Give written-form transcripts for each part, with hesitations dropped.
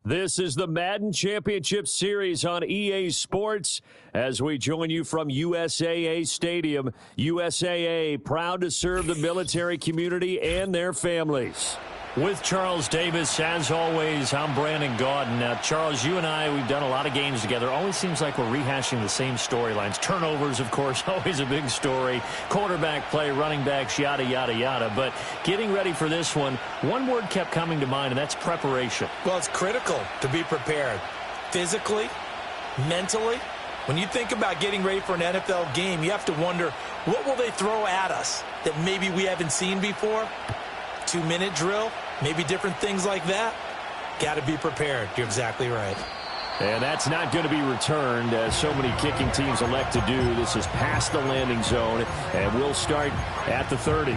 This is the Madden Championship Series on EA Sports as we join you from USAA Stadium. USAA, proud to serve the military community and their families. With Charles Davis, as always, I'm Brandon Gaudin. Now, Charles, you and I, we've done a lot of games together. Always seems like we're rehashing the same storylines. Turnovers, of course, always a big story. Quarterback play, running backs, yada, yada, yada. But getting ready for this one word kept coming to mind, and that's preparation. Well, it's critical to be prepared physically, mentally. When you think about getting ready for an NFL game, you have to wonder, what will they throw at us that maybe we haven't seen before? 2-minute drill, maybe different things like that. Got to be prepared. You're exactly right. And that's not going to be returned, as so many kicking teams elect to do. This is past the landing zone, and we'll start at the 30.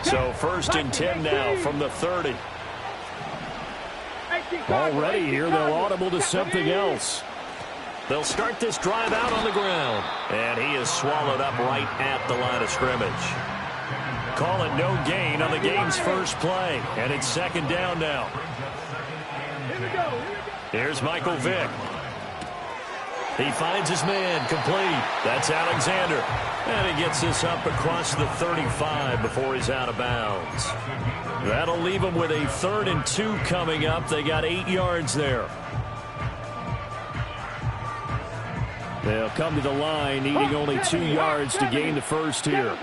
So 1st and 10 now from the 30. Already here, they'll audible to something else. They'll start this drive out on the ground. And he is swallowed up right at the line of scrimmage. Call it no gain on the game's first play. And it's 2nd down now. Here's Michael Vick. He finds his man complete. That's Alexander. And he gets this up across the 35 before he's out of bounds. That'll leave him with a 3rd and 2 coming up. They got 8 yards there. They'll come to the line, needing only 2 yards to gain the first here.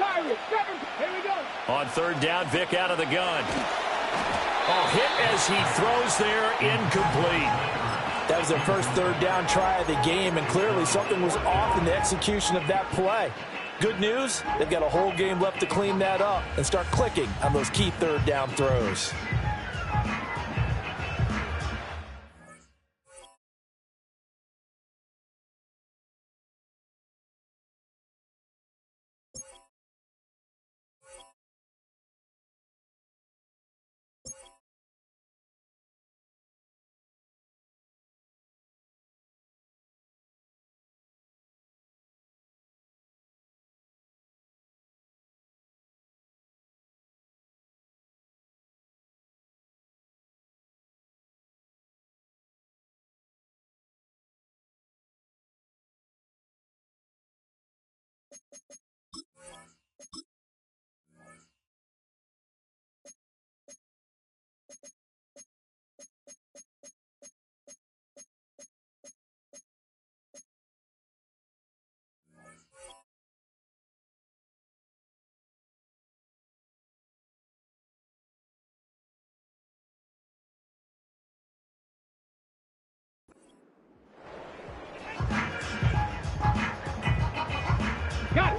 On 3rd down, Vick out of the gun. Oh, hit as he throws there, incomplete. That was their first 3rd down try of the game, and clearly something was off in the execution of that play. Good news, they've got a whole game left to clean that up and start clicking on those key 3rd down throws.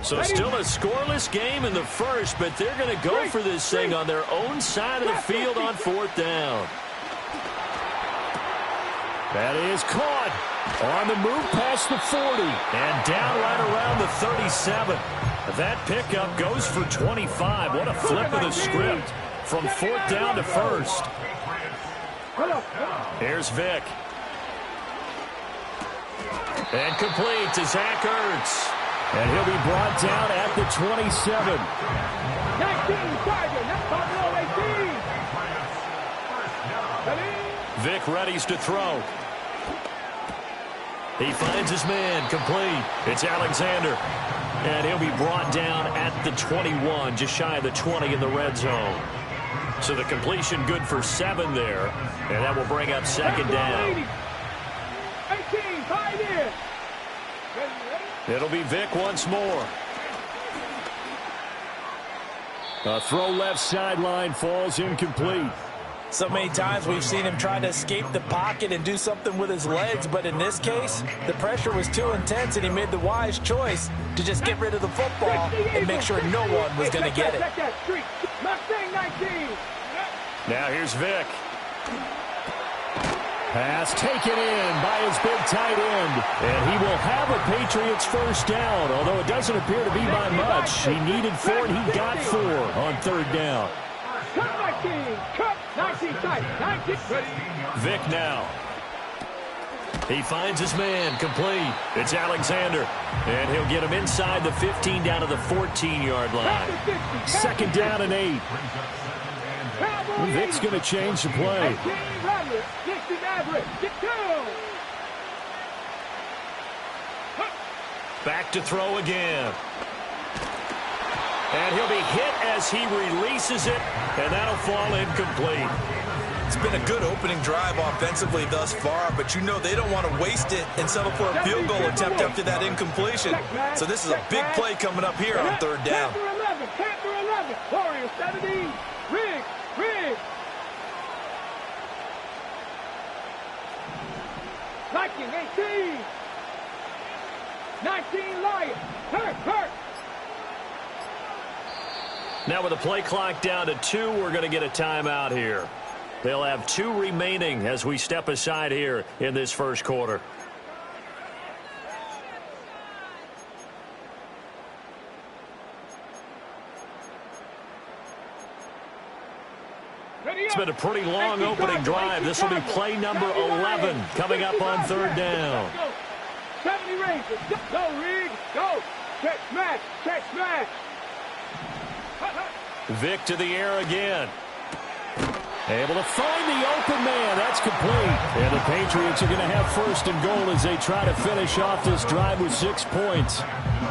So still a scoreless game in the first, but they're going to go for this thing on their own side of the field on 4th down. That is caught on the move past the 40 and down right around the 37. That pickup goes for 25. What a flip of the script from 4th down to 1st. Here's Vick. And complete to Zach Ertz. And he'll be brought down at the 27. 19, Vick readies to throw. He finds his man complete. It's Alexander. And he'll be brought down at the 21, just shy of the 20 in the red zone. So the completion good for 7 there. And that will bring up 2nd down. 18, 5 in. It'll be Vick once more. A throw left sideline falls incomplete. So many times we've seen him try to escape the pocket and do something with his legs, but in this case, the pressure was too intense and he made the wise choice to just get rid of the football and make sure no one was going to get it. Now here's Vick. Pass taken in by his big tight end. And he will have a Patriots 1st down, although it doesn't appear to be by much. He needed 4, and he got 4 on 3rd down. Vick now. He finds his man, complete. It's Alexander, and he'll get him inside the 15 down to the 14-yard line. 2nd down and 8. Vic's going to change the play. Back to throw again. And he'll be hit as he releases it, and that'll fall incomplete. It's been a good opening drive offensively thus far, but you know they don't want to waste it and settle for a field goal attempt after that incompletion. So this is a big play coming up here on 3rd down. Panther 11, Warriors 17, Riggs. Viking 18, 19 Lions, Hurt. Now with the play clock down to 2, we're going to get a timeout here. They'll have 2 remaining as we step aside here in this first quarter. It's been a pretty long opening drive. This will be play number 11 coming up on 3rd down. 70 Rangers, go Riggs, go. Check smash. Vic to the air again. Able to find the open man. That's complete. And the Patriots are going to have 1st and goal as they try to finish off this drive with 6 points.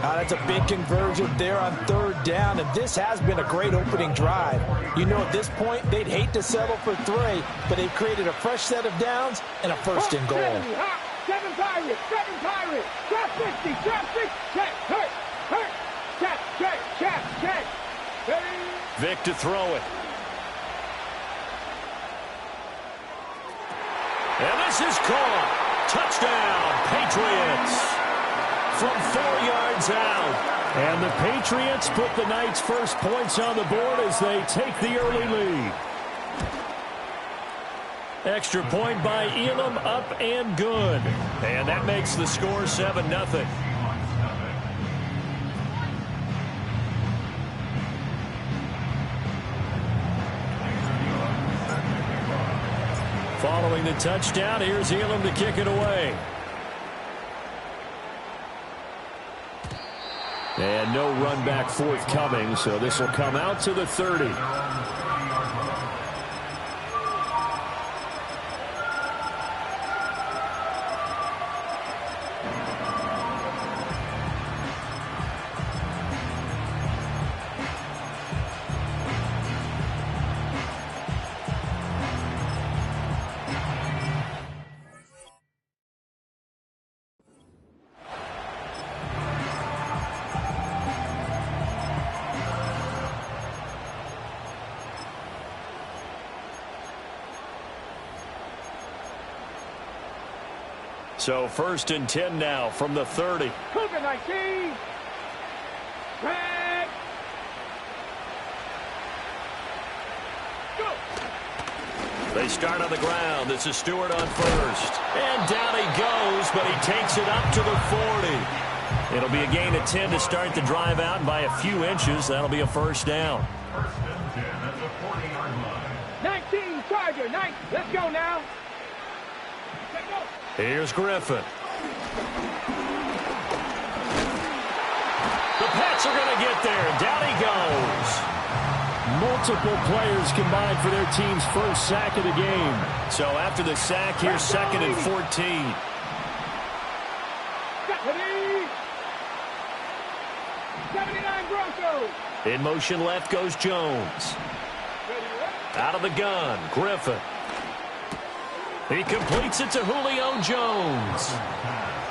That's a big conversion there on 3rd down, and this has been a great opening drive. You know, at this point, they'd hate to settle for 3, but they've created a fresh set of downs and a 1st and goal. 7 Pirates, trap 60, check, hurt, check. Vic to throw it. And this is caught. Touchdown, Patriots. From 4 yards out. And the Patriots put the Knights' first points on the board as they take the early lead. Extra point by Elam, up and good. And that makes the score 7-0. Following the touchdown, here's Elam to kick it away. And no run back forthcoming, so this will come out to the 30. So 1st and 10 now from the 30. Cougar 19. Red. Go. They start on the ground. This is Stewart on 1st. And down he goes, but he takes it up to the 40. It'll be a gain of 10 to start the drive out by a few inches. That'll be a 1st down. 19 Charger. 9. Let's go now. Here's Griffin. The Pats are going to get there. Down he goes. Multiple players combined for their team's first sack of the game. So after the sack, here's 2nd and 14. Deputy. 79 Broncos. In motion left goes Jones. Out of the gun, Griffin. He completes it to Julio Jones.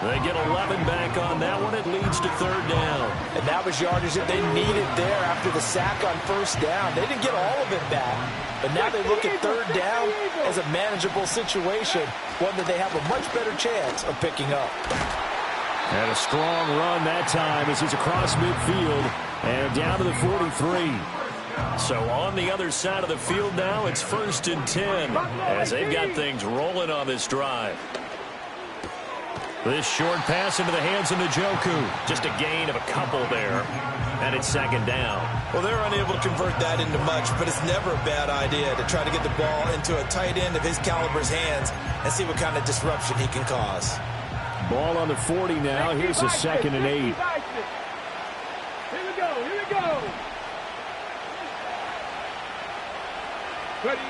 They get 11 back on that one. It leads to 3rd down. And that was yardage that they needed there after the sack on 1st down. They didn't get all of it back. But now they look at 3rd down as a manageable situation, one that they have a much better chance of picking up. And a strong run that time as he's across midfield and down to the 43. So on the other side of the field now, it's 1st and 10 as they've got things rolling on this drive. This short pass into the hands of Njoku. Just a gain of a couple there. And it's second down. Well, they're unable to convert that into much, but it's never a bad idea to try to get the ball into a tight end of his caliber's hands and see what kind of disruption he can cause. Ball on the 40 now. Here's a 2nd and 8. Here we go. Here we go. Ready.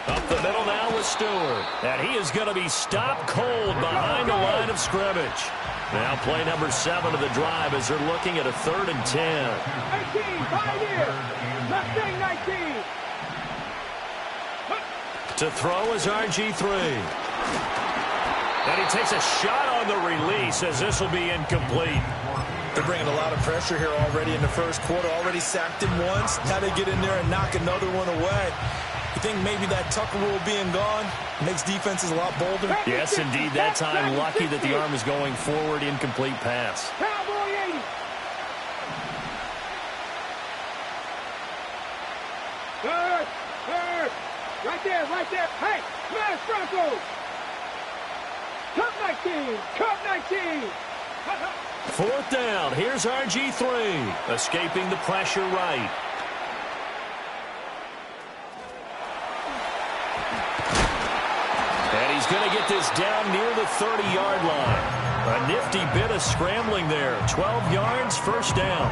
Up the middle now with Stewart. And he is going to be stopped cold behind the line of scrimmage. Now play number 7 of the drive as they're looking at a 3rd and 10. 18, Pioneer. Mustang 19. To throw is RG3. And he takes a shot on the release as this will be incomplete. They're bringing a lot of pressure here already in the first quarter. Already sacked him once. Now they get in there and knock another one away. You think maybe that Tucker rule being gone makes defenses a lot bolder? Yes, indeed. That time, lucky that the arm is going forward. Incomplete pass. Cowboy 80. Third. Right there. Hey, smash Bronco. Cup 19. Cup 19. 4th down. Here's RG3. Escaping the pressure right. And he's going to get this down near the 30-yard line. A nifty bit of scrambling there. 12 yards, first down.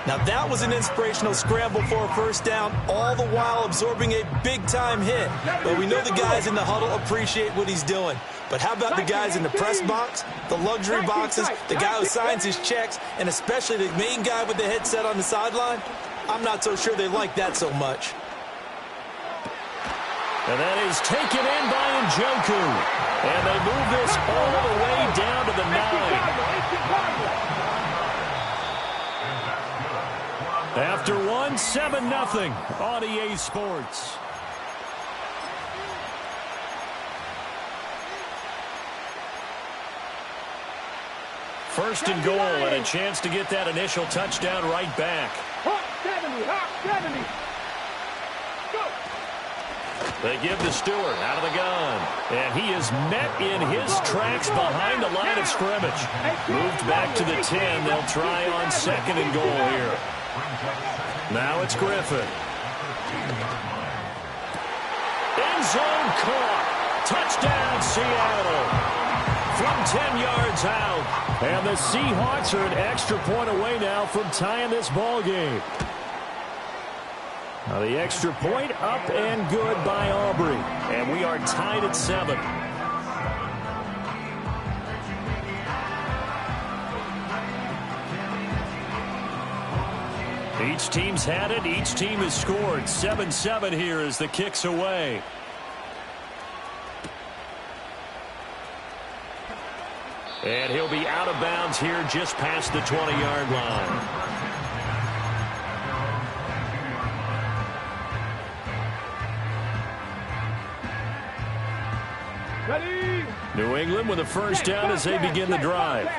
Now that was an inspirational scramble for a first down, all the while absorbing a big-time hit. But we know the guys in the huddle appreciate what he's doing. But how about the guys in the press box, the luxury boxes, the guy who signs his checks, and especially the main guy with the headset on the sideline? I'm not so sure they like that so much. And that is taken in by Njoku. And they move this all the way down to the 9. After 1, 7-0 on EA Sports. First and goal, and a chance to get that initial touchdown right back. Hawk 70. Go. They give to Stewart out of the gun. And he is met in his tracks behind the line of scrimmage. Moved back to the 10. They'll try on 2nd and goal here. Now it's Griffin. End zone caught. Touchdown, Seattle. From 10 yards out. And the Seahawks are an extra point away now from tying this ball game. Now the extra point up and good by Aubrey. And we are tied at 7. Each team's had it. Each team has scored. 7-7 here as the kick's away. And he'll be out of bounds here just past the 20-yard line. Ready. New England with a first down as they begin the drive.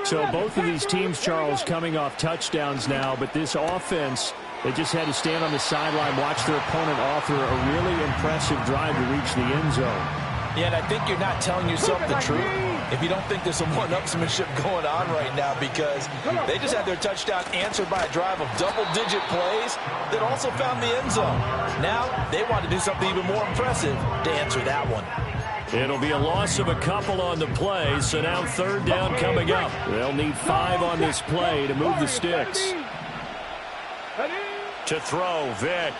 So both of these teams, Charles, coming off touchdowns now, but this offense, they just had to stand on the sideline, watch their opponent author a really impressive drive to reach the end zone. Yeah, and I think you're not telling yourself the truth if you don't think there's some one-upsmanship going on right now, because they just had their touchdown answered by a drive of double-digit plays that also found the end zone. Now they want to do something even more impressive to answer that one. It'll be a loss of a couple on the play, so now 3rd down coming up. They'll need 5 on this play to move the sticks. To throw, Vick.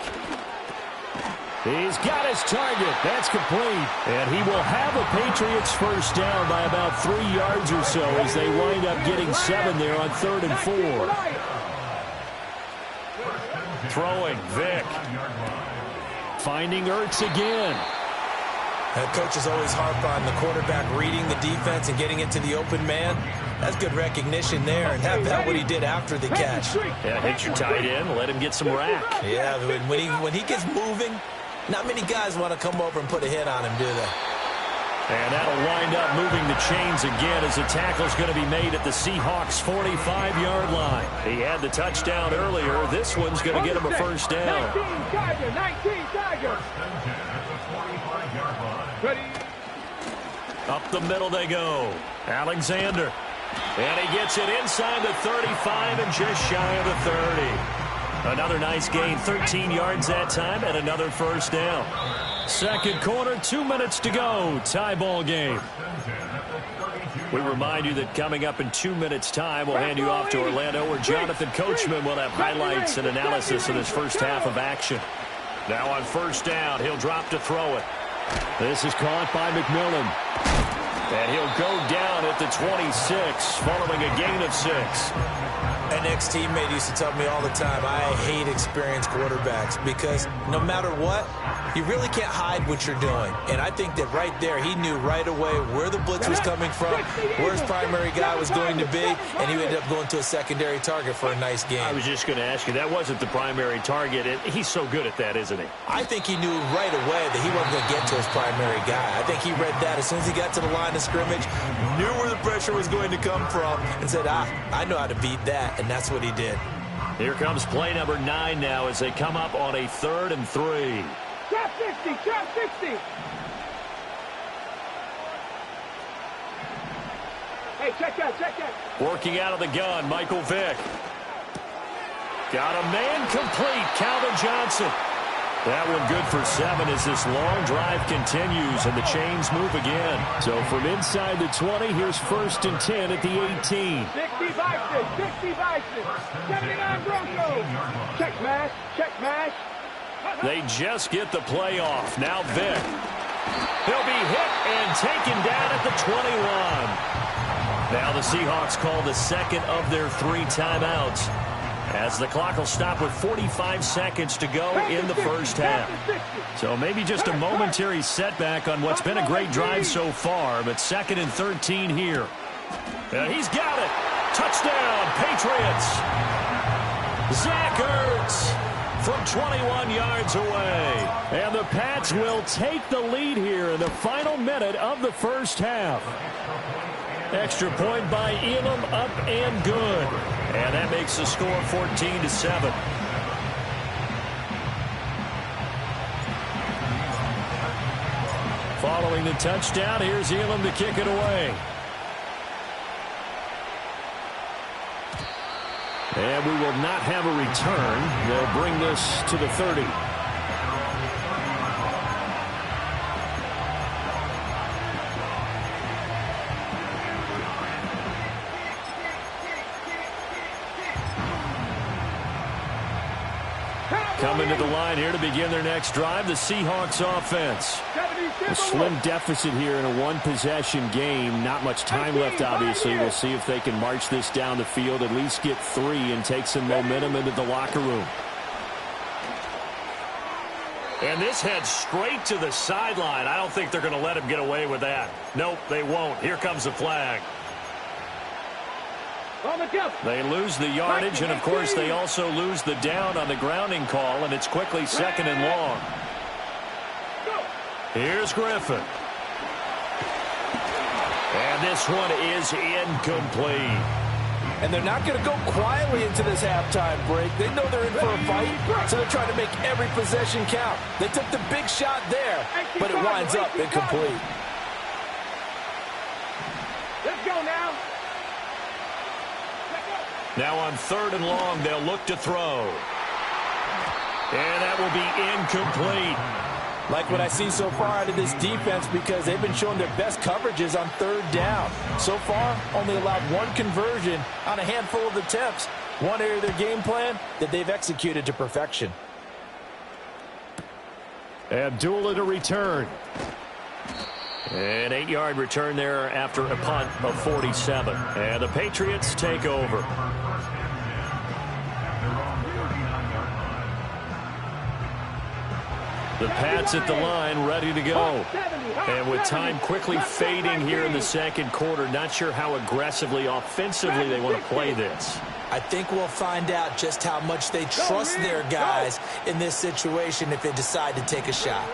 He's got his target. That's complete. And he will have a Patriots first down by about 3 yards or so as they wind up getting 7 there on 3rd and 4. Throwing, Vick. Finding Ertz again. Coaches always harp on the quarterback reading the defense and getting it to the open man. That's good recognition there, and have that what he did after the catch. Yeah, hit your tight end, let him get some rack. Yeah, when he gets moving, not many guys want to come over and put a hit on him, do they? And that'll wind up moving the chains again as the tackle's going to be made at the Seahawks' 45-yard line. He had the touchdown earlier. This one's going to get him a first down. 19 Tiger. Ready. Up the middle they go. Alexander. And he gets it inside the 35 and just shy of the 30. Another nice gain, 13 yards that time, and another first down. Second quarter, 2 minutes to go. Tie ball game. We remind you that coming up in 2 minutes' time, we'll hand you off to Orlando, where Jonathan Coachman will have highlights and analysis of this first half of action. Now on first down, he'll drop to throw it. This is caught by McMillan. And he'll go down at the 26, following a gain of 6. An ex-teammate used to tell me all the time, I hate experienced quarterbacks because no matter what, you really can't hide what you're doing. And I think that right there, he knew right away where the blitz was coming from, where his primary guy was going to be, and he ended up going to a secondary target for a nice game. I was just going to ask you, that wasn't the primary target. He's so good at that, isn't he? I think he knew right away that he wasn't going to get to his primary guy. I think he read that as soon as he got to the line of scrimmage, knew where the pressure was going to come from, and said, I know how to beat that. And that's what he did. Here comes play number 9 now as they come up on a 3rd and 3. Drop 60, drop 60. Hey, check that. Working out of the gun, Michael Vick. Got a man complete, Calvin Johnson. That one good for 7 as this long drive continues and the chains move again. So from inside the 20, here's 1st and 10 at the 18. 60 Bison. 79 Broncos. Check mash. They just get the play off. Now Vick. He'll be hit and taken down at the 21. Now the Seahawks call the second of their 3 timeouts, as the clock will stop with 45 seconds to go in the first half. So maybe just a momentary setback on what's been a great drive so far, but 2nd and 13 here. And he's got it. Touchdown, Patriots. Zach Ertz from 21 yards away. And the Pats will take the lead here in the final minute of the first half. Extra point by Elam, up and good. And that makes the score 14-7. Following the touchdown, here's Elam to kick it away. And we will not have a return. They'll bring this to the 30. Coming to the line here to begin their next drive, the Seahawks offense. A slim deficit here in a 1-possession game. Not much time left, obviously. We'll see if they can march this down the field, at least get 3 and take some momentum into the locker room. And this heads straight to the sideline. I don't think they're going to let him get away with that. Nope, they won't. Here comes the flag. They lose the yardage, and of course they also lose the down on the grounding call, and it's quickly 2nd and long. Here's Griffin. And this one is incomplete. And they're not going to go quietly into this halftime break. They know they're in for a fight, so they're trying to make every possession count. They took the big shot there, but it winds up incomplete. Let's go now. Now on 3rd and long, they'll look to throw. And that will be incomplete. Like what I see so far out of this defense, because they've been showing their best coverages on 3rd down. So far, only allowed 1 conversion on a handful of attempts. One area of their game plan that they've executed to perfection. Abdullah to return. An 8-yard return there after a punt of 47. And the Patriots take over. The Pats at the line, ready to go. And with time quickly fading here in the second quarter, not sure how aggressively, offensively they want to play this. I think we'll find out just how much they trust their guys in this situation if they decide to take a shot.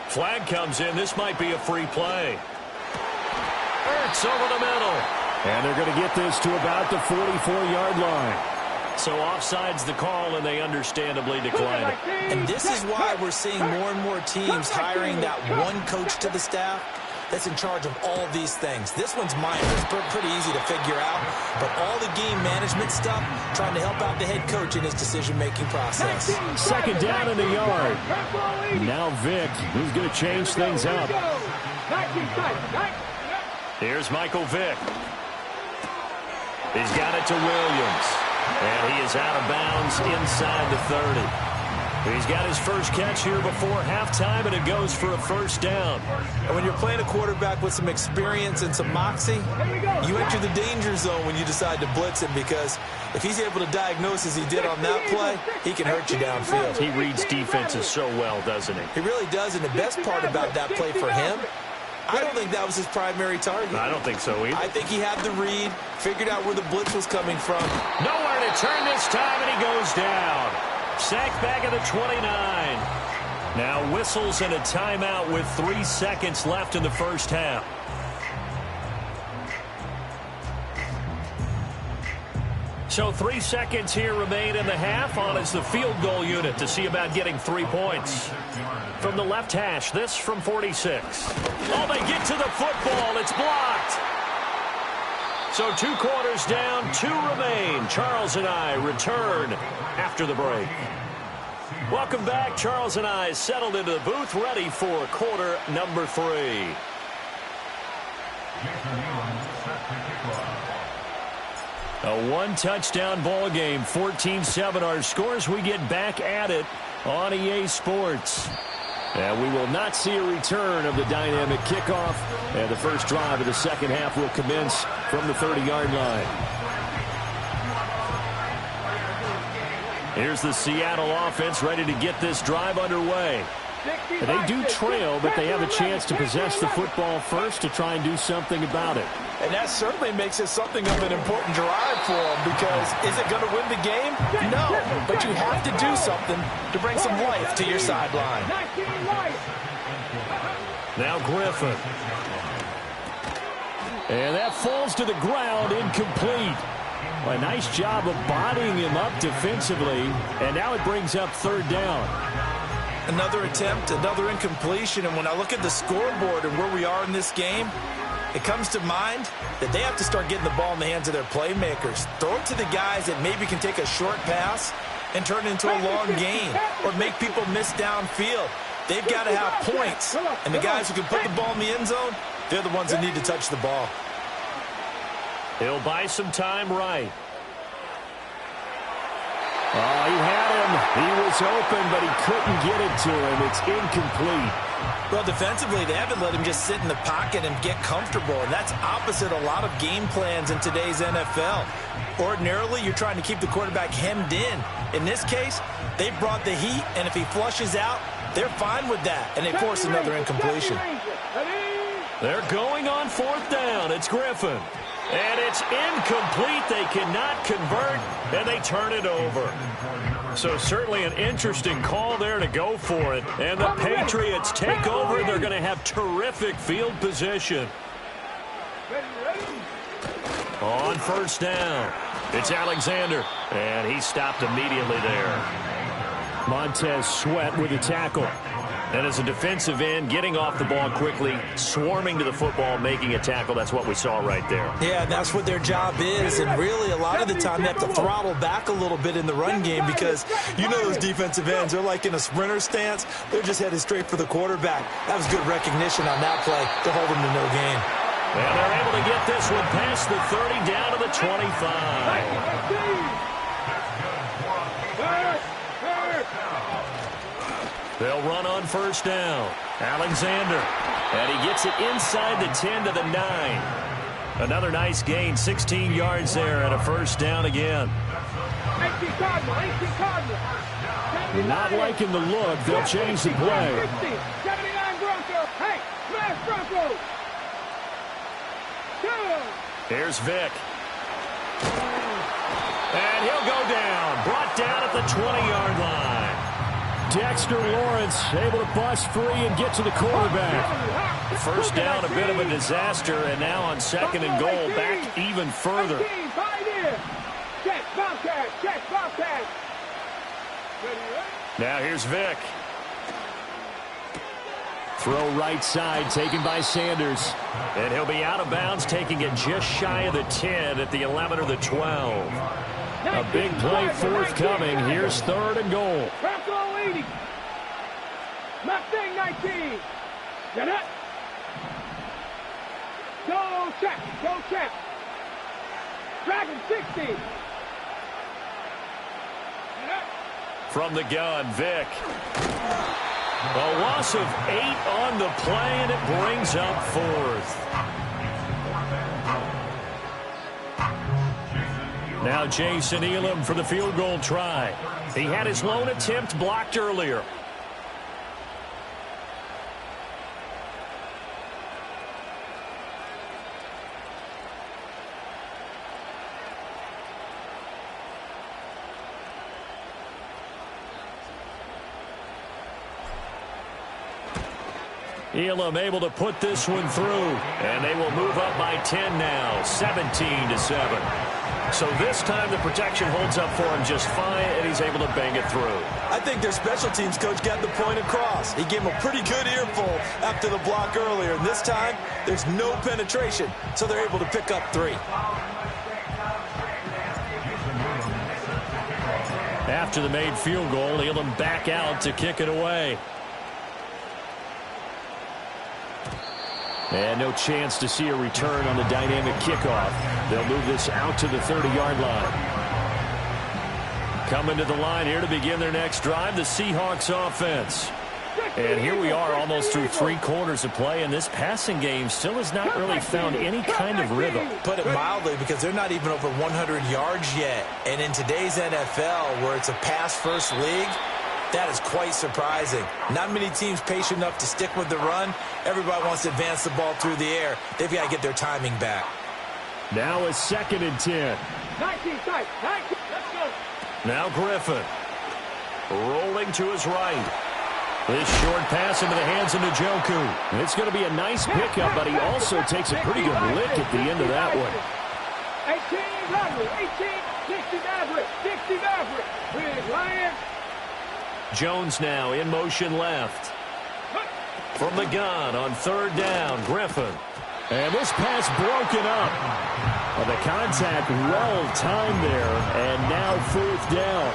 Flag comes in. This might be a free play. Ertz over the middle. And they're going to get this to about the 44-yard line. So offside's the call, and they understandably decline it. And this is why we're seeing more and more teams hiring that one coach to the staff that's in charge of all these things. This one's minor. It's pretty easy to figure out. But all the game management stuff, trying to help out the head coach in his decision-making process. Second down in the yard. Now Vick, who's going to change things up. Here's Michael Vick. He's got it to Williams. And he is out of bounds inside the 30. He's got his first catch here before halftime, and it goes for a first down. And when you're playing a quarterback with some experience and some moxie, you enter the danger zone when you decide to blitz him, because if he's able to diagnose as he did on that play, he can hurt you downfield. He reads defenses so well, doesn't he? He really does, and the best part about that play for him, I don't think that was his primary target. I don't think so either. I think he had the read, figured out where the blitz was coming from. Nowhere to turn this time, and he goes down. Sacked back at the 29. Now whistles and a timeout with 3 seconds left in the first half. So 3 seconds here remain in the half. On is the field goal unit to see about getting 3 points. From the left hash, this from 46. Oh, they get to the football. It's blocked. So 2 quarters down, 2 remain. Charles and I return after the break. Welcome back. Charles and I settled into the booth, ready for quarter number 3. A 1-touchdown ball game, 14-7 our scores. We get back at it on EA Sports. And we will not see a return of the dynamic kickoff. And the first drive of the second half will commence from the 30-yard line. Here's the Seattle offense ready to get this drive underway. They do trail, but they have a chance to possess the football first to try and do something about it. And that certainly makes it something of an important drive for them, because is it going to win the game? No, but you have to do something to bring some life to your sideline. Now Griffin. And that falls to the ground, incomplete. A nice job of bodying him up defensively, and now it brings up third down. Another attempt, another incompletion, and when I look at the scoreboard and where we are in this game, it comes to mind that they have to start getting the ball in the hands of their playmakers. Throw it to the guys that maybe can take a short pass and turn it into a long gain, or make people miss downfield. They've got to have points, and the guys who can put the ball in the end zone, they're the ones that need to touch the ball. He'll buy some time right. Oh, he had him. He was open, but he couldn't get it to him. It's incomplete. Well, defensively, they haven't let him just sit in the pocket and get comfortable, and that's opposite a lot of game plans in today's NFL. Ordinarily, you're trying to keep the quarterback hemmed in. In this case, they brought the heat, and if he flushes out, they're fine with that, and they force another incompletion. They're going on fourth down. It's Griffin. And it's incomplete. They cannot convert, and they turn it over. So certainly an interesting call there to go for it. And the Patriots take over. They're going to have terrific field position. On first down, it's Alexander, and he stopped immediately there. Montez Sweat with a tackle. And as a defensive end, getting off the ball quickly, swarming to the football, making a tackle, that's what we saw right there. Yeah, and that's what their job is. And really, a lot of the time, they have to throttle back a little bit in the run game, because you know those defensive ends, they're like in a sprinter stance. They're just headed straight for the quarterback. That was good recognition on that play to hold them to no gain. And they're able to get this one past the 30 down to the 25. They'll run on first down. Alexander. And he gets it inside the 10 to the 9. Another nice gain, 16 yards there, and a first down again. You're not liking the look. They'll change the play. 79 Broncos. Hey, smash Broncos. Here's Vick. And he'll go down. Brought down at the 20-yard line. Dexter Lawrence able to bust free and get to the quarterback. First down, a bit of a disaster, and now on second and goal, back even further. Now here's Vick. Throw right side, taken by Sanders. And he'll be out of bounds, taking it just shy of the 10 at the 11 or the 12. A big play forthcoming. Here's 3rd and goal. Bronco 80. Mustang 19. Get up. Go check. Go check. Dragon 60. From the gun, Vic. A loss of 8 on the play, and it brings up 4th. Now Jason Elam for the field goal try. He had his lone attempt blocked earlier. Elam able to put this one through, and they will move up by 10 now, 17-7. So this time the protection holds up for him just fine, and he's able to bang it through. I think their special teams coach got the point across. He gave him a pretty good earful after the block earlier, and this time there's no penetration, so they're able to pick up 3. After the made field goal, Elam back out to kick it away. And no chance to see a return on the dynamic kickoff. They'll move this out to the 30-yard line. Coming to the line here to begin their next drive, the Seahawks offense. And here we are almost through 3 quarters of play, and this passing game still has not really found any kind of rhythm. Put it mildly, because they're not even over 100 yards yet. And in today's NFL, where it's a pass-first league, that is quite surprising. Not many teams patient enough to stick with the run. Everybody wants to advance the ball through the air. They've got to get their timing back. Now a 2nd and 10. 19 tight. 19. Let's go. Now Griffin. Rolling to his right. This short pass into the hands of Njoku. It's going to be a nice pickup, but he also takes a pretty good lick at the end of that one. 18 Maverick. 18. 60 Maverick. 60 Maverick. Big Lion. Jones now in motion left. From the gun on 3rd down, Griffin. And this pass broken up. Well, the contact well timed there, and now 4th down.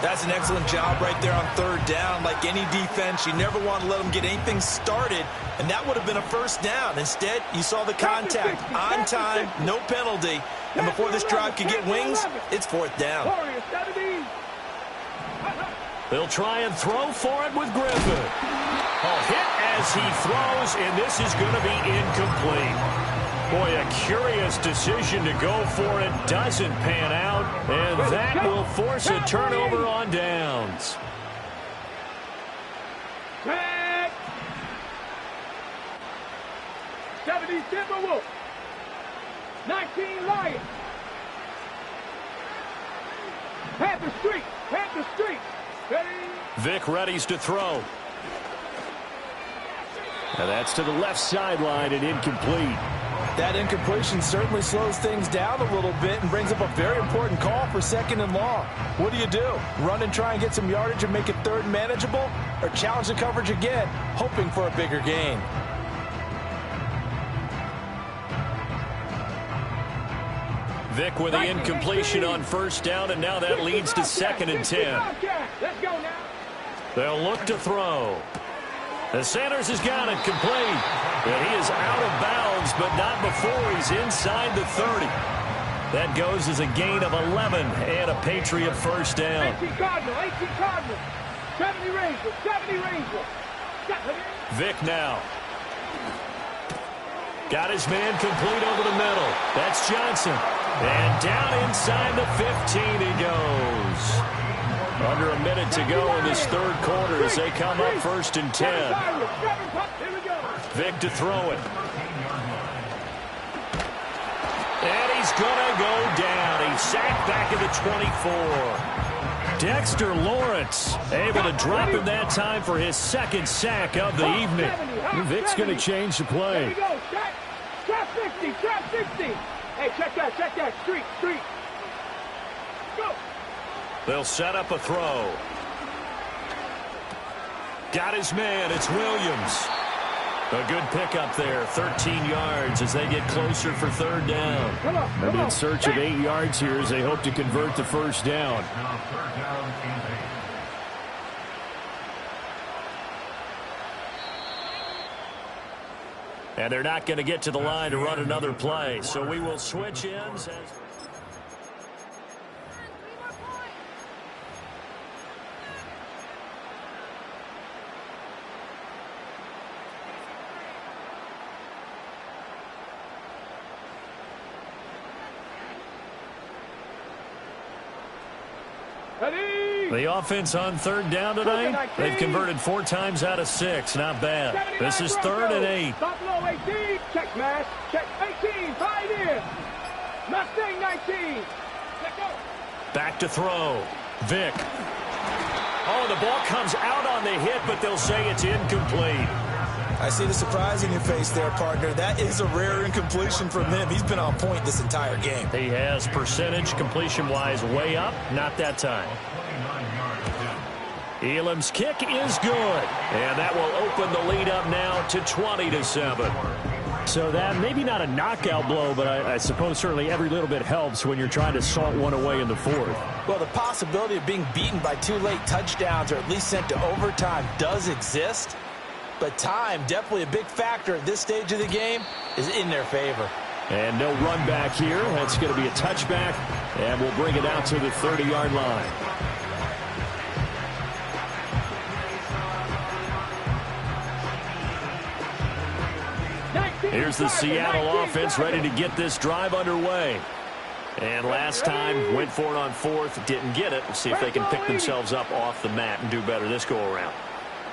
That's an excellent job right there on 3rd down. Like any defense, you never want to let them get anything started, and that would have been a 1st down. Instead, you saw the contact on time, no penalty, and before this drive could get wings, it's 4th down. They'll try and throw for it with Griffin. A hit as he throws, and this is going to be incomplete. Boy, a curious decision to go for it. Doesn't pan out, and that will force a turnover on downs. 70 Timberwolves. 19 Lions. Panther Street. Panther Street. Vic readies to throw. And that's to the left sideline and incomplete. That incompletion certainly slows things down a little bit and brings up a very important call for 2nd and long. What do? Run and try and get some yardage and make it 3rd and manageable? Or challenge the coverage again, hoping for a bigger gain? Vic with the incompletion on 1st down, and now that leads to 2nd and 10. Let's go now. They'll look to throw. And Sanders has got it complete. And he is out of bounds, but not before he's inside the 30. That goes as a gain of 11 and a Patriot 1st down. 18 Cardinal, 18 Cardinal. 70 Ranger, 70 Ranger. Vic now. Got his man complete over the middle. That's Johnson. And down inside the 15 he goes. Under a minute to go in this 3rd quarter as they come up 1st and 10. Vic to throw it. And he's going to go down. He's sacked back at the 24. Dexter Lawrence able to drop him that time for his 2nd sack of the evening. Vic's going to change the play. Trap 60, trap 60. Hey, check that. Street. Go. They'll set up a throw. Got his man. It's Williams. A good pickup there, 13 yards as they get closer for third down. And in search of 8 yards here as they hope to convert the first down. And they're not going to get to the line to run another play, so we will switch ends. The offense on third down tonight, they've converted 4 times out of 6. Not bad. This is 3rd and 8. Buffalo 18. Check, Mash. Check 18. 5 in. Mustang 19. Let go. Back to throw. Vick. Oh, the ball comes out on the hit, but they'll say it's incomplete. I see the surprise in your face there, partner. That is a rare incompletion from him. He's been on point this entire game. He has percentage completion-wise way up. Not that time. Elam's kick is good. And that will open the lead up now to 20-7. So that maybe not a knockout blow, but I suppose certainly every little bit helps when you're trying to salt one away in the 4th. Well, the possibility of being beaten by 2 late touchdowns or at least sent to overtime does exist. But time, definitely a big factor at this stage of the game, is in their favor. And no run back here. That's going to be a touchback, and we'll bring it out to the 30-yard line. Here's the Seattle offense ready to get this drive underway. And last time, went for it on 4th, didn't get it. We'll see if they can pick themselves up off the mat and do better this go-around.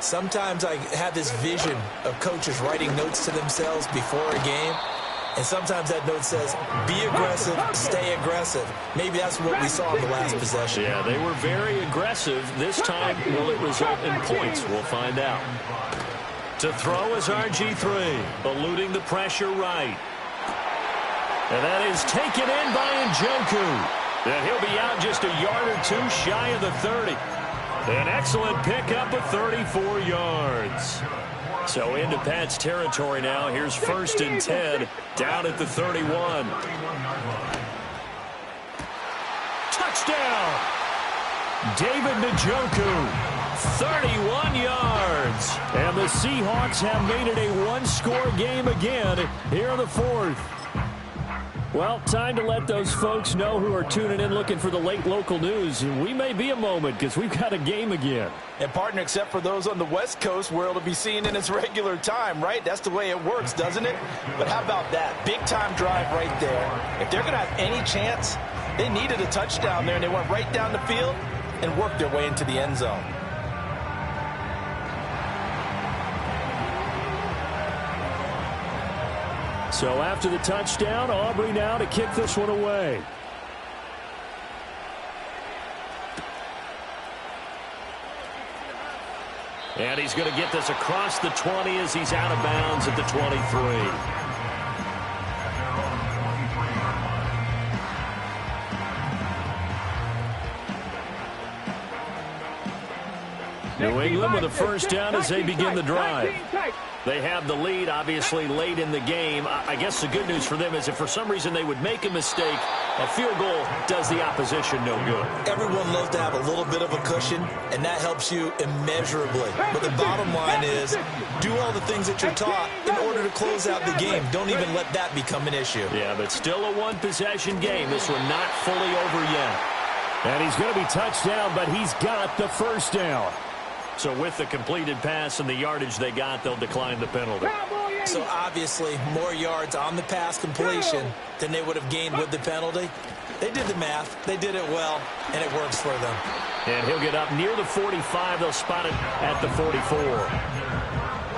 Sometimes I have this vision of coaches writing notes to themselves before a game, and sometimes that note says, be aggressive, stay aggressive. Maybe that's what we saw in the last possession. Yeah, they were very aggressive. This time, will it result in points? We'll find out. To throw is RG3, eluding the pressure right. And that is taken in by Njoku. And he'll be out just a yard or 2 shy of the 30. An excellent pickup of 34 yards. So into Pat's territory now. Here's 1st and 10 down at the 31. Touchdown! David Njoku. 31 yards. And the Seahawks have made it a one-score game again here in the 4th. Well, time to let those folks know who are tuning in looking for the late local news. We may be a moment because we've got a game again. And, partner, except for those on the West Coast where it'll be seen in its regular time, right? That's the way it works, doesn't it? But how about that? Big-time drive right there. If they're going to have any chance, they needed a touchdown there, and they went right down the field and worked their way into the end zone. So after the touchdown, Aubrey now to kick this one away. And he's going to get this across the 20 as he's out of bounds at the 23. New England with a first down as they begin the drive. They have the lead, obviously, late in the game. I guess the good news for them is if for some reason they would make a mistake, a field goal does the opposition no good. Everyone loves to have a little bit of a cushion, and that helps you immeasurably. But the bottom line is do all the things that you're taught in order to close out the game. Don't even let that become an issue. Yeah, but still a one-possession game. This one not fully over yet. And he's going to be touched down, but he's got the first down. So with the completed pass and the yardage they got, they'll decline the penalty. So obviously more yards on the pass completion than they would have gained with the penalty. They did the math. They did it well, and it works for them. And he'll get up near the 45. They'll spot it at the 44.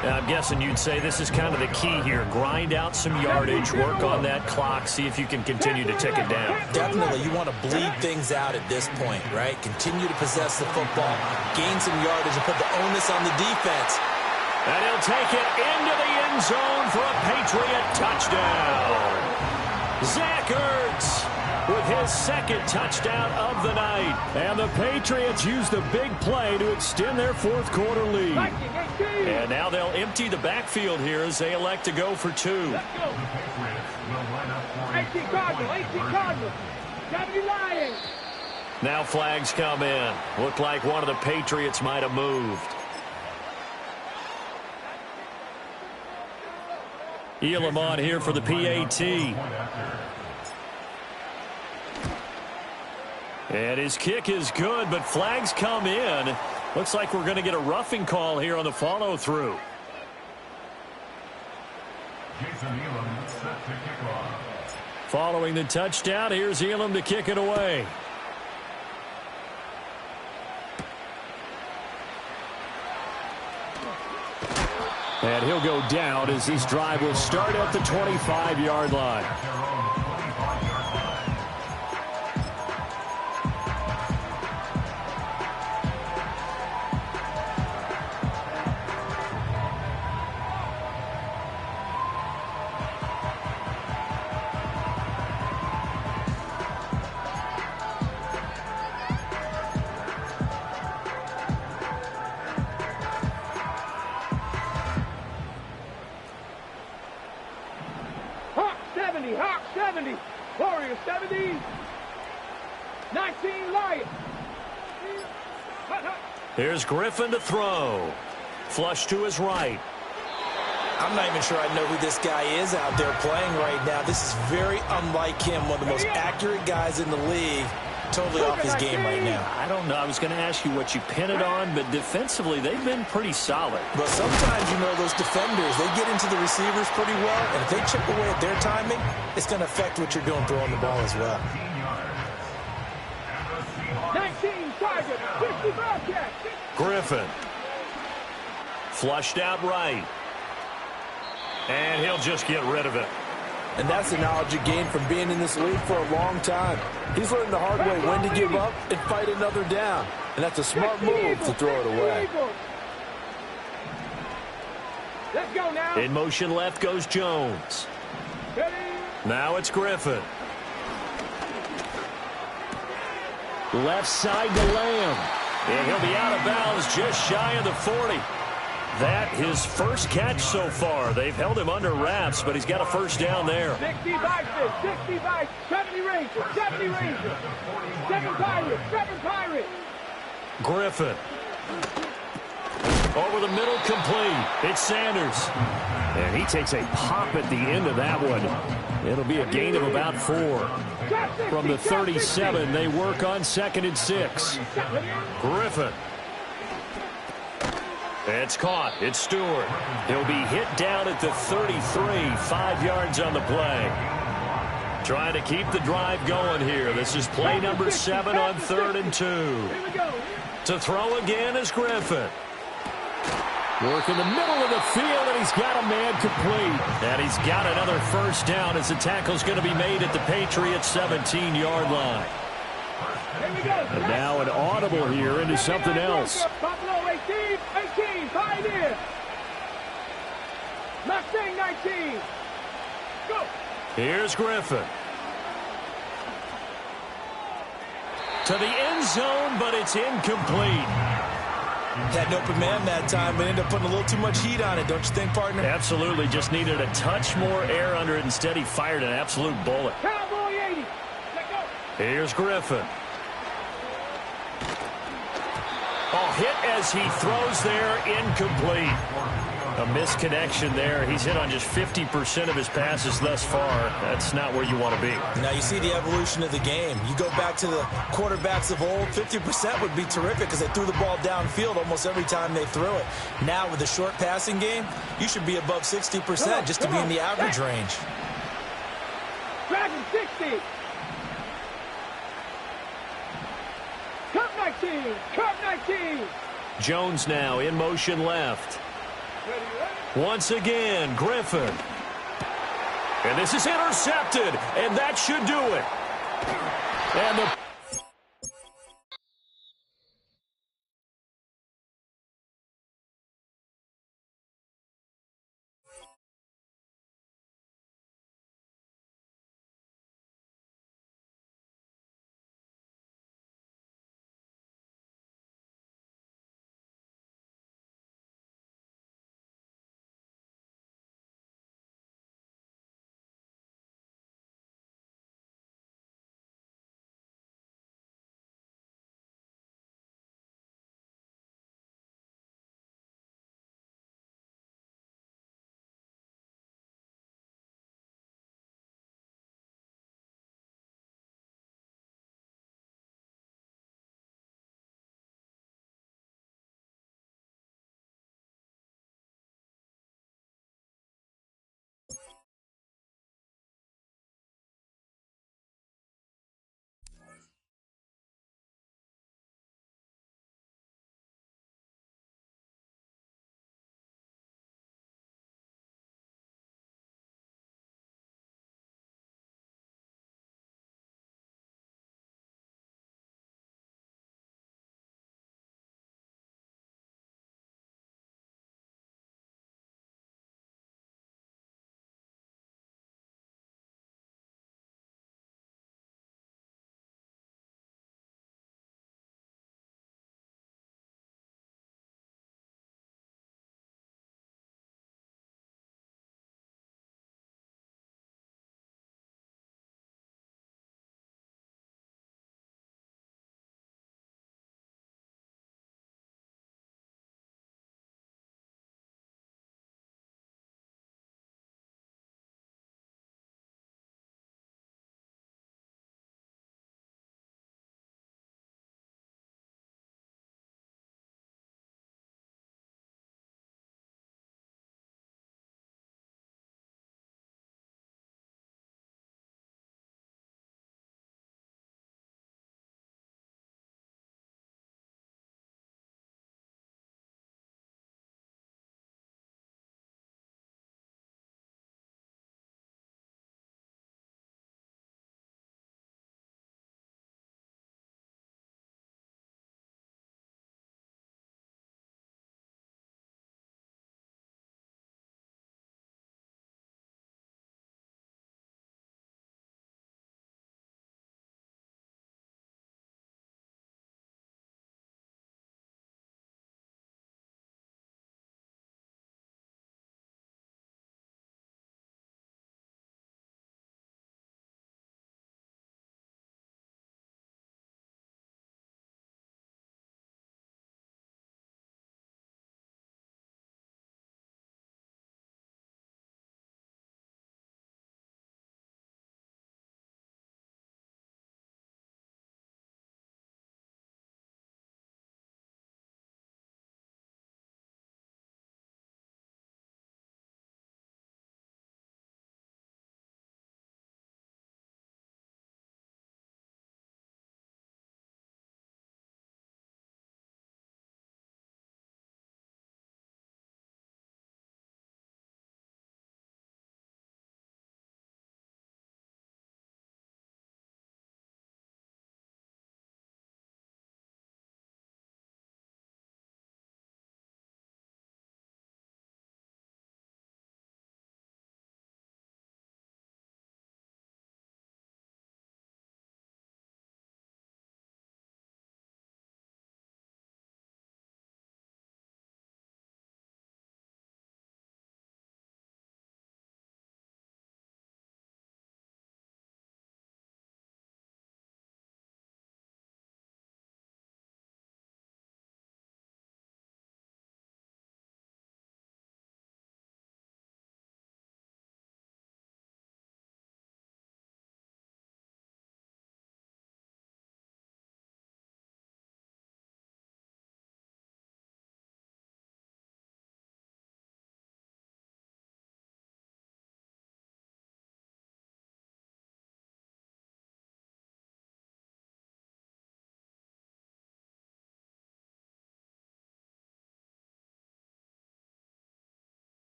Now, I'm guessing you'd say this is kind of the key here. Grind out some yardage, work on that clock, see if you can continue to tick it down. Definitely, you want to bleed things out at this point, right? Continue to possess the football, gain some yardage, and put the onus on the defense. And he'll take it into the end zone for a Patriot touchdown. Zach Ertz with his second touchdown of the night. And the Patriots use the big play to extend their fourth quarter lead. And now they'll empty the backfield here as they elect to go for two. Let's go. 18 Cardinals. 70 Lions. Now flags come in. Looked like one of the Patriots might have moved. Elam on here for the PAT. And his kick is good, but flags come in. Looks like we're going to get a roughing call here on the follow-through. Following the touchdown, here's Elam to kick it away. And he'll go down as this drive will start at the 25-yard line. Hawk 70, Warriors 70, 19 Lions. Here's Griffin to throw. Flush to his right. I'm not even sure I know who this guy is out there playing right now. This is very unlike him, one of the most accurate guys in the league. Totally off his game right now. I don't know. I was going to ask you what you pin it on, but defensively, they've been pretty solid. But sometimes, you know, those defenders, they get into the receivers pretty well, and if they chip away at their timing, it's going to affect what you're doing throwing the ball as well. 19 target, 50 Bobcats. Griffin. Flushed out right. And he'll just get rid of it. And that's the knowledge you gain from being in this league for a long time. He's learned the hard way when to give up and fight another down. And that's a smart move to throw it away. Let's go now. In motion left goes Jones. Now it's Griffin. Left side to Lamb. And he'll be out of bounds just shy of the 40. That his first catch so far. They've held him under wraps, but he's got a first down there. 60 Vikings, 60 Vikings, 70 Rangers, 70 Rangers, 7 Pirates, 7 Pirates. Griffin. Over the middle, complete. It's Sanders. And he takes a pop at the end of that one. It'll be a gain of about 4. From the 37, they work on 2nd and 6. Griffin. It's caught. It's Stewart. He'll be hit down at the 33, 5 yards on the play. Trying to keep the drive going here. This is play number 7 on 3rd and 2. To throw again is Griffin. Work in the middle of the field, and he's got a man complete. And he's got another first down as the tackle's going to be made at the Patriots' 17-yard line. And now an audible here into something else. Buffalo 18, Pioneer. Mustang 19. Go. Here's Griffin. To the end zone, but it's incomplete. Had an open man that time, but ended up putting a little too much heat on it, don't you think, partner? Absolutely. Just needed a touch more air under it. Instead, he fired an absolute bullet. Cowboy 80. Let go. Here's Griffin. Oh, hit as he throws there, incomplete. A misconnection there. He's hit on just 50% of his passes thus far. That's not where you want to be. Now you see the evolution of the game. You go back to the quarterbacks of old, 50% would be terrific because they threw the ball downfield almost every time they threw it. Now with the short passing game, you should be above 60% just to be in the average range. Dragon 60. Cup 19. Cup 19. Jones now in motion left. Once again, Griffin. And this is intercepted, and that should do it. And the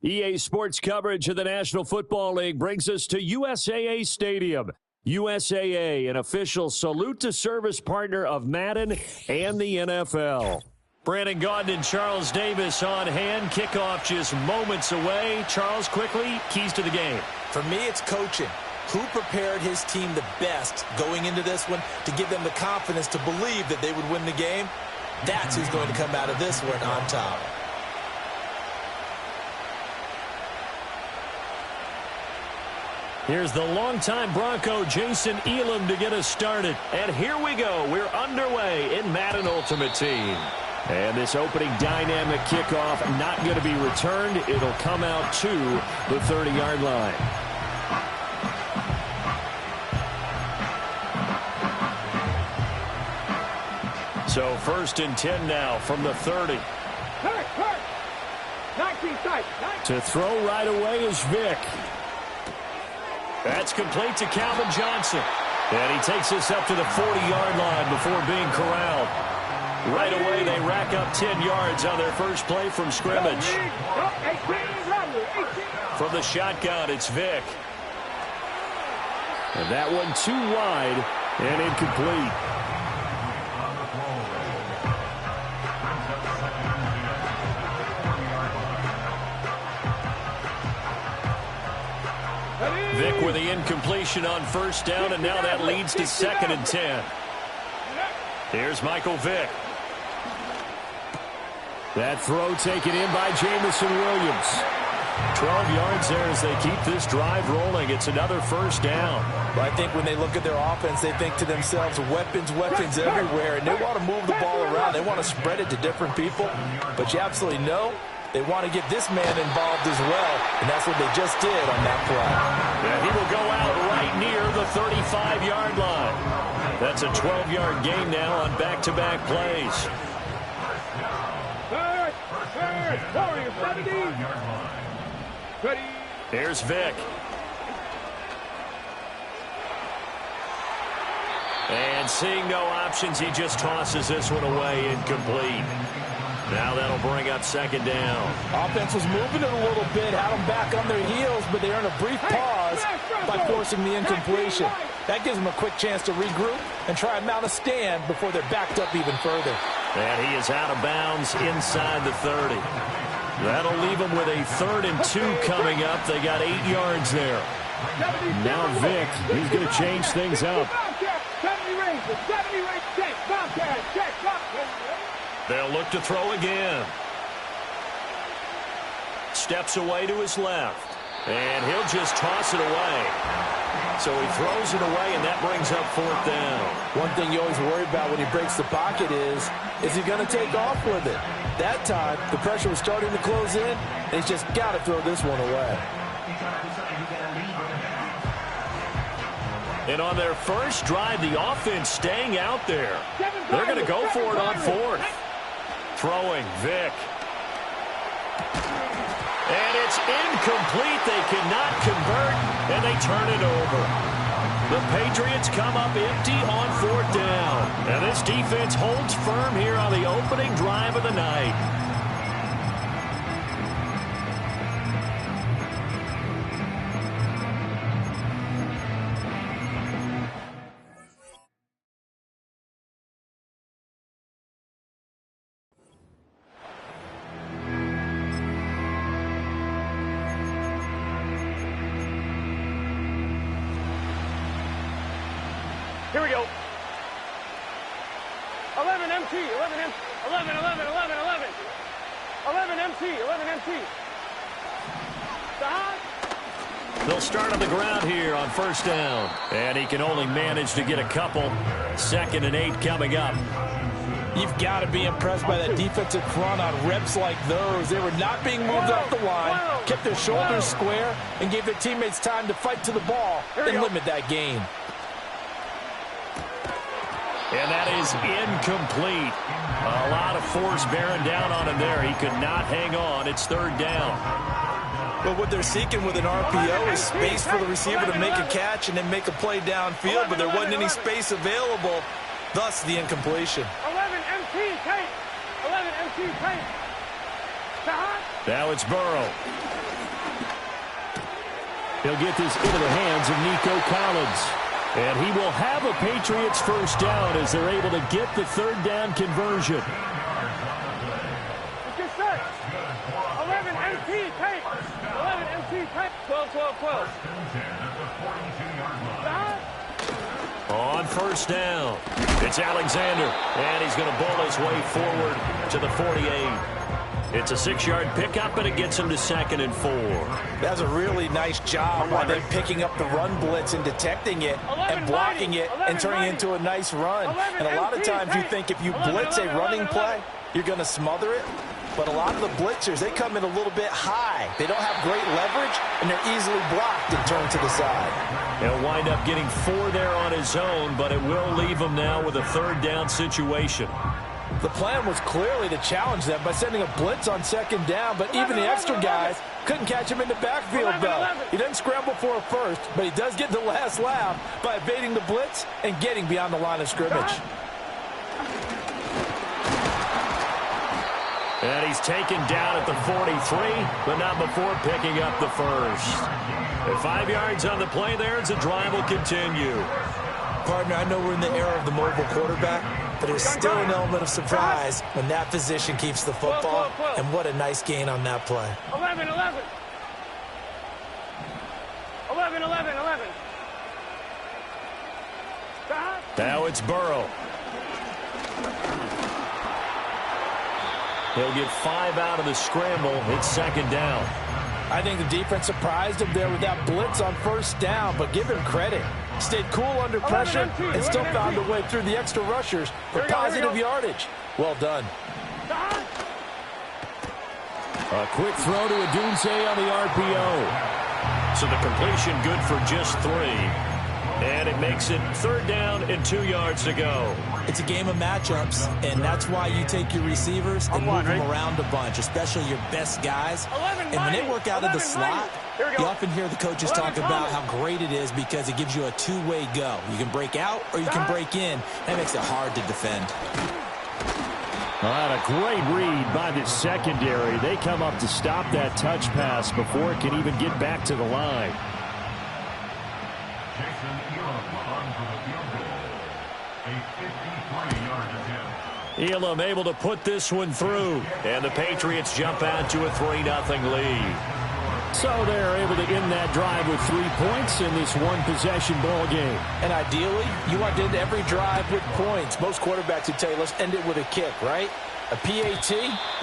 EA Sports coverage of the National Football League brings us to USAA Stadium. USAA, an official salute to service partner of Madden and the NFL. Brandon Gaudin and Charles Davis on hand. Kickoff just moments away. Charles, quickly, keys to the game. For me, it's coaching. Who prepared his team the best going into this one to give them the confidence to believe that they would win the game? That's who's going to come out of this one on top. Here's the longtime Bronco, Jason Elam, to get us started. And here we go. We're underway in Madden Ultimate Team. And this opening dynamic kickoff not going to be returned. It'll come out to the 30-yard line. So 1st and 10 now from the 30. 19 sight. To throw right away is Vick. That's complete to Calvin Johnson. And he takes us up to the 40-yard line before being corralled. Right away, they rack up 10 yards on their first play from scrimmage. From the shotgun, it's Vick. And that one too wide and incomplete. Vick with the incompletion on 1st down, and now that leads to 2nd and 10. Here's Michael Vick. That throw taken in by Jamison Williams. 12 yards there as they keep this drive rolling. It's another 1st down. But I think when they look at their offense, they think to themselves, weapons everywhere, and they want to move the ball around. They want to spread it to different people, but you absolutely know they want to get this man involved as well, and that's what they just did on that play. And he will go out right near the 35-yard line. That's a 12-yard gain now on back-to-back plays. Warriors 70. Ready. Here's Vick. And seeing no options, he just tosses this one away incomplete. Now that'll bring up 2nd down. Offense was moving it a little bit, had them back on their heels, but they earned a brief pause by forcing the incompletion. That gives them a quick chance to regroup and try and mount a stand before they're backed up even further. And he is out of bounds inside the 30. That'll leave them with a 3rd and 2 coming up. They got 8 yards there. Now Vick, he's going to change things up. 70 range, check, Bobcat, check, They'll look to throw again. Steps away to his left. And he'll just toss it away. So he throws it away, and that brings up 4th down. One thing you always worry about when he breaks the pocket is he going to take off with it? That time, the pressure was starting to close in, and he's just got to throw this one away. And on their first drive, the offense staying out there. They're going to go for it on 4th. Throwing, Vick. And it's incomplete. They cannot convert, and they turn it over. The Patriots come up empty on 4th down. And this defense holds firm here on the opening drive of the night. Here we go. 11 MT, 11 MT, 11, 11, 11, 11. 11 MT, 11 MT. They'll start on the ground here on 1st down. And he can only manage to get a couple. 2nd and 8 coming up. You've got to be impressed by that defensive front on reps like those. They were not being moved off the line, kept their shoulders square, and gave their teammates time to fight to the ball and limit that gain. And that is incomplete. A lot of force bearing down on him there. He could not hang on. It's third down. But what they're seeking with an RPO is space for the receiver to make a catch and then make a play downfield, but there wasn't any space available, thus the incompletion. 11 MT tape. 11 MT tape. Now it's Burrow. He'll get this into the hands of Nico Collins. And he will have a Patriots first down as they're able to get the third down conversion. It's set. 11 MT tape. 11 MT tape. 12, 12, 12. On first down, it's Alexander. And he's going to bowl his way forward to the 48. It's a 6-yard pickup, and it gets him to 2nd and 4. That's a really nice job by them picking up the run blitz and detecting it and blocking it and turning it into a nice run. And a lot of times you think if you blitz a running play, you're going to smother it. But a lot of the blitzers, they come in a little bit high. They don't have great leverage, and they're easily blocked and turned to the side. He'll wind up getting 4 there on his own, but it will leave him now with a third down situation. The plan was clearly to challenge them by sending a blitz on 2nd down, but even the extra guys couldn't catch him in the backfield, though. He doesn't scramble for a first, but he does get the last laugh by evading the blitz and getting beyond the line of scrimmage. And he's taken down at the 43, but not before picking up the first. At 5 yards on the play there, the drive will continue. Partner, I know we're in the era of the mobile quarterback, but there's still an element of surprise when that position keeps the football, and what a nice gain on that play. 11, 11. 11, 11, 11. Now it's Burrow. He'll get 5 out of the scramble. It's 2nd down. I think the defense surprised him there with that blitz on first down, but give him credit. Stayed cool under pressure and still found a way through the extra rushers for positive yardage. Well done. A quick throw to Odunze on the RPO. So the completion good for just 3. And it makes it 3rd down and 2 yards to go. It's a game of matchups, and that's why you take your receivers and move them around a bunch, especially your best guys. And when they work out of the slot, you often hear the coaches talk about how great it is because it gives you a two-way go. You can break out or you can break in. That makes it hard to defend. A great read by the secondary. They come up to stop that touch pass before it can even get back to the line. Elam able to put this one through. And the Patriots jump out to a 3-0 lead. So they're able to end that drive with 3 points in this one-possession ball game. And ideally, you want to end every drive with points. Most quarterbacks would tell you, let's end it with a kick, right? A PAT,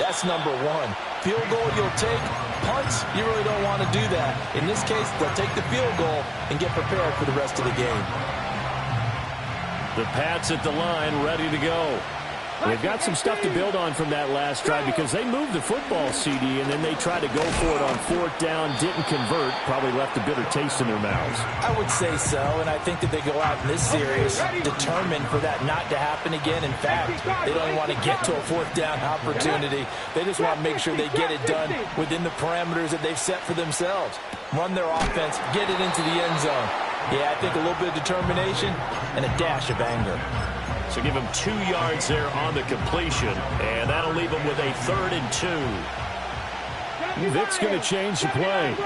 that's number 1. Field goal you'll take. Punts, you really don't want to do that. In this case, they'll take the field goal and get prepared for the rest of the game. The Pats at the line, ready to go. They've got some stuff to build on from that last drive because they moved the football, CD, and then they tried to go for it on 4th down, didn't convert, probably left a bitter taste in their mouths. I would say so, and I think that they go out in this series determined for that not to happen again. In fact, they don't want to get to a 4th down opportunity. They just want to make sure they get it done within the parameters that they've set for themselves. Run their offense, get it into the end zone. Yeah, I think a little bit of determination and a dash of anger. So give him 2 yards there on the completion, and that'll leave him with a 3rd and 2. Vic's going to change the play.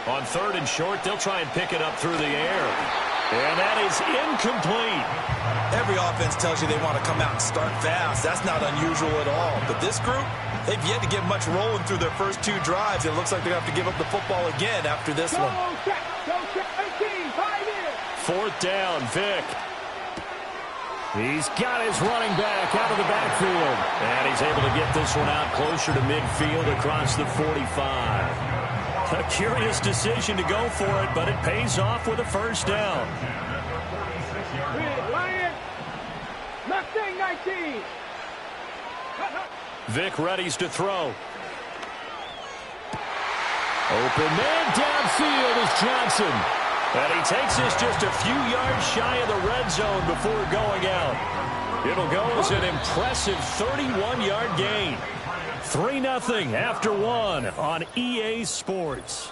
On 3rd and short, they'll try and pick it up through the air. And that is incomplete. Every offense tells you they want to come out and start fast. That's not unusual at all. But this group, they've yet to get much rolling through their first 2 drives. It looks like they have to give up the football again after this one. 4th down, Vic. He's got his running back out of the backfield. And he's able to get this one out closer to midfield across the 45. A curious decision to go for it, but it pays off with a first down. Mustang 19. Vic readies to throw. Open man downfield is Johnson. And he takes this just a few yards shy of the red zone before going out. It'll go as an impressive 31-yard gain. 3-0 after one on EA Sports.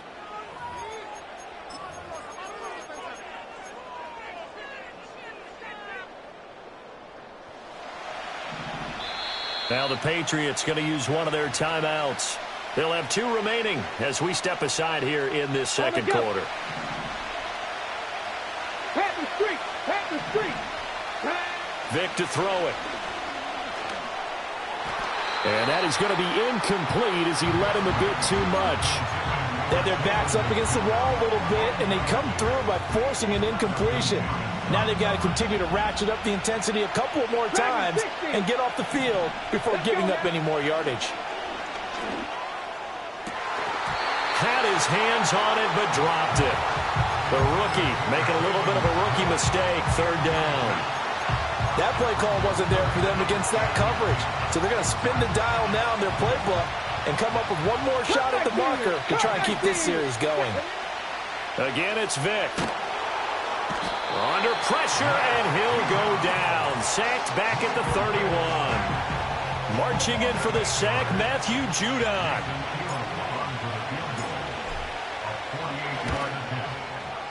Now the Patriots going to use one of their timeouts. They'll have 2 remaining as we step aside here in this second quarter. Vic to throw it. And that is going to be incomplete as he led him a bit too much. They have their backs up against the wall a little bit, and they come through by forcing an incompletion. Now they've got to continue to ratchet up the intensity a couple more times and get off the field before giving up any more yardage. Had his hands on it, but dropped it. The rookie making a little bit of a rookie mistake, 3rd down. That play call wasn't there for them against that coverage. So they're going to spin the dial now in their playbook and come up with one more shot at the marker to try and keep this series going. Again, it's Vic. Under pressure, and he'll go down. Sacked back at the 31. Marching in for the sack, Matthew Judon.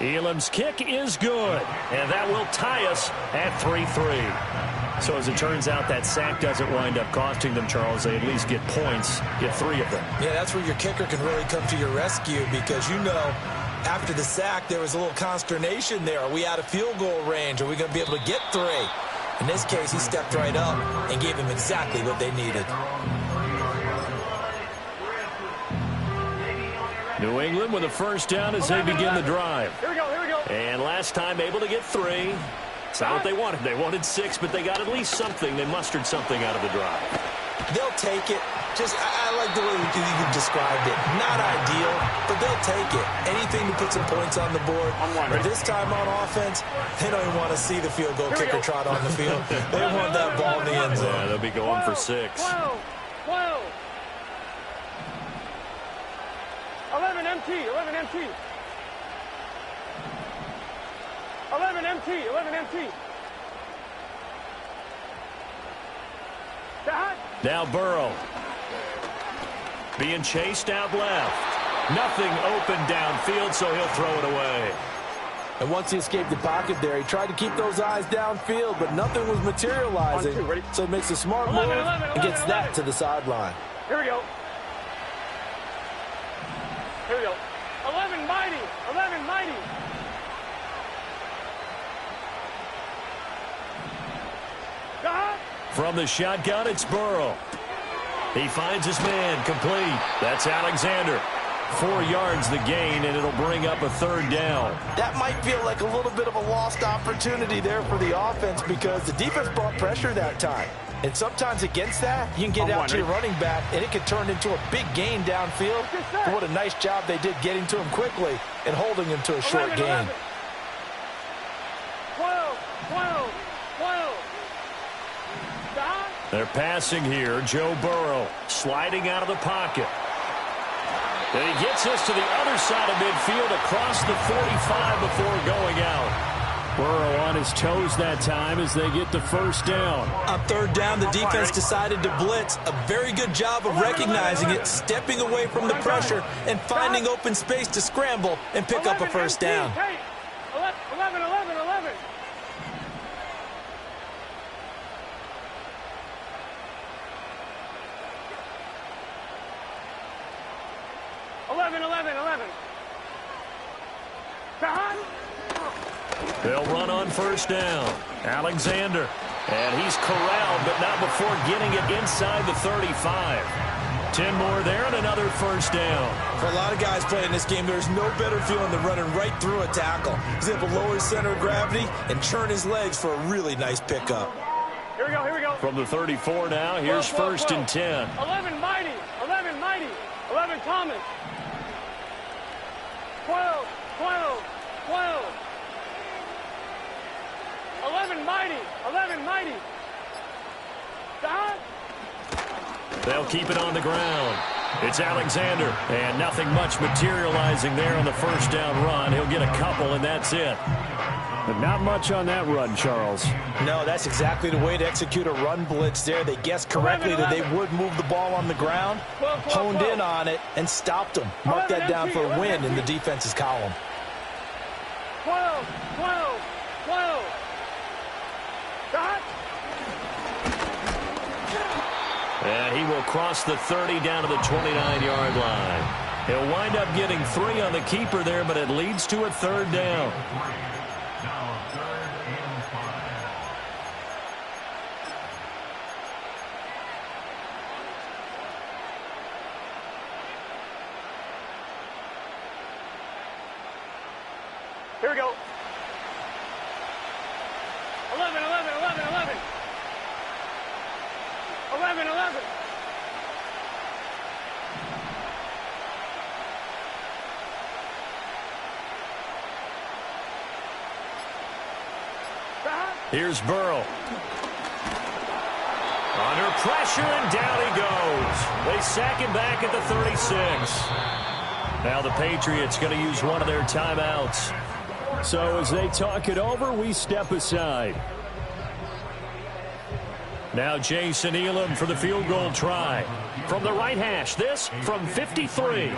Elam's kick is good, and that will tie us at 3-3. So as it turns out, that sack doesn't wind up costing them, Charles. They at least get points, get 3 of them. Yeah, that's where your kicker can really come to your rescue because, you know, after the sack, there was a little consternation there. Are we out of field goal range? Are we going to be able to get 3? In this case, he stepped right up and gave them exactly what they needed. New England with a 1st down as they begin the drive. Here we go, here we go. And last time able to get 3. It's not what they wanted. They wanted 6, but they got at least something. They mustered something out of the drive. They'll take it. Just, I like the way you described it. Not ideal, but they'll take it. Anything to put some points on the board. But this time on offense, they don't even want to see the field goal kicker trot on the field. They want that ball in the end zone. Yeah, they'll be going for 6. 12. 11 MT, 11 MT. 11 MT, 11 MT. Now Burrow. Being chased out left. Nothing open downfield, so he'll throw it away. And once he escaped the pocket there, he tried to keep those eyes downfield, but nothing was materializing. So he makes a smart move and gets that to the sideline. Here we go. Here we go. 11 mighty. 11 mighty. From the shotgun, it's Burrow. He finds his man, complete. That's Alexander. 4 yards the gain, and it'll bring up a 3rd down. That might feel like a little bit of a lost opportunity there for the offense because the defense brought pressure that time. And sometimes against that, you can get out to your running back, and it can turn into a big gain downfield. But what a nice job they did getting to him quickly and holding him to a short gain. 12. They're passing here. Joe Burrow sliding out of the pocket. And he gets us to the other side of midfield across the 45 before going out. Burrow on his toes that time as they get the 1st down. On 3rd down, the defense decided to blitz. A very good job of recognizing it, stepping away from the pressure, and finding open space to scramble and pick up a 1st down. 11. 11. They'll run on 1st down. Alexander. And he's corralled, but not before getting it inside the 35. 10 more there and another 1st down. For a lot of guys playing this game, there's no better feeling than running right through a tackle. He's able to lower his center of gravity and churn his legs for a really nice pickup. Here we go. From the 34 now, here's 1st and 10. 11 mighty. 11 Thomas. 12. 11 mighty. They'll keep it on the ground. It's Alexander, and nothing much materializing there on the first down run. He'll get a couple, and that's it. But not much on that run, Charles. No, that's exactly the way to execute a run blitz there. They guessed correctly that they would move the ball on the ground, honed in on it, and stopped them. Mark that down for a win in the defense's column. 12, 12, 12. Stop. And he will cross the 30 down to the 29-yard line. He'll wind up getting 3 on the keeper there, but it leads to a third down. Here we go. 11, 11, 11, 11. 11, 11. Here's Burrow. Under pressure, and down he goes. They sack him back at the 36. Now the Patriots going to use one of their timeouts. So as they talk it over, we step aside. Now Jason Elam for the field goal try. From the right hash, this from 53.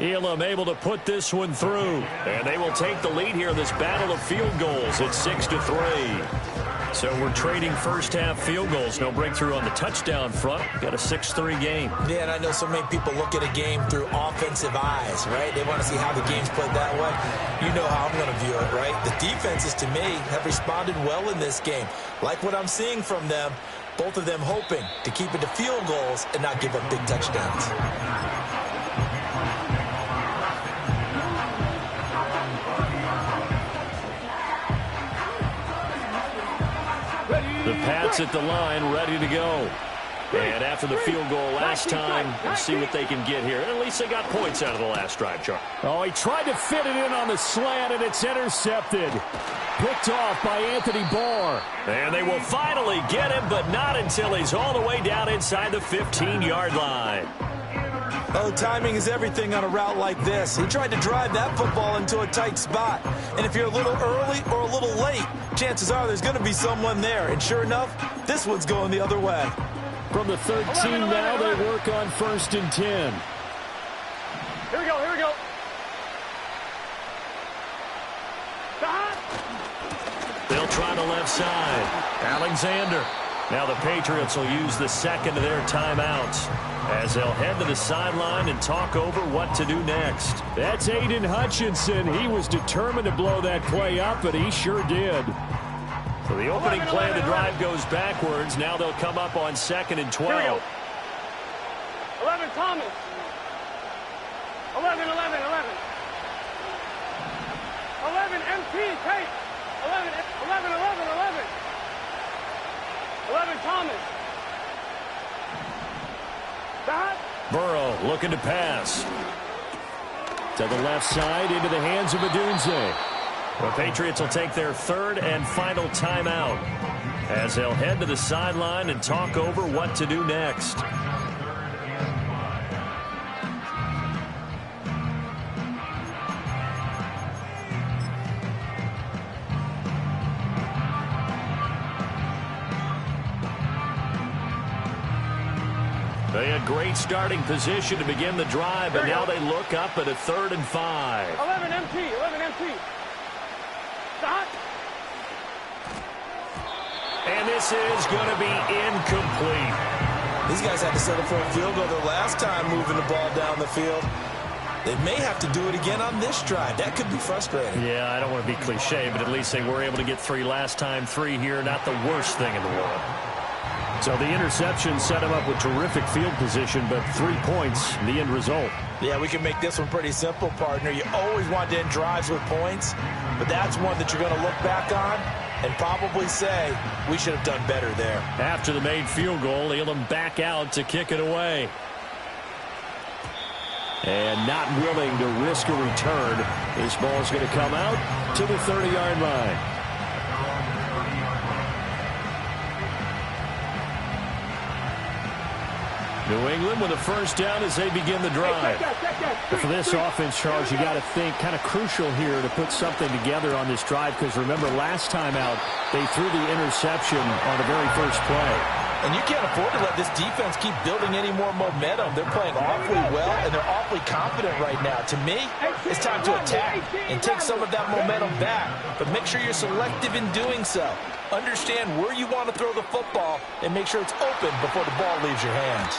Elam able to put this one through. And they will take the lead here in this battle of field goals at 6-3. So we're trading first half field goals. No breakthrough on the touchdown front. Got a 6-3 game. Yeah, and I know so many people look at a game through offensive eyes, right? They want to see how the game's played that way. You know how I'm going to view it, right? The defenses, to me, have responded well in this game. Like what I'm seeing from them, both of them hoping to keep it to field goals and not give up big touchdowns. The Pats at the line, ready to go. And after the field goal last time, we'll see what they can get here. At least they got points out of the last drive, Charles. Oh, he tried to fit it in on the slant, and it's intercepted. Picked off by Anthony Barr. And they will finally get him, but not until he's all the way down inside the 15-yard line. Oh, timing is everything on a route like this. He tried to drive that football into a tight spot. And if you're a little early or a little late, chances are there's going to be someone there. And sure enough, this one's going the other way. From the 13 now, they work on 1st and 10. Here we go, here we go. Stop. They'll try the left side. Alexander. Now the Patriots will use the second of their timeouts as they'll head to the sideline and talk over what to do next. That's Aiden Hutchinson. He was determined to blow that play up, but he sure did. So the opening play of the drive goes backwards. Now they'll come up on 2nd and 12. 11, Thomas. 11, 11, 11. 11, MT, Tate. 11, 11, 11, 11. 11, Thomas. Stop. Burrow looking to pass. To the left side, into the hands of Odunze. The Patriots will take their 3rd and final timeout as they'll head to the sideline and talk over what to do next. They had great starting position to begin the drive, but now they look up at a 3rd and 5. 11 MT, 11 MT. Stop. And this is going to be incomplete. These guys had to settle for a field goal their last time moving the ball down the field. They may have to do it again on this drive. That could be frustrating. Yeah, I don't want to be cliche, but at least they were able to get 3 last time. 3 here, not the worst thing in the world. So the interception set him up with terrific field position, but 3 points, the end result. Yeah, we can make this one pretty simple, partner. You always want to end drives with points, but that's one that you're going to look back on and probably say, we should have done better there. After the made field goal, Elam back out to kick it away. And not willing to risk a return. This ball's going to come out to the 30-yard line. New England with a first down as they begin the drive. But for this offense, Charles, you got to think kind of crucial here to put something together on this drive, because remember last time out they threw the interception on the very first play. And you can't afford to let this defense keep building any more momentum. They're playing awfully well, and they're awfully confident right now. To me, it's time to attack and take some of that momentum back. But make sure you're selective in doing so. Understand where you want to throw the football and make sure it's open before the ball leaves your hands.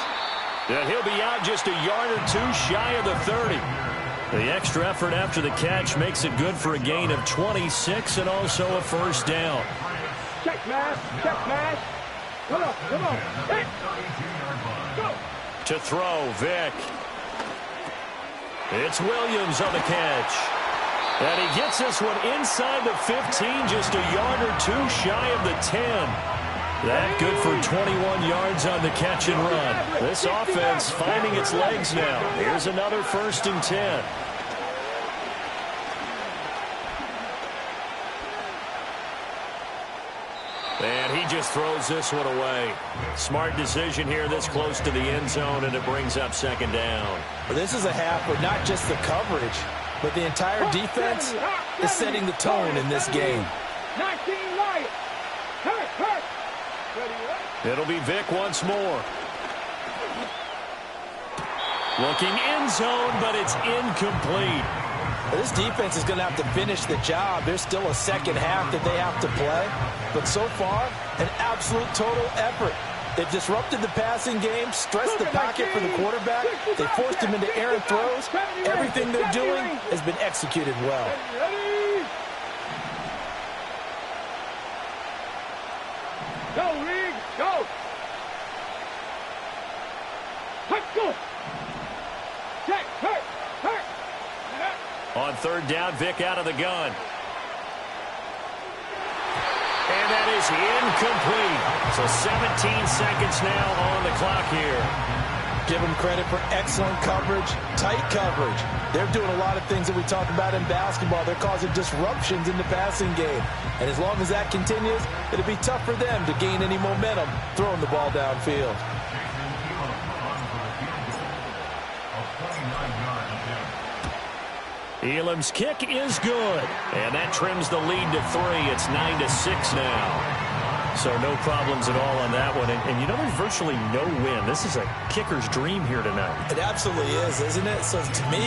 And he'll be out just a yard or two shy of the 30. The extra effort after the catch makes it good for a gain of 26 and also a first down. Check mash, check mash. Come on, come on. Hey. Go. To throw, Vick. It's Williams on the catch. And he gets this one inside the 15, just a yard or two shy of the 10. That good for 21 yards on the catch and run. This offense finding its legs now. Here's another 1st and 10. And he just throws this one away. Smart decision here this close to the end zone, and it brings up 2nd down. Well, this is a half where not just the coverage, but the entire defense is setting the tone in this game. 19 right. Hurt. It'll be Vick once more. Looking end zone, but it's incomplete. This defense is going to have to finish the job. There's still a second half that they have to play. But so far, an absolute total effort. They've disrupted the passing game, stressed the pocket for the quarterback. They forced him into errant throws. Everything they're doing has been executed well. Go, Reed, go. Let's go. Check, hurt. On 3rd down, Vick out of the gun. And that is incomplete. So 17 seconds now on the clock here. Give them credit for excellent coverage, tight coverage. They're doing a lot of things that we talk about in basketball. They're causing disruptions in the passing game. And as long as that continues, it'll be tough for them to gain any momentum throwing the ball downfield. Elam's kick is good. And that trims the lead to 3. It's 9-6 now. So no problems at all on that one. And you know, there's virtually no win. This is a kicker's dream here tonight. It absolutely is, isn't it? So to me,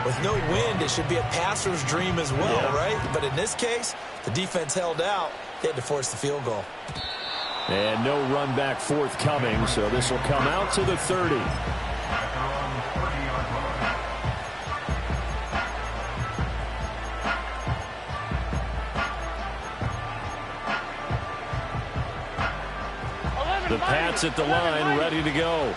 with no wind, it should be a passer's dream as well, right? But in this case, the defense held out. They had to force the field goal. And no run back forthcoming, so this will come out to the 30. The Pats at the line, ready to go.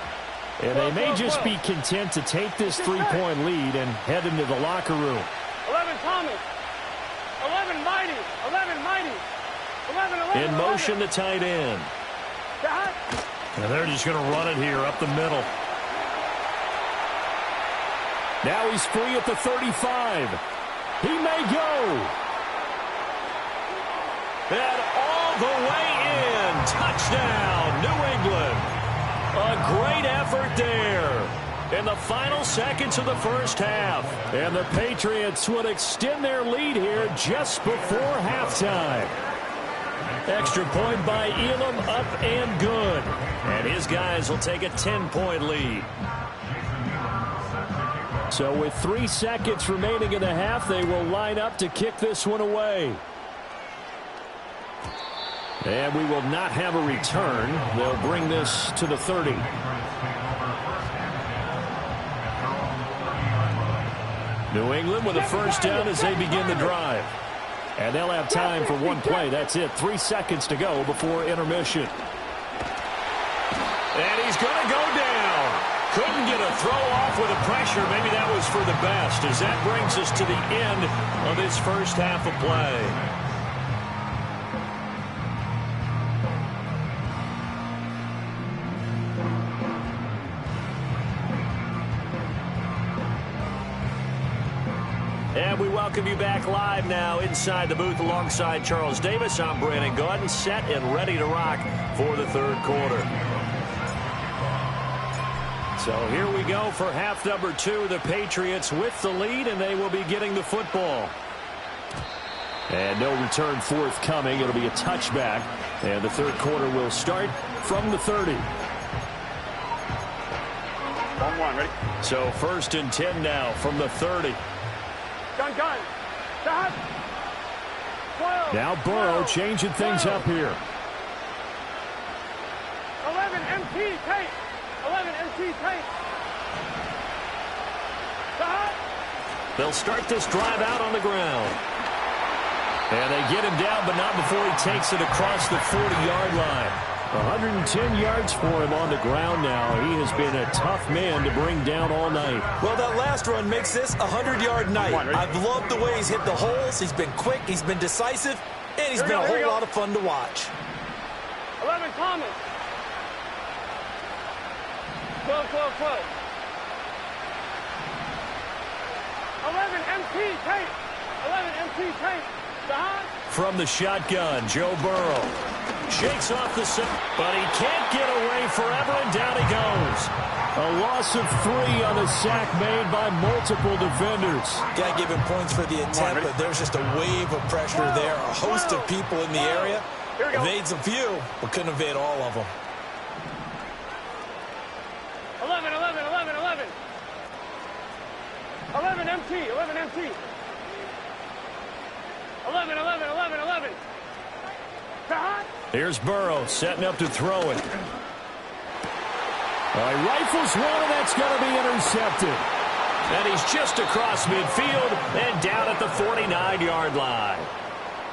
And they may just be content to take this 3-point lead and head into the locker room. 11 Thomas. 11 Mighty. 11 Mighty. 11. In motion, the tight end. And they're just going to run it here up the middle. Now he's free at the 35. He may go. And all the way in. Touchdown, New England. A great effort there in the final seconds of the first half. And the Patriots would extend their lead here just before halftime. Extra point by Elam, up and good. And his guys will take a 10-point lead. So with 3 seconds remaining in the half, they will line up to kick this one away. And we will not have a return. They'll bring this to the 30. New England with a first down as they begin the drive. And they'll have time for one play. That's it. 3 seconds to go before intermission. And he's going to go down. Couldn't get a throw off with the pressure. Maybe that was for the best, as that brings us to the end of this first half of play. And we welcome you back live now inside the booth alongside Charles Davis. I'm Brandon Gaudin, set and ready to rock for the third quarter. So here we go for half number 2. The Patriots with the lead, and they will be getting the football. And no return forthcoming. It'll be a touchback. And the third quarter will start from the 30. On one, ready? So 1st and 10 now from the 30. Gun. Stop. 12. Now Burrow changing things up here. 11 MT tape. 11 MT tape. Stop. They'll start this drive out on the ground. And they get him down, but not before he takes it across the 40-yard line. 110 yards for him on the ground now. He has been a tough man to bring down all night. Well, that last run makes this a 100-yard night. I've loved the way he's hit the holes. He's been quick. He's been decisive. And he's been a whole lot of fun to watch. 11 Thomas. 12. 11 MT tape. 11 MT tape. Stop. From the shotgun, Joe Burrow shakes off the set, but he can't get away forever, and down he goes. A loss of 3 on the sack made by multiple defenders. Got to give him points for the attempt, but there's just a wave of pressure there. A host of people in the area. Evades a few, but couldn't evade all of them. 11 MT. 11 MT. 11. Stop. Here's Burrow setting up to throw it. He rifles one, and that's going to be intercepted. And he's just across midfield and down at the 49-yard line.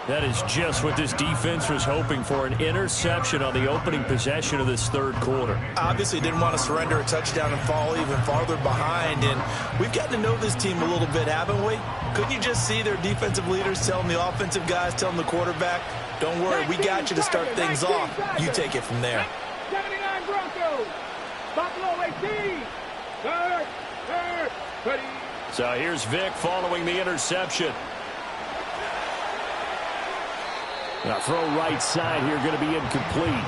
That is just what this defense was hoping for, an interception on the opening possession of this third quarter. Obviously didn't want to surrender a touchdown and fall even farther behind. And we've gotten to know this team a little bit, haven't we? Couldn't you just see their defensive leaders telling the offensive guys, telling the quarterback, don't worry, we got you to start things off. You take it from there. 79 Broncos. Buffalo 18. Third. Ready. So here's Vic following the interception. Now throw right side here, going to be incomplete.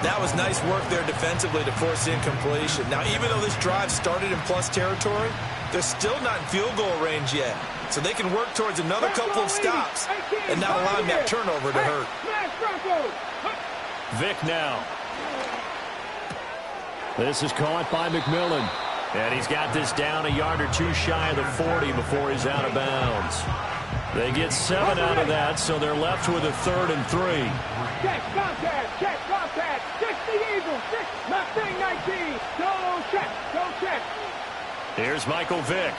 That was nice work there defensively to force incompletion. Now, even though this drive started in plus territory, they're still not in field goal range yet. So they can work towards another couple of stops and not allowing that turnover to hurt. Vic now. This is caught by McMillan. And he's got this down a yard or two shy of the 40 before he's out of bounds. They get 7 out of that, so they're left with a 3rd and 3. Check, contact. Check the Eagles. Check, Mustang 19. Go check. Here's Michael Vick.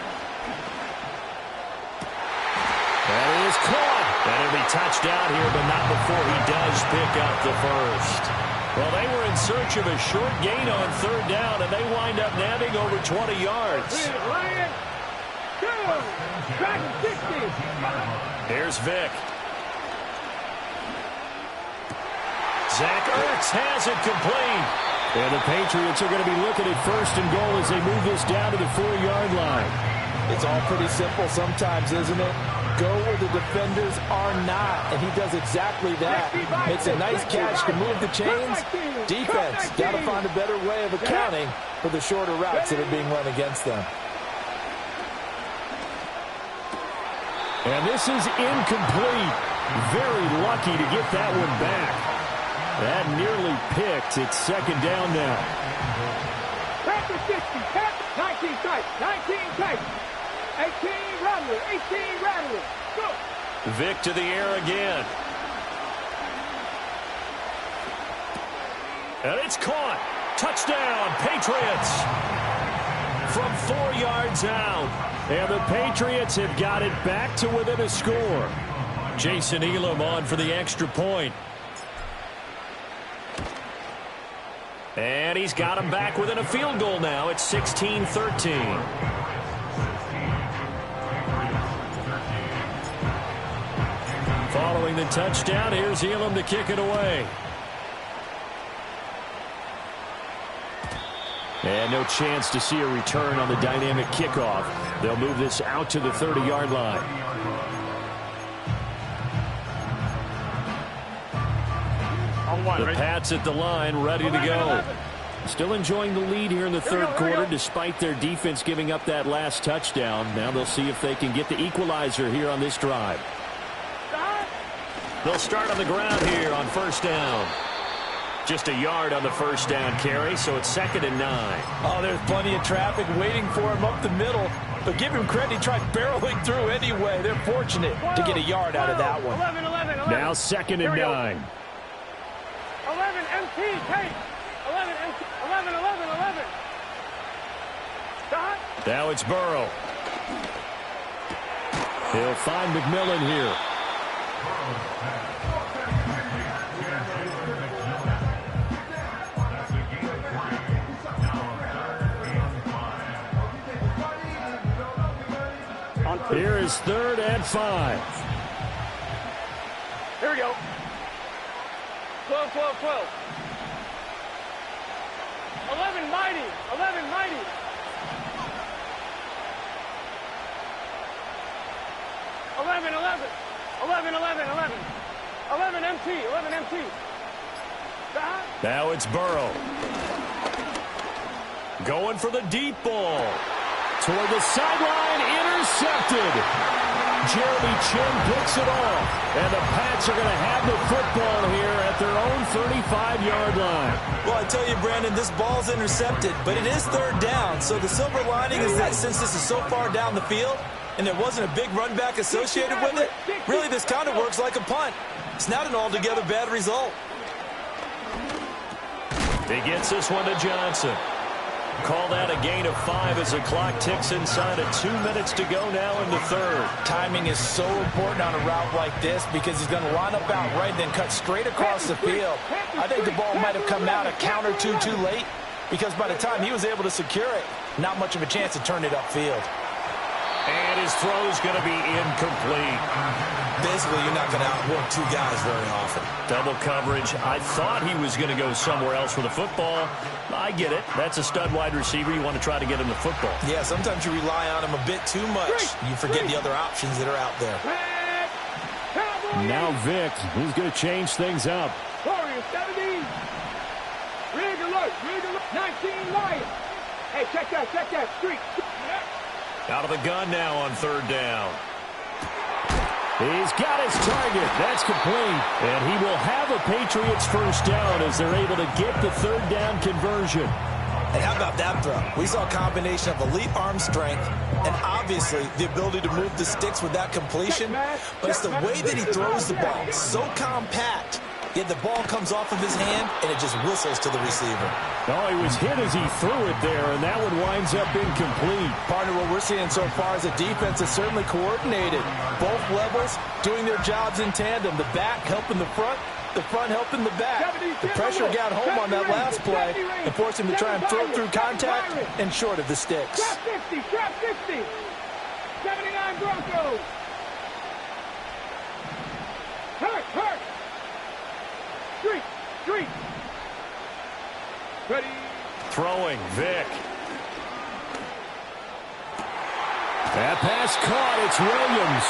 And it is caught. And he'll be touched out here, but not before he does pick up the first. Well, they were in search of a short gain on 3rd down, and they wind up nabbing over 20 yards. Ryan. Back 60. Here's Vick. Zach Ertz has it complete. And the Patriots are going to be looking at 1st and goal as they move this down to the 4-yard line. It's all pretty simple sometimes, isn't it? Go where the defenders are not, and he does exactly that. Makes a nice catch to move the chains. Defense got to find a better way of accounting for the shorter routes that are being run against them. And this is incomplete. Very lucky to get that one back. That nearly picked. It's 2nd down now. Packers 60. 19 tight. 18 Rattler. Go. Vick to the air again. And it's caught. Touchdown, Patriots. From 4 yards out. And the Patriots have got it back to within a score. Jason Elam on for the extra point. And he's got him back within a field goal now. It's 16-13. Following the touchdown, here's Elam to kick it away. And no chance to see a return on the dynamic kickoff. They'll move this out to the 30-yard line. The Pats at the line, ready to go. Still enjoying the lead here in the third quarter despite their defense giving up that last touchdown. Now they'll see if they can get the equalizer here on this drive. They'll start on the ground here on first down. Just a yard on the first down carry, so it's 2nd and 9. Oh, there's plenty of traffic waiting for him up the middle. But give him credit, he tried barreling through anyway. They're fortunate to get a yard out of that one. 11. Now 2nd and 9. 11 MT, take. 11 MT, 11. Stop. Now it's Burrow. He'll find McMillan here. Here is 3rd and 5. Here we go. 12. 11 mighty. 11 MT. Stop. Now it's Burrow. Going for the deep ball. Toward the sideline, intercepted. Jeremy Chin picks it off. And the Pats are going to have the football here at their own 35-yard line. Well, I tell you, Brandon, this ball's intercepted, but it is 3rd down. So the silver lining is that since this is so far down the field and there wasn't a big run back associated with it, really this kind of works like a punt. It's not an altogether bad result. He gets this one to Johnson. Call that a gain of 5 as the clock ticks inside of 2 minutes to go now in the third. Timing is so important on a route like this because he's going to line up out right and then cut straight across the field. I think the ball might have come out a count or two too late because by the time he was able to secure it, not much of a chance to turn it upfield. And his throw is going to be incomplete. Basically, you're not going to outwork 2 guys very often. Double coverage. I thought he was going to go somewhere else with the football. I get it. That's a stud wide receiver. You want to try to get him the football. Yeah, sometimes you rely on him a bit too much. You forget the other options that are out there. Now Vic, he's going to change things up. Warriors 70. Rig alert. 19 Lions. Hey, check that. Street. Out of the gun now on 3rd down. He's got his target. That's complete. And he will have a Patriots first down as they're able to get the 3rd down conversion. And how about that throw? We saw a combination of elite arm strength and obviously the ability to move the sticks with that completion. But it's the way that he throws the ball. So compact. Yet the ball comes off of his hand and it just whistles to the receiver. Oh, he was hit as he threw it there, and that one winds up incomplete. Partner, what we're seeing so far is a defense is certainly coordinated. Both levels doing their jobs in tandem. The back helping the front helping the back. The pressure got home on that last play and forced him to try and throw through contact and short of the sticks. Trap 50. 79 Broncos. Hurt. Street. Ready. Throwing, Vic. That pass caught. It's Williams.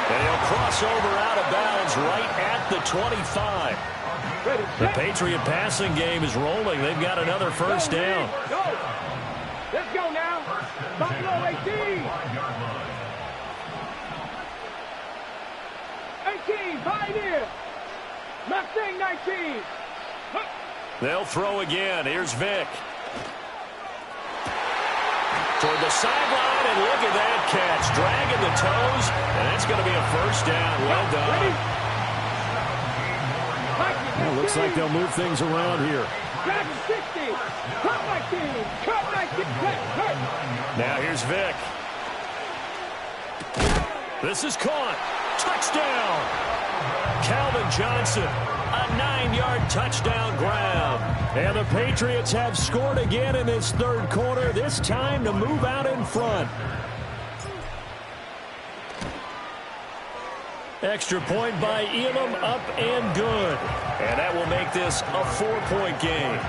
And he'll cross over out of bounds right at the 25. Ready. The Patriot passing game is rolling. They've got another first down. Go. Let's go now. Buffalo 18. 18, Pioneer. Mustang 19. They'll throw again. Here's Vic. Toward the sideline, and look at that catch. Dragging the toes, and that's going to be a first down. Well done. Well, looks like they'll move things around here. Dragon 60. Cut 19. Now here's Vic. This is caught. Touchdown. Calvin Johnson. A 9-yard touchdown grab. And the Patriots have scored again in this third quarter, this time to move out in front. Extra point by Elam, up and good. And that will make this a 4-point game.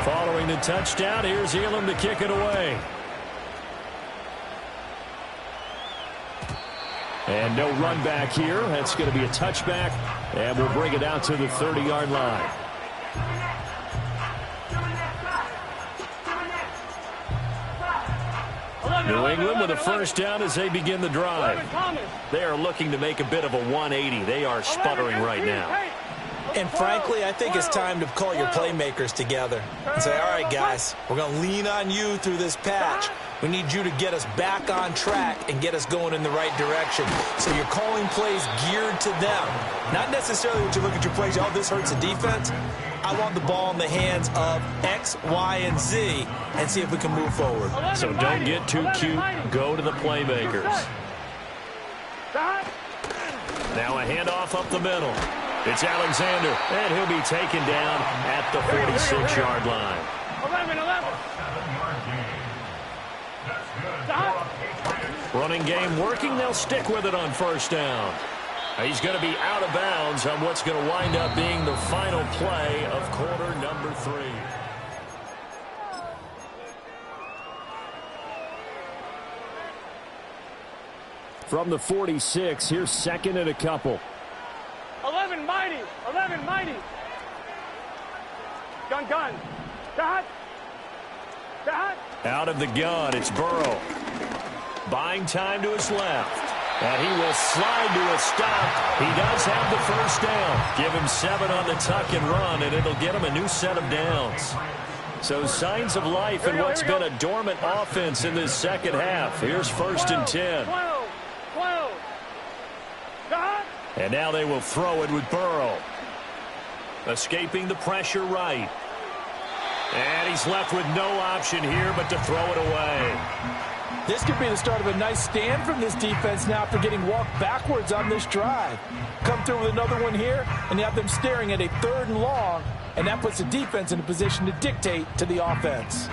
Following the touchdown, here's Elam to kick it away. And no run back here. That's going to be a touchback, and we'll bring it out to the 30-yard line. New England with a first down as they begin the drive. They are looking to make a bit of a 180. They are sputtering right now. And frankly, I think it's time to call your playmakers together and say, all right, guys, we're going to lean on you through this patch. We need you to get us back on track and get us going in the right direction. So you're calling plays geared to them. Not necessarily when you look at your plays, oh, this hurts the defense. I want the ball in the hands of X, Y, and Z and see if we can move forward. So don't get too cute. Go to the playmakers. Now a handoff up the middle. It's Alexander, and he'll be taken down at the 46-yard line. 11. Running game working. They'll stick with it on first down. He's going to be out of bounds on what's going to wind up being the final play of quarter number 3. From the 46, here's second and a couple. 11 mighty. 11 mighty. Gun. Dot. Out of the gun, it's Burrow. Buying time to his left. And he will slide to a stop. He does have the first down. Give him 7 on the tuck and run, and it'll get him a new set of downs. So signs of life in what's been a dormant offense in this second half. Here's first and 10. 12. And now they will throw it with Burrow. Escaping the pressure right. And he's left with no option here but to throw it away. This could be the start of a nice stand from this defense now after getting walked backwards on this drive. Come through with another one here, and you have them staring at a 3rd and long, and that puts the defense in a position to dictate to the offense.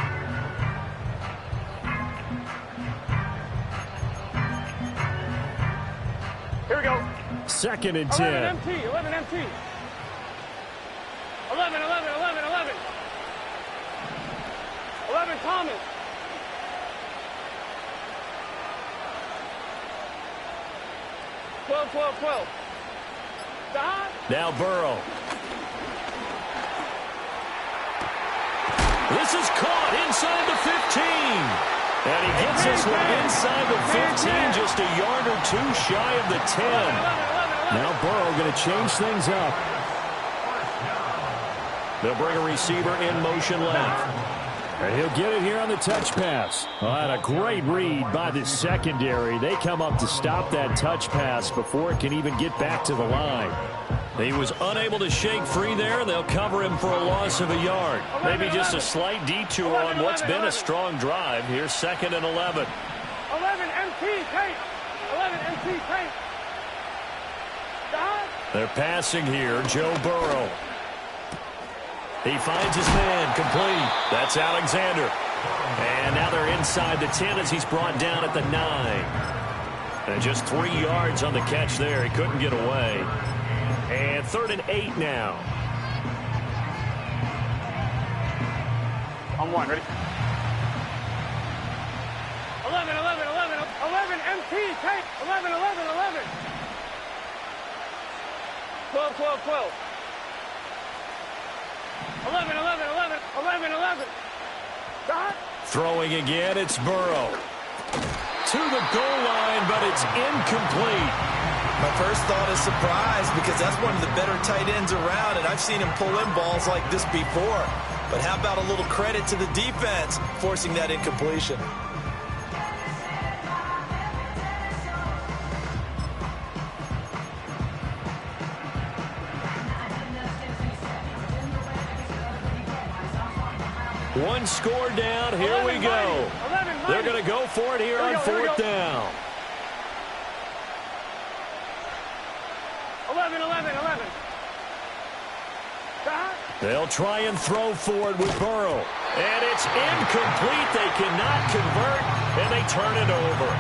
Here we go. Second and 10. 11 MT. 11 MT. 11. 11 Thomas. 12. Now Burrow. This is caught inside the 15. And he gets this one inside the 15, just a yard or 2 shy of the 10. Now Burrow going to change things up. They'll bring a receiver in motion left. And he'll get it here on the touch pass. Well, and a great read by the secondary. They come up to stop that touch pass before it can even get back to the line. He was unable to shake free there, and they'll cover him for a loss of a yard. Maybe just a slight detour on what's been a strong drive. Here's second and 11. 11 MT tape. 11 MT tape. They're passing here. Joe Burrow. He finds his man, complete. That's Alexander. And now they're inside the 10 as he's brought down at the 9. And just 3 yards on the catch there. He couldn't get away. And 3rd and 8 now. On 1, ready? 11 MT tape. 11. 12. 11. Dot. Throwing again, it's Burrow. To the goal line, but it's incomplete. My first thought is surprise because that's one of the better tight ends around, and I've seen him pull in balls like this before. But how about a little credit to the defense forcing that incompletion? One score down. Here we go. They're going to go for it here on 4th down. 11. They'll try and throw for it with Burrow. And it's incomplete. They cannot convert, and they turn it over.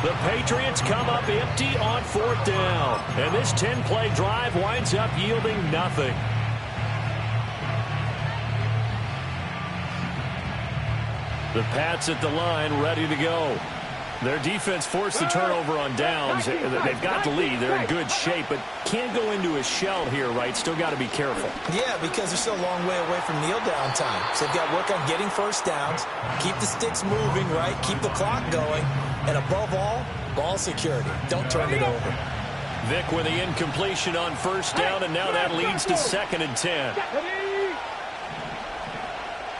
The Patriots come up empty on 4th down. And this 10-play drive winds up yielding nothing. The Pats at the line, ready to go. Their defense forced the turnover on downs. They've got the lead. They're in good shape, but can't go into a shell here, right? Still got to be careful. Yeah, because they're still a long way away from kneel down time. So they've got to work on getting first downs, keep the sticks moving, right? Keep the clock going. And above all, ball security. Don't turn it over. Vic with the incompletion on first down, and now that leads to 2nd and 10.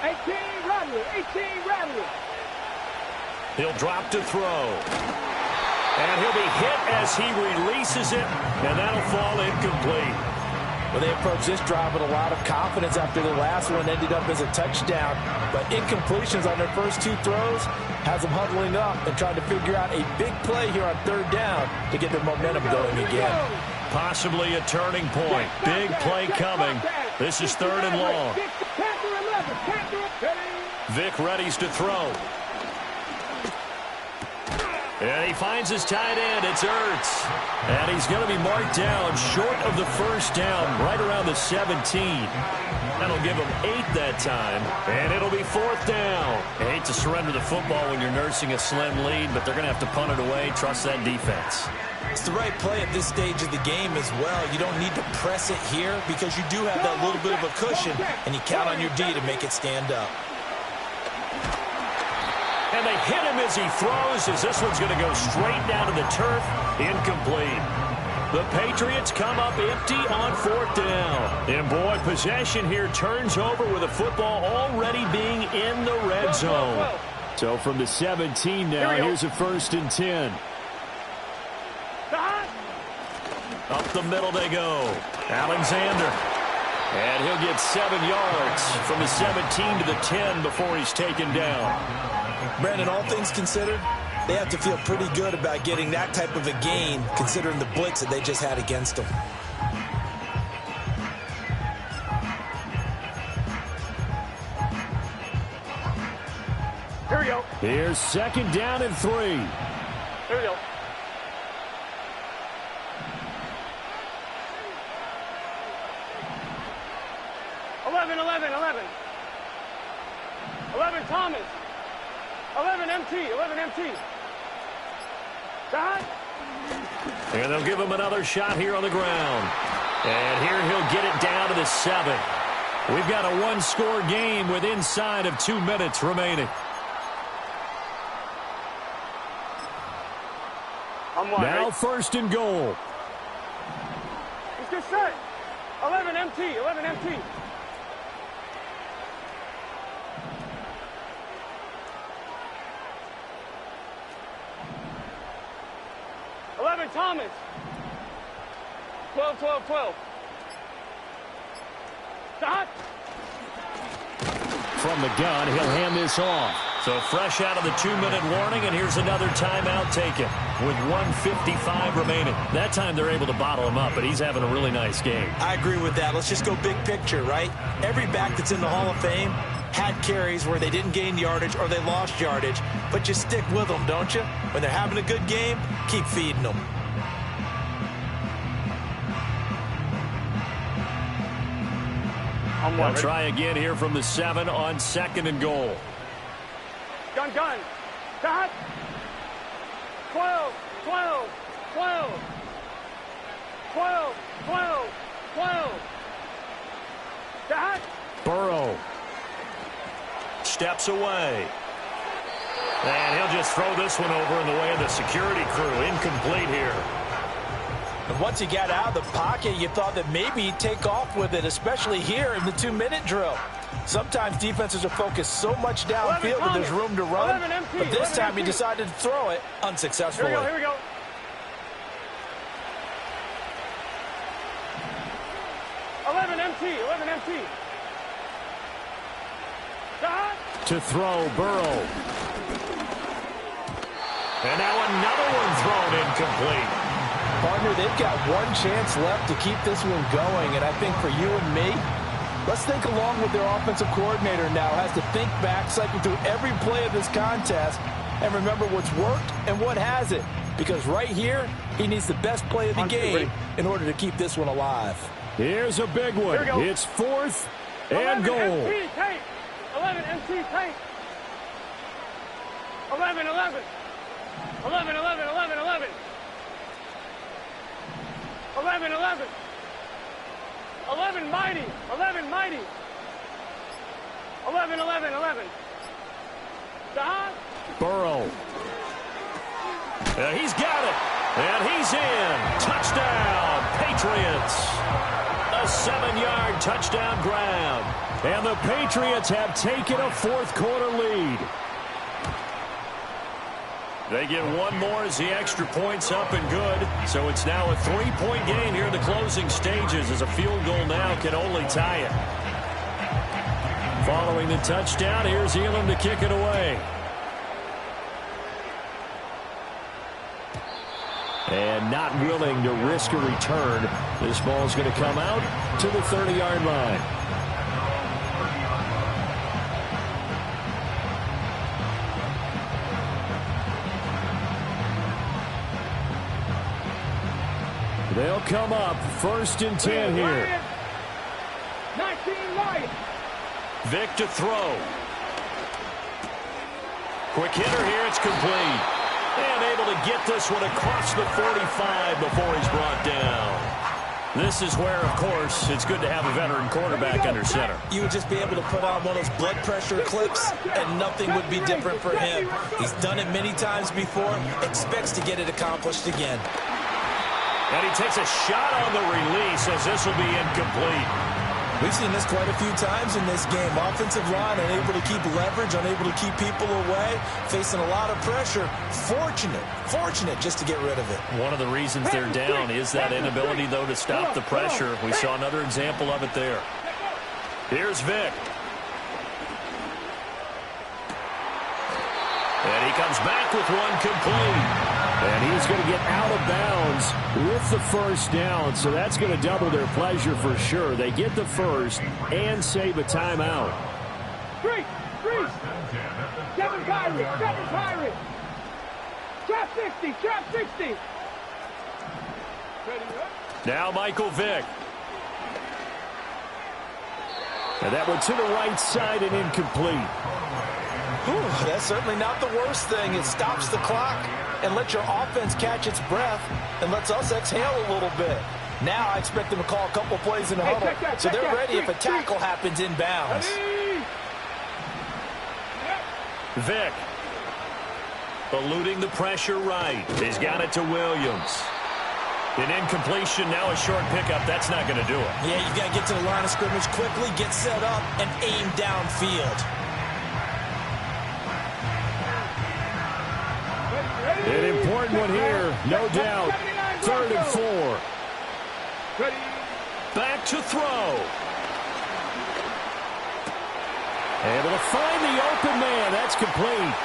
18 Rattler. He'll drop to throw. And he'll be hit as he releases it, and that'll fall incomplete. Well, they approached this drive with a lot of confidence after the last one ended up as a touchdown. But incompletions on their first 2 throws has them huddling up and trying to figure out a big play here on 3rd down to get their momentum going again. Possibly a turning point. Big play coming. This is 3rd and long. Vic readies to throw. And he finds his tight end. It's Ertz. And he's going to be marked down short of the first down, right around the 17. That'll give him 8 that time. And it'll be 4th down. I hate to surrender the football when you're nursing a slim lead, but they're going to have to punt it away. Trust that defense. It's the right play at this stage of the game as well. You don't need to press it here because you do have that little bit of a cushion, and you count on your D to make it stand up. And they hit him as he throws, as this one's going to go straight down to the turf. Incomplete. The Patriots come up empty on 4th down. And boy, possession here turns over with the football already being in the red zone. So from the 17 now, here's a 1st and 10. Up the middle they go. Alexander. And he'll get 7 yards from the 17 to the 10 before he's taken down. Brandon, all things considered, they have to feel pretty good about getting that type of a gain considering the blitz that they just had against them. Here we go. Here's 2nd down and 3. Here we go. Thomas. 11 MT. Shot. And they'll give him another shot here on the ground. And here he'll get it down to the 7. We've got a 1-score game with inside of 2 minutes remaining. Now 1st and goal. It's just set. 11 MT. 11 Thomas. 12. Shot. From the gun, he'll hand this off. So fresh out of the 2-minute warning, and here's another timeout taken with 1:55 remaining. That time they're able to bottle him up, but he's having a really nice game. I agree with that. Let's just go big picture, right? Every back that's in the Hall of Fame had carries where they didn't gain yardage or they lost yardage, but you stick with them, don't you? When they're having a good game, keep feeding them. They'll try again here from the 7 on 2nd and goal. Gun. Shot. 12. Shot. Burrow steps away. And he'll just throw this one over in the way of the security crew. Incomplete here. And once he got out of the pocket, you thought that maybe he'd take off with it, especially here in the 2-minute drill. Sometimes defenses are focused so much downfield that there's room to run, but this time he decided to throw it unsuccessfully. Here we go. 11 MT. Shot. To throw, Burrow. And now another one thrown incomplete. Partner, they've got one chance left to keep this one going, and I think for you and me, let's think along with their offensive coordinator now. Has to think back, cycle through every play of this contest, and remember what's worked and what hasn't. Because right here, he needs the best play of the game in order to keep this one alive. Here's a big one. It's 4th and goal. 11 MT tape. 11. 11, 11, 11, 11. 11, 11. 11, mighty. 11, mighty. 11, 11, 11. Don. Burrow. He's got it. And he's in. Touchdown, Patriots. A 7-yard touchdown grab. And the Patriots have taken a fourth-quarter lead. They get one more as the extra point's up and good. So it's now a 3-point game here in the closing stages as a field goal now can only tie it. Following the touchdown, here's Elam to kick it away. And not willing to risk a return. This ball's going to come out to the 30-yard line. They'll come up 1st and 10 here. 19 Lions. Vick to throw. Quick hitter here. It's complete. And able to get this one across the 45 before he's brought down. This is where, of course, it's good to have a veteran quarterback under center. You would just be able to put on one of those blood pressure clips, and nothing would be different for him. He's done it many times before, expects to get it accomplished again. And he takes a shot on the release as this will be incomplete. We've seen this quite a few times in this game. Offensive line unable to keep leverage, unable to keep people away, facing a lot of pressure. Fortunate just to get rid of it. One of the reasons they're down is that inability, though, to stop the pressure. We saw another example of it there. Here's Vick. And he comes back with one complete. And he's going to get out of bounds with the first down, so that's going to double their pleasure for sure. They get the first and save a timeout. Freeze! Kevin Kyrie! Trap 60! Now Michael Vick. And that one to the right side and incomplete. Ooh, that's certainly not the worst thing. It stops the clock and lets your offense catch its breath and lets us exhale a little bit. Now I expect them to call a couple plays in the huddle, so they're ready if a tackle happens inbounds. Vick. Eluding the pressure right. He's got it to Williams. An incompletion, now a short pickup. That's not going to do it. Yeah, you've got to get to the line of scrimmage quickly, get set up, and aim downfield. An important one here, no doubt. 3rd and 4. Back to throw. Able to find the open man. That's complete.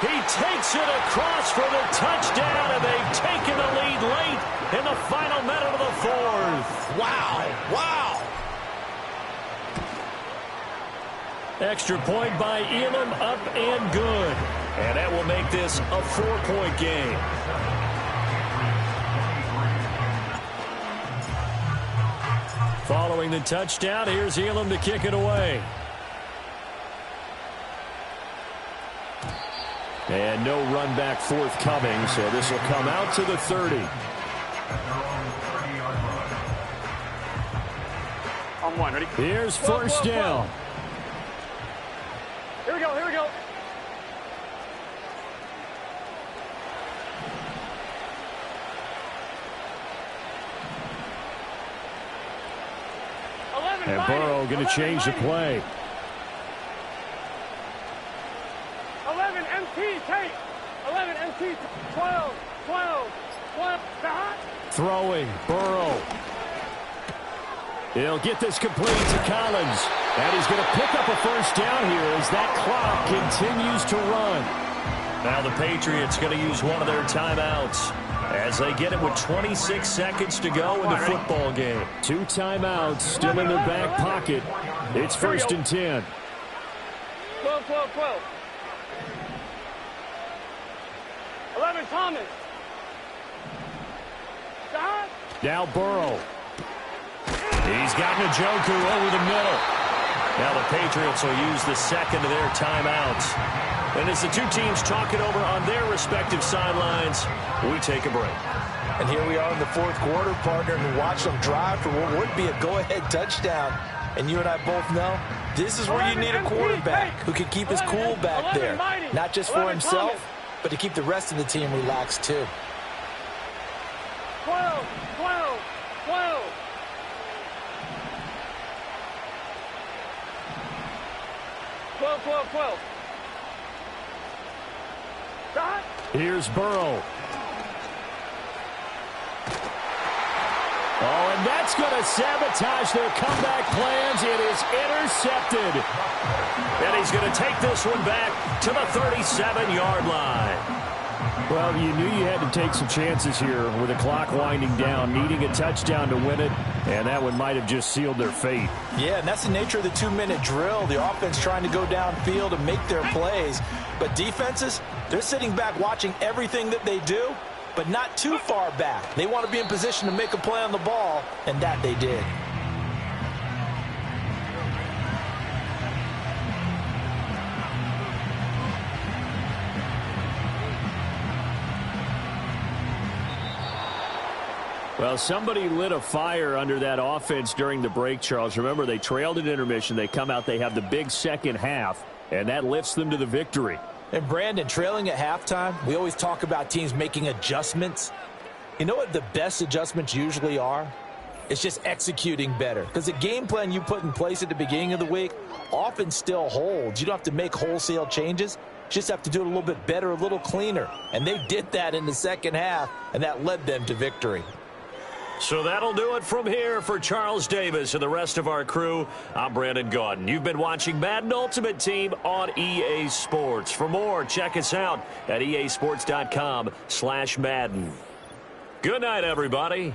He takes it across for the touchdown, and they've taken the lead late in the final minute of the 4th. Wow. Extra point by Elam, up and good. And that will make this a 4-point game. Following the touchdown, here's Elam to kick it away. And no run back forthcoming, so this will come out to the 30. On one, ready? Here's first down. Here we go. And Burrow going to change the play. 11 MT, Tate. 11 MT, 12. Throwing, Burrow. He'll get this complete to Collins. And he's going to pick up a first down here as that clock continues to run. Now the Patriots going to use one of their timeouts as they get it with 26 seconds to go in the football game. 2 timeouts still in their back pocket. It's 1st and 10. 12. 11 Thomas. Now Burrow. He's got Njoku over the middle. Now the Patriots will use the second of their timeouts. And as the two teams talk it over on their respective sidelines, we take a break. And here we are in the fourth quarter, partner, and watch them drive for what would be a go-ahead touchdown. And you and I both know this is where you need a quarterback who can keep his cool back there. Not just for himself, but to keep the rest of the team relaxed too. 12, 12, 12. Stop. Here's Burrow. Oh, and that's going to sabotage their comeback plans. It is intercepted. And he's going to take this one back to the 37-yard line. Well, you knew you had to take some chances here with the clock winding down, needing a touchdown to win it, and that one might have just sealed their fate. Yeah, and that's the nature of the 2-minute drill. The offense trying to go downfield and make their plays. But defenses, they're sitting back watching everything that they do, but not too far back. They want to be in position to make a play on the ball, and that they did. Well, somebody lit a fire under that offense during the break, Charles. Remember, they trailed at intermission. They come out, they have the big second half, and that lifts them to the victory. And Brandon, trailing at halftime, we always talk about teams making adjustments. You know what the best adjustments usually are? It's just executing better. Because the game plan you put in place at the beginning of the week often still holds. You don't have to make wholesale changes. You just have to do it a little bit better, a little cleaner. And they did that in the second half, and that led them to victory. So that'll do it from here for Charles Davis and the rest of our crew. I'm Brandon Gaudin. You've been watching Madden Ultimate Team on EA Sports. For more, check us out at easports.com/Madden. Good night, everybody.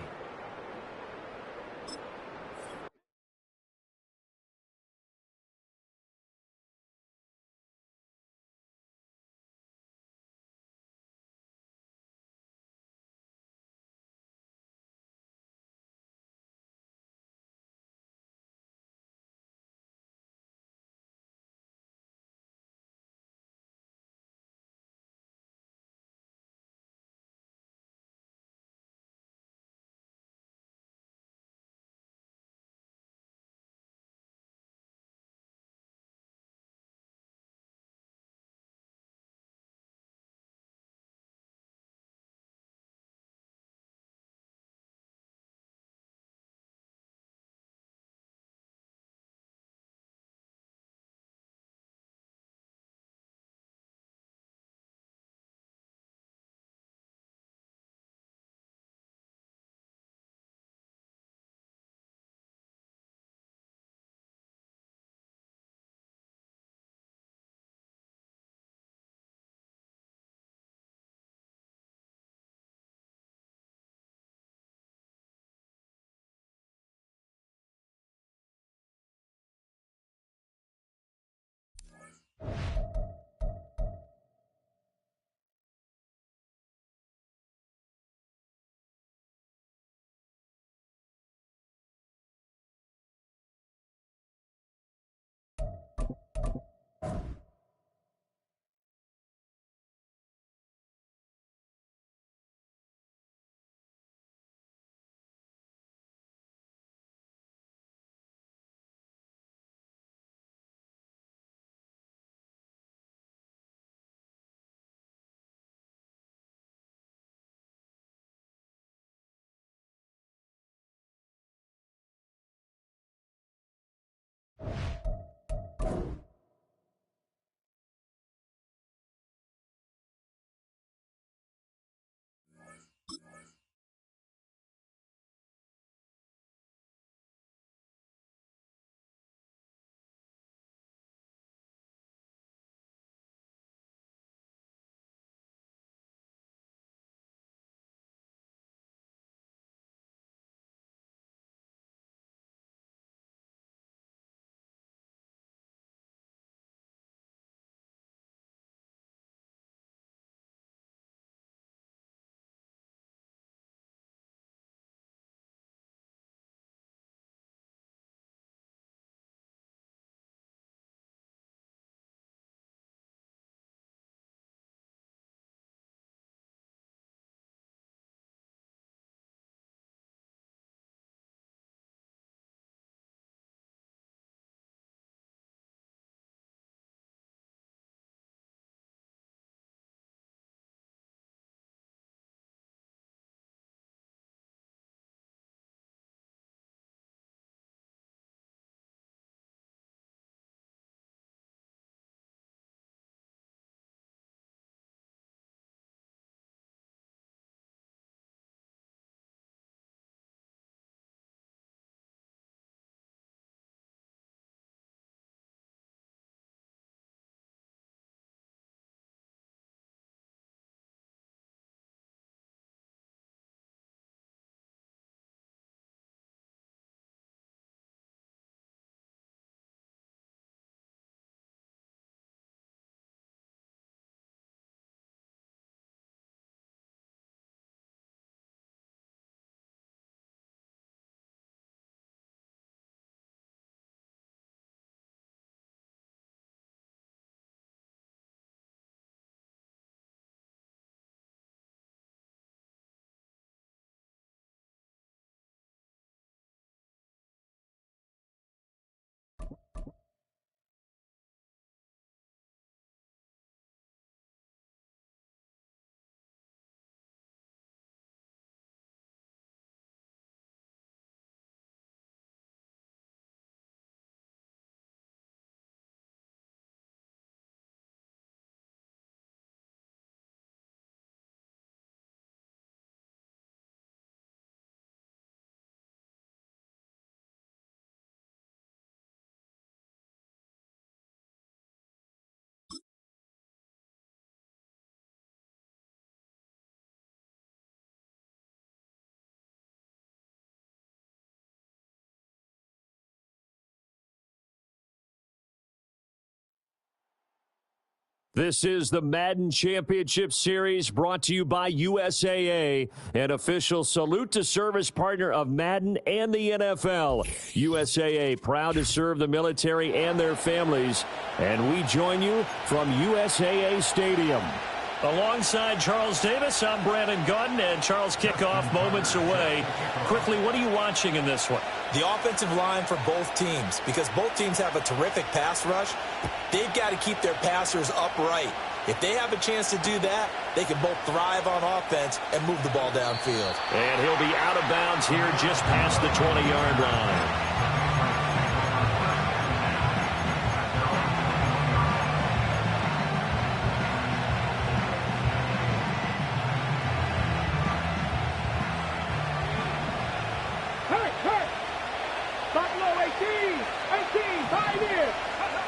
This is the Madden Championship Series brought to you by USAA, an official salute to service partner of Madden and the NFL. USAA, proud to serve the military and their families. And we join you from USAA Stadium. Alongside Charles Davis, I'm Brandon Gaudin, and Charles, kickoff moments away. Quickly, what are you watching in this one? The offensive line for both teams, because both teams have a terrific pass rush. They've got to keep their passers upright. If they have a chance to do that, they can both thrive on offense and move the ball downfield. And he'll be out of bounds here just past the 20-yard line.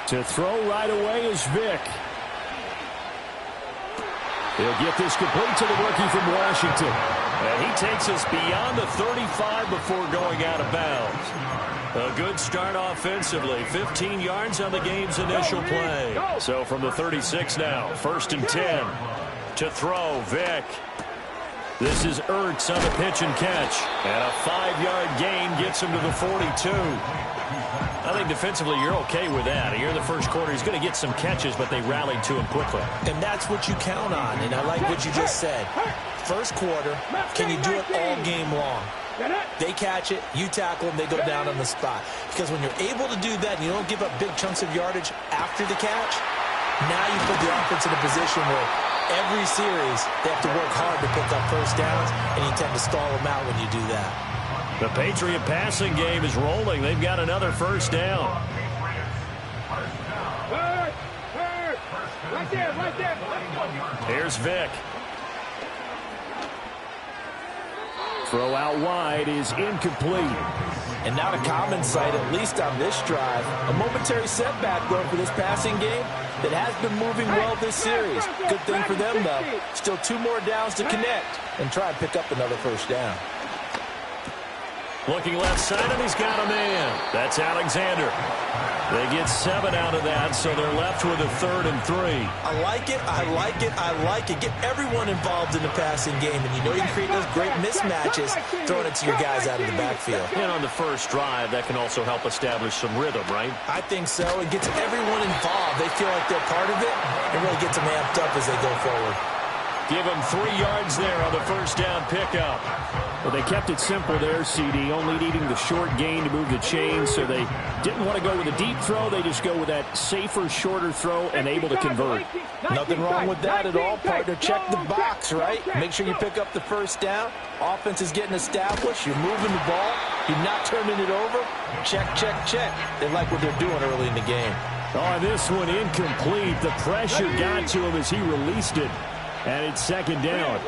To throw right away is Vick. He'll get this complete to the rookie from Washington. And he takes us beyond the 35 before going out of bounds. A good start offensively. 15 yards on the game's initial play. So from the 36 now, 1st and 10. To throw, Vick. This is Ertz on the pitch and catch. And a 5-yard gain gets him to the 42. I think defensively you're okay with that. Here in the first quarter, he's going to get some catches, but they rallied to him quickly. And that's what you count on, and I like what you just said. First quarter, can you do it all game long? They catch it, you tackle them, they go down on the spot. Because when you're able to do that and you don't give up big chunks of yardage after the catch, now you put the offense in a position where every series they have to work hard to pick up first downs, and you tend to stall them out when you do that. The Patriot passing game is rolling. They've got another first down. Right there. Here's Vick. Throw out wide is incomplete. And not a common sight, at least on this drive. A momentary setback, though, for this passing game that has been moving well this series. Good thing for them, though. Still 2 more downs to connect and try and pick up another first down. Looking left side, and he's got a man. That's Alexander. They get 7 out of that, so they're left with a 3rd and 3. I like it, I like it, I like it. Get everyone involved in the passing game, and you know you can create those great mismatches throwing it to your guys out of the backfield. And on the first drive, that can also help establish some rhythm, right? I think so. It gets everyone involved. They feel like they're part of it, and really gets them amped up as they go forward. Give him 3 yards there on the first down pickup. Well, they kept it simple there, CD, only needing the short gain to move the chains, so they didn't want to go with a deep throw. They just go with that safer, shorter throw and able to convert. Nothing wrong with that at all, partner. Check the box, right? Make sure you pick up the first down. Offense is getting established. You're moving the ball. You're not turning it over. Check, check, check. They like what they're doing early in the game. Oh, this one incomplete. The pressure got to him as he released it. And it's 2nd down.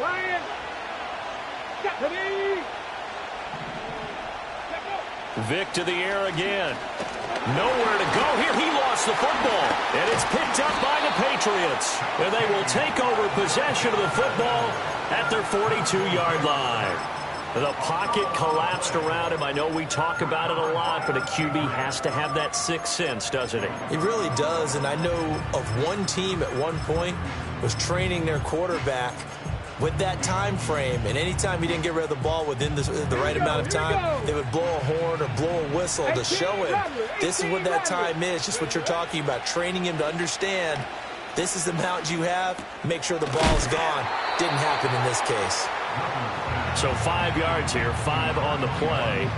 Vick to the air again. Nowhere to go here. He lost the football. And it's picked up by the Patriots. And they will take over possession of the football at their 42-yard line. The pocket collapsed around him. I know we talk about it a lot, but a QB has to have that sixth sense, doesn't he? He really does, and I know of one team at one point was training their quarterback with that time frame, and anytime he didn't get rid of the ball within the right amount of time, they would blow a horn or blow a whistle to show him this is what that time is, just what you're talking about, training him to understand this is the amount you have, make sure the ball's gone. Didn't happen in this case. So 5 yards here, 5 on the play,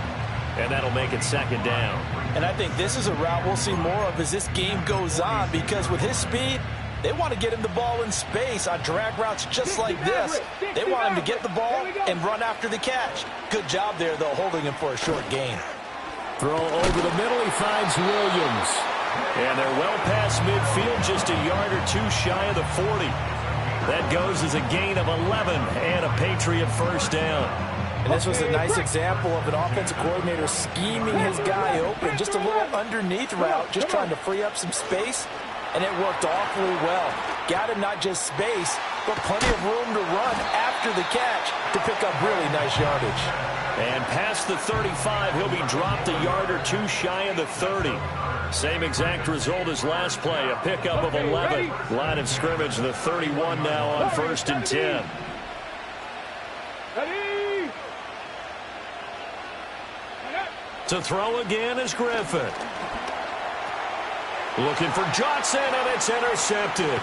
and that'll make it 2nd down. And I think this is a route we'll see more of as this game goes on, because with his speed, they want to get him the ball in space on drag routes just like this. They want him to get the ball and run after the catch. Good job there, though, holding him for a short gain. Throw over the middle, he finds Williams. And they're well past midfield, just a yard or two shy of the 40. That goes as a gain of 11 and a Patriot first down. And this was a nice example of an offensive coordinator scheming his guy open. Just a little underneath route, just trying to free up some space. And it worked awfully well. Got him not just space, but plenty of room to run after the catch to pick up really nice yardage. And past the 35, he'll be dropped a yard or two shy of the 30. Same exact result as last play, a pickup of 11. Line of scrimmage, the 31 now on 1st and 10. To throw again is Griffin. Looking for Johnson, and it's intercepted.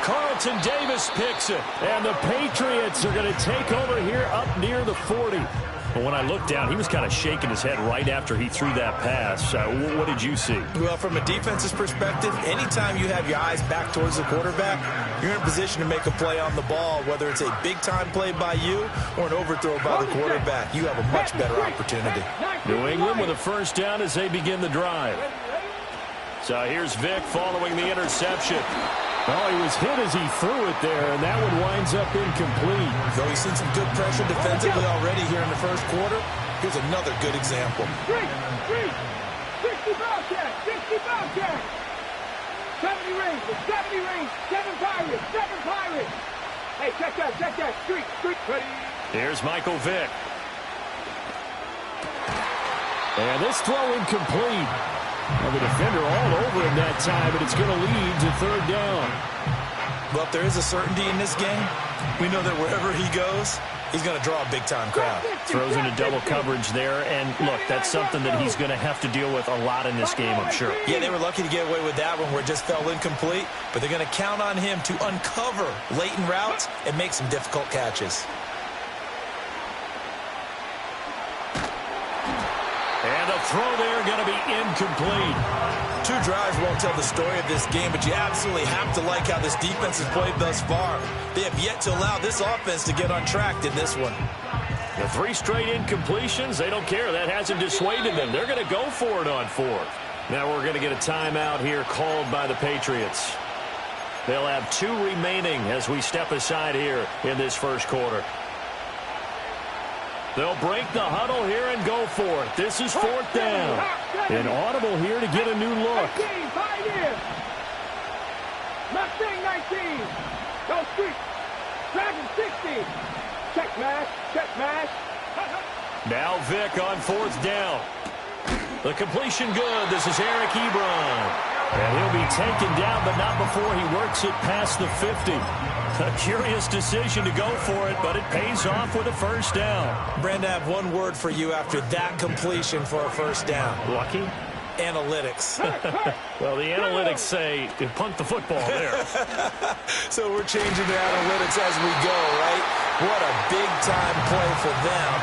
Carlton Davis picks it. And the Patriots are going to take over here up near the 40. But when I looked down, he was kind of shaking his head right after he threw that pass. What did you see? Well, from a defense's perspective, anytime you have your eyes back towards the quarterback, you're in a position to make a play on the ball, whether it's a big-time play by you or an overthrow by the quarterback. You have a much better opportunity. New England with a first down as they begin the drive. So here's Vic following the interception. Oh, he was hit as he threw it there, and that one winds up incomplete. Though he's seen some good pressure defensively already here in the first quarter, here's another good example. 60 Bobcats, 60 Bobcats. 70 rings, 70 rings, 7 Pirates, 7 Pirates. Hey, check that, streak, ready. Here's Michael Vick. And this throw incomplete. Well, the defender all over him that time, but it's going to lead to 3rd down. Well, if there is a certainty in this game, we know that wherever he goes, he's going to draw a big-time crowd. Throws into double coverage there, and look, that's something that he's going to have to deal with a lot in this game, I'm sure. Yeah, they were lucky to get away with that one where it just fell incomplete, but they're going to count on him to uncover latent routes and make some difficult catches. And a throw there going to be incomplete. 2 drives won't tell the story of this game, but you absolutely have to like how this defense has played thus far. They have yet to allow this offense to get on track in this one. The 3 straight incompletions, they don't care. That hasn't dissuaded them. They're going to go for it on 4th. Now we're going to get a timeout here called by the Patriots. They'll have 2 remaining as we step aside here in this first quarter. They'll break the huddle here and go for it. This is 4th down. An audible here to get a new look. Mustang 19. Go streak. Dragon 60. Check mash. Now Vic on 4th down. The completion good. This is Eric Ebron. And he'll be taken down, but not before he works it past the 50. A curious decision to go for it, but it pays off with a first down. Brandon, I have one word for you after that completion for a first down. Lucky? Analytics. Well, the analytics say punt the football there. So we're changing the analytics as we go, right? What a big-time play for them,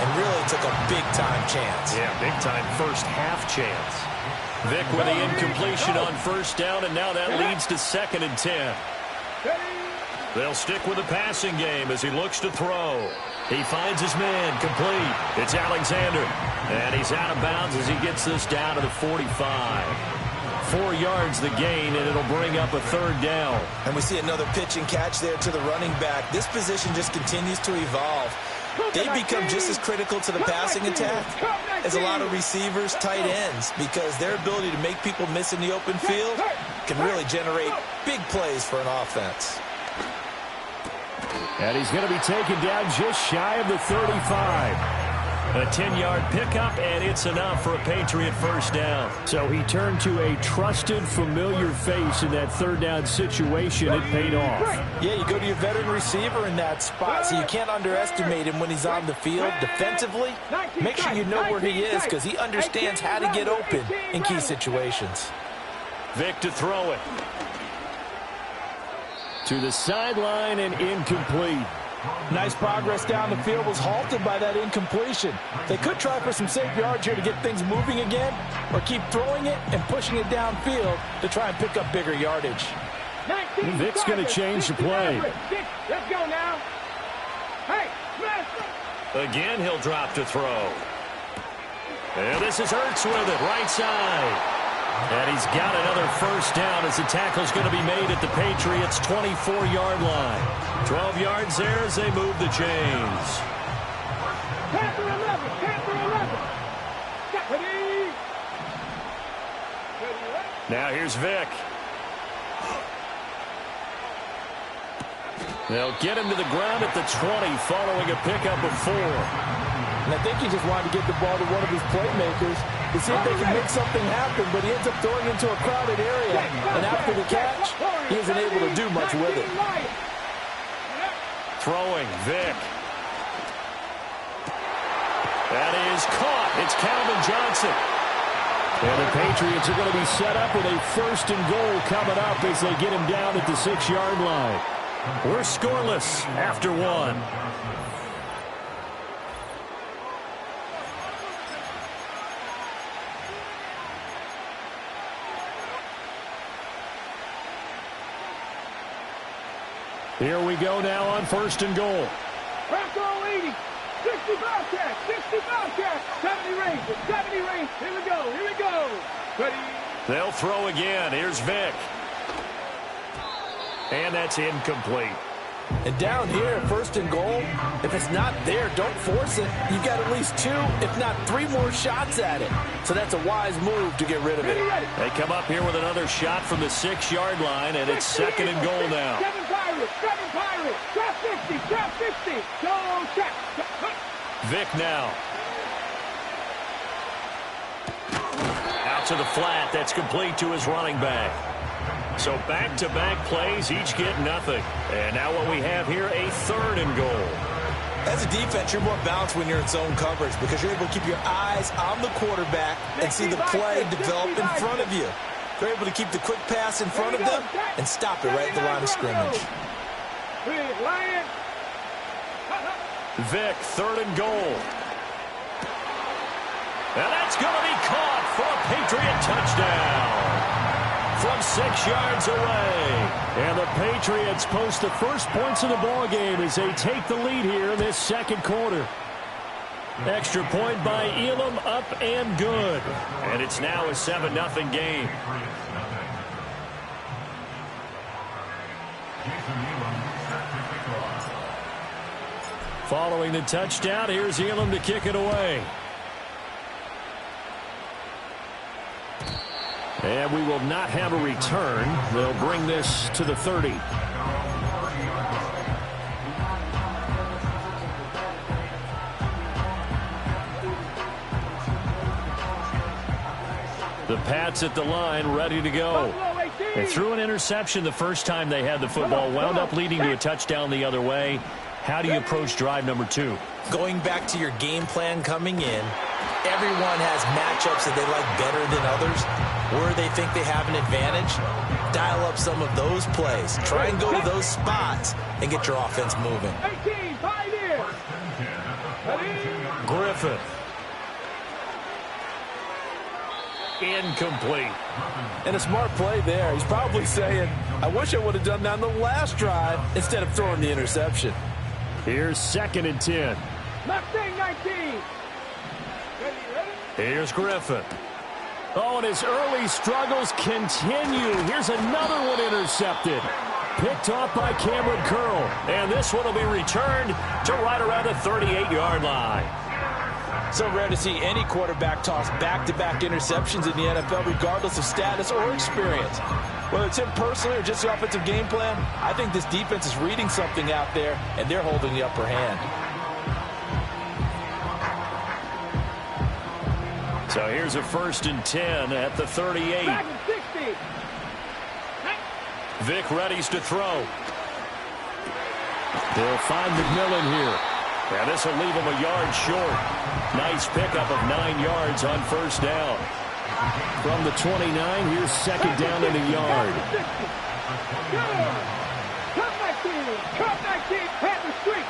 and really took a big-time chance. Yeah, big-time first half chance. Vic with the incompletion on first down, and now that leads to 2nd and 10. They'll stick with the passing game as he looks to throw. He finds his man, complete. It's Alexander, and he's out of bounds as he gets this down to the 45. 4 yards the gain, and it'll bring up a 3rd down. And we see another pitch and catch there to the running back. This position just continues to evolve. They become just as critical to the passing attack as a lot of receivers, tight ends, because their ability to make people miss in the open field can really generate big plays for an offense. And he's going to be taken down just shy of the 35. A 10-yard pickup, and it's enough for a Patriot first down. So he turned to a trusted, familiar face in that 3rd down situation. It paid off. Yeah, you go to your veteran receiver in that spot, so you can't underestimate him when he's on the field defensively. Make sure you know where he is because he understands how to get open in key situations. Vic to throw it. To the sideline and incomplete. Nice progress down the field, was halted by that incompletion. They could try for some safe yards here to get things moving again, or keep throwing it and pushing it downfield to try and pick up bigger yardage. Vic's going to change the play. Let's go now. Hey, again, he'll drop to throw. And this is Hurts with it, right side. And he's got another first down as the tackle's going to be made at the Patriots' 24-yard line. 12 yards there as they move the chains. Panther 11, Panther 11. Now here's Vic. They'll get him to the ground at the 20 following a pickup of 4. And I think he just wanted to get the ball to one of his playmakers to see if they can make something happen, but he ends up throwing into a crowded area. And after the catch, he isn't able to do much with it. Throwing, Vick. That is caught. It's Calvin Johnson. And the Patriots are going to be set up with a 1st and goal coming up as they get him down at the 6-yard line. We're scoreless after 1. Here we go now on 1st and goal. Bronco 80, 60 Bobcat, 60 Bobcat, 70 range, 70 range. Here we go, here we go. Ready? They'll throw again. Here's Vick. And that's incomplete. And down here, 1st and goal, if it's not there, don't force it. You've got at least 2, if not 3 more shots at it. So that's a wise move to get rid of it. They come up here with another shot from the 6-yard line, and it's 2nd and goal now. 7 Pirates, 7 Pirates. Drop 50, drop 50. Go check. Vick now. Out to the flat. That's complete to his running back. So back-to-back plays, each get nothing. And now what we have here, a 3rd and goal. As a defense, you're more balanced when you're in zone coverage because you're able to keep your eyes on the quarterback and see the play develop in front of you. They're able to keep the quick pass in front of them and stop it right at the line of scrimmage. Vick, 3rd and goal. And that's going to be caught for a Patriot touchdown from 6 yards away. And the Patriots post the first points of the ball game as they take the lead here in this 2nd quarter. Extra point by Elam, up and good. And it's now a 7-0 game. Following the touchdown, here's Elam to kick it away. And we will not have a return. They'll bring this to the 30. The Pats at the line, ready to go. They threw an interception the first time they had the football, wound up leading to a touchdown the other way. How do you approach drive number 2? Going back to your game plan coming in, everyone has matchups that they like better than others, where they think they have an advantage. Dial up some of those plays. Try and go to those spots and get your offense moving. 18, 5 years. Griffin. Incomplete. And a smart play there. He's probably saying, I wish I would have done that on the last drive instead of throwing the interception. Here's 2nd and 10. Mustang 19. Here's Griffin. Oh, and his early struggles continue. Here's another one intercepted. Picked off by Cameron Curl. And this one will be returned to right around the 38-yard line. So rare to see any quarterback toss back-to-back interceptions in the NFL, regardless of status or experience. Whether it's him personally or just the offensive game plan, I think this defense is reading something out there, and they're holding the upper hand. So here's a 1st and 10 at the 38. Vick readies to throw. They'll find McMillan here. And this will leave him a yard short. Nice pickup of 9 yards on 1st down. From the 29, here's 2nd down and a yard. Cut 19, Panther Street,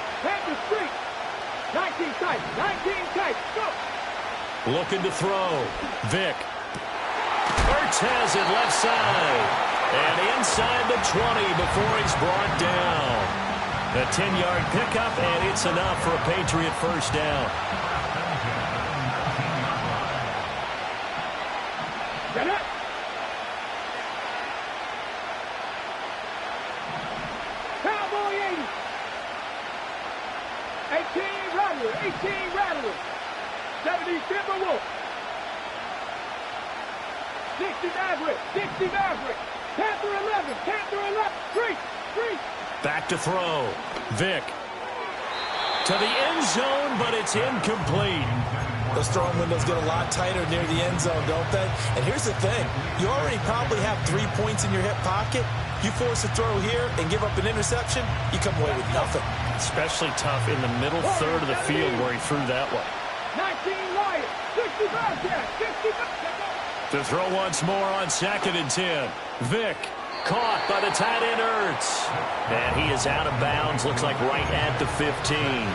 19 tight, 19 tight, go. Looking to throw. Vick. Ertz has it left side. And inside the 20 before he's brought down. A 10-yard pickup, and it's enough for a Patriot 1st down. Get up. Cowboy 80. 18 Rattler, 18 Rattler. 70 Timberwolf. 60 Maverick, 60 Maverick. Panther 11, 3. Back to throw. Vick. To to the end zone, but it's incomplete. Those throwing windows get a lot tighter near the end zone, don't they? And here's the thing. You already probably have 3 points in your hip pocket. You force a throw here and give up an interception, you come away with nothing. Especially tough in the middle third of the field where he threw that one. 19 Lions, 65 there, 65. To throw once more on 2nd and 10. Vick caught by the tight end Ertz. And he is out of bounds, looks like right at the 15.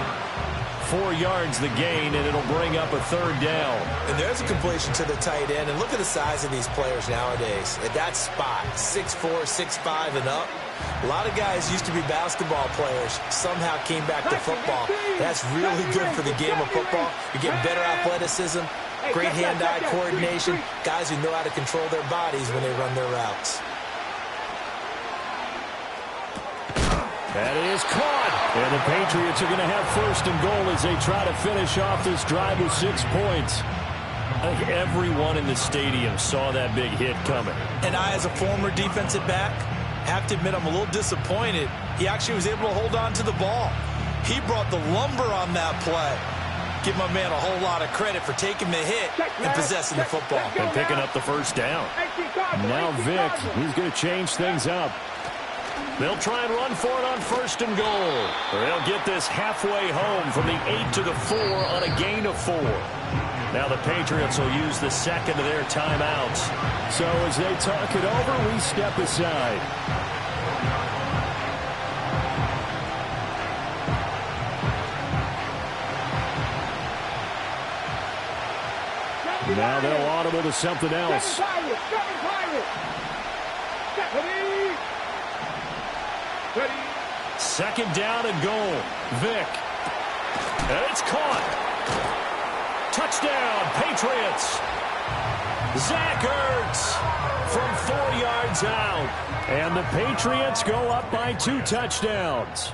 4 yards the gain, and it'll bring up a 3rd down. And there's a completion to the tight end. And look at the size of these players nowadays. At that spot, 6'4", 6'5", and up. A lot of guys used to be basketball players, somehow came back to football. That's really good for the game of football. You get better athleticism, great hand-eye coordination, guys who know how to control their bodies when they run their routes. That is caught. And the Patriots are going to have 1st and goal as they try to finish off this drive with 6 points. I think everyone in the stadium saw that big hit coming. And I, as a former defensive back, have to admit I'm a little disappointed. He actually was able to hold on to the ball. He brought the lumber on that play. Give my man a whole lot of credit for taking the hit and possessing the football. And picking up the 1st down. Now Vick, he's going to change things up. They'll try and run for it on 1st and goal. They'll get this halfway home from the 8 to the 4 on a gain of 4. Now the Patriots will use the 2nd of their timeouts. So as they talk it over, we step aside. Now they'll audible to something else. Second down and goal. Vick. And it's caught. Touchdown, Patriots. Zach Ertz from 4 yards out. And the Patriots go up by 2 touchdowns.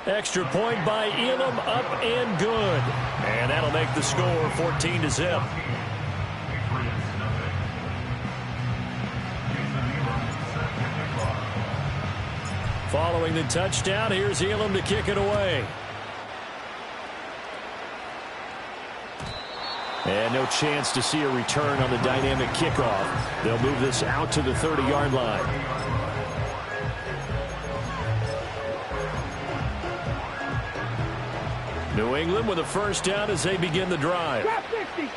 Extra point by Elam, up and good. And that'll make the score 14-0. Following the touchdown, here's Elam to kick it away. And no chance to see a return on the dynamic kickoff. They'll move this out to the 30-yard line. New England with a 1st down as they begin the drive.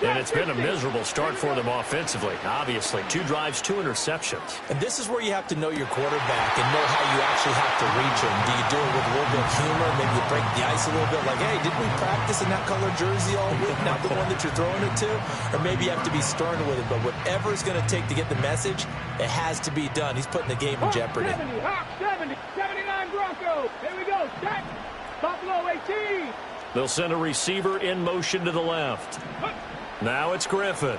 And it's been a miserable start for them offensively. Obviously, 2 drives, 2 interceptions. And this is where you have to know your quarterback and know how you actually have to reach him. Do you do it with a little bit of humor? Maybe you break the ice a little bit like, hey, didn't we practice in that color jersey all week? Not the one that you're throwing it to? Or maybe you have to be stern with it. But whatever it's going to take to get the message, it has to be done. He's putting the game in jeopardy. 79 Broncos. Here we go. Set. Buffalo 18. They'll send a receiver in motion to the left. Now it's Griffin.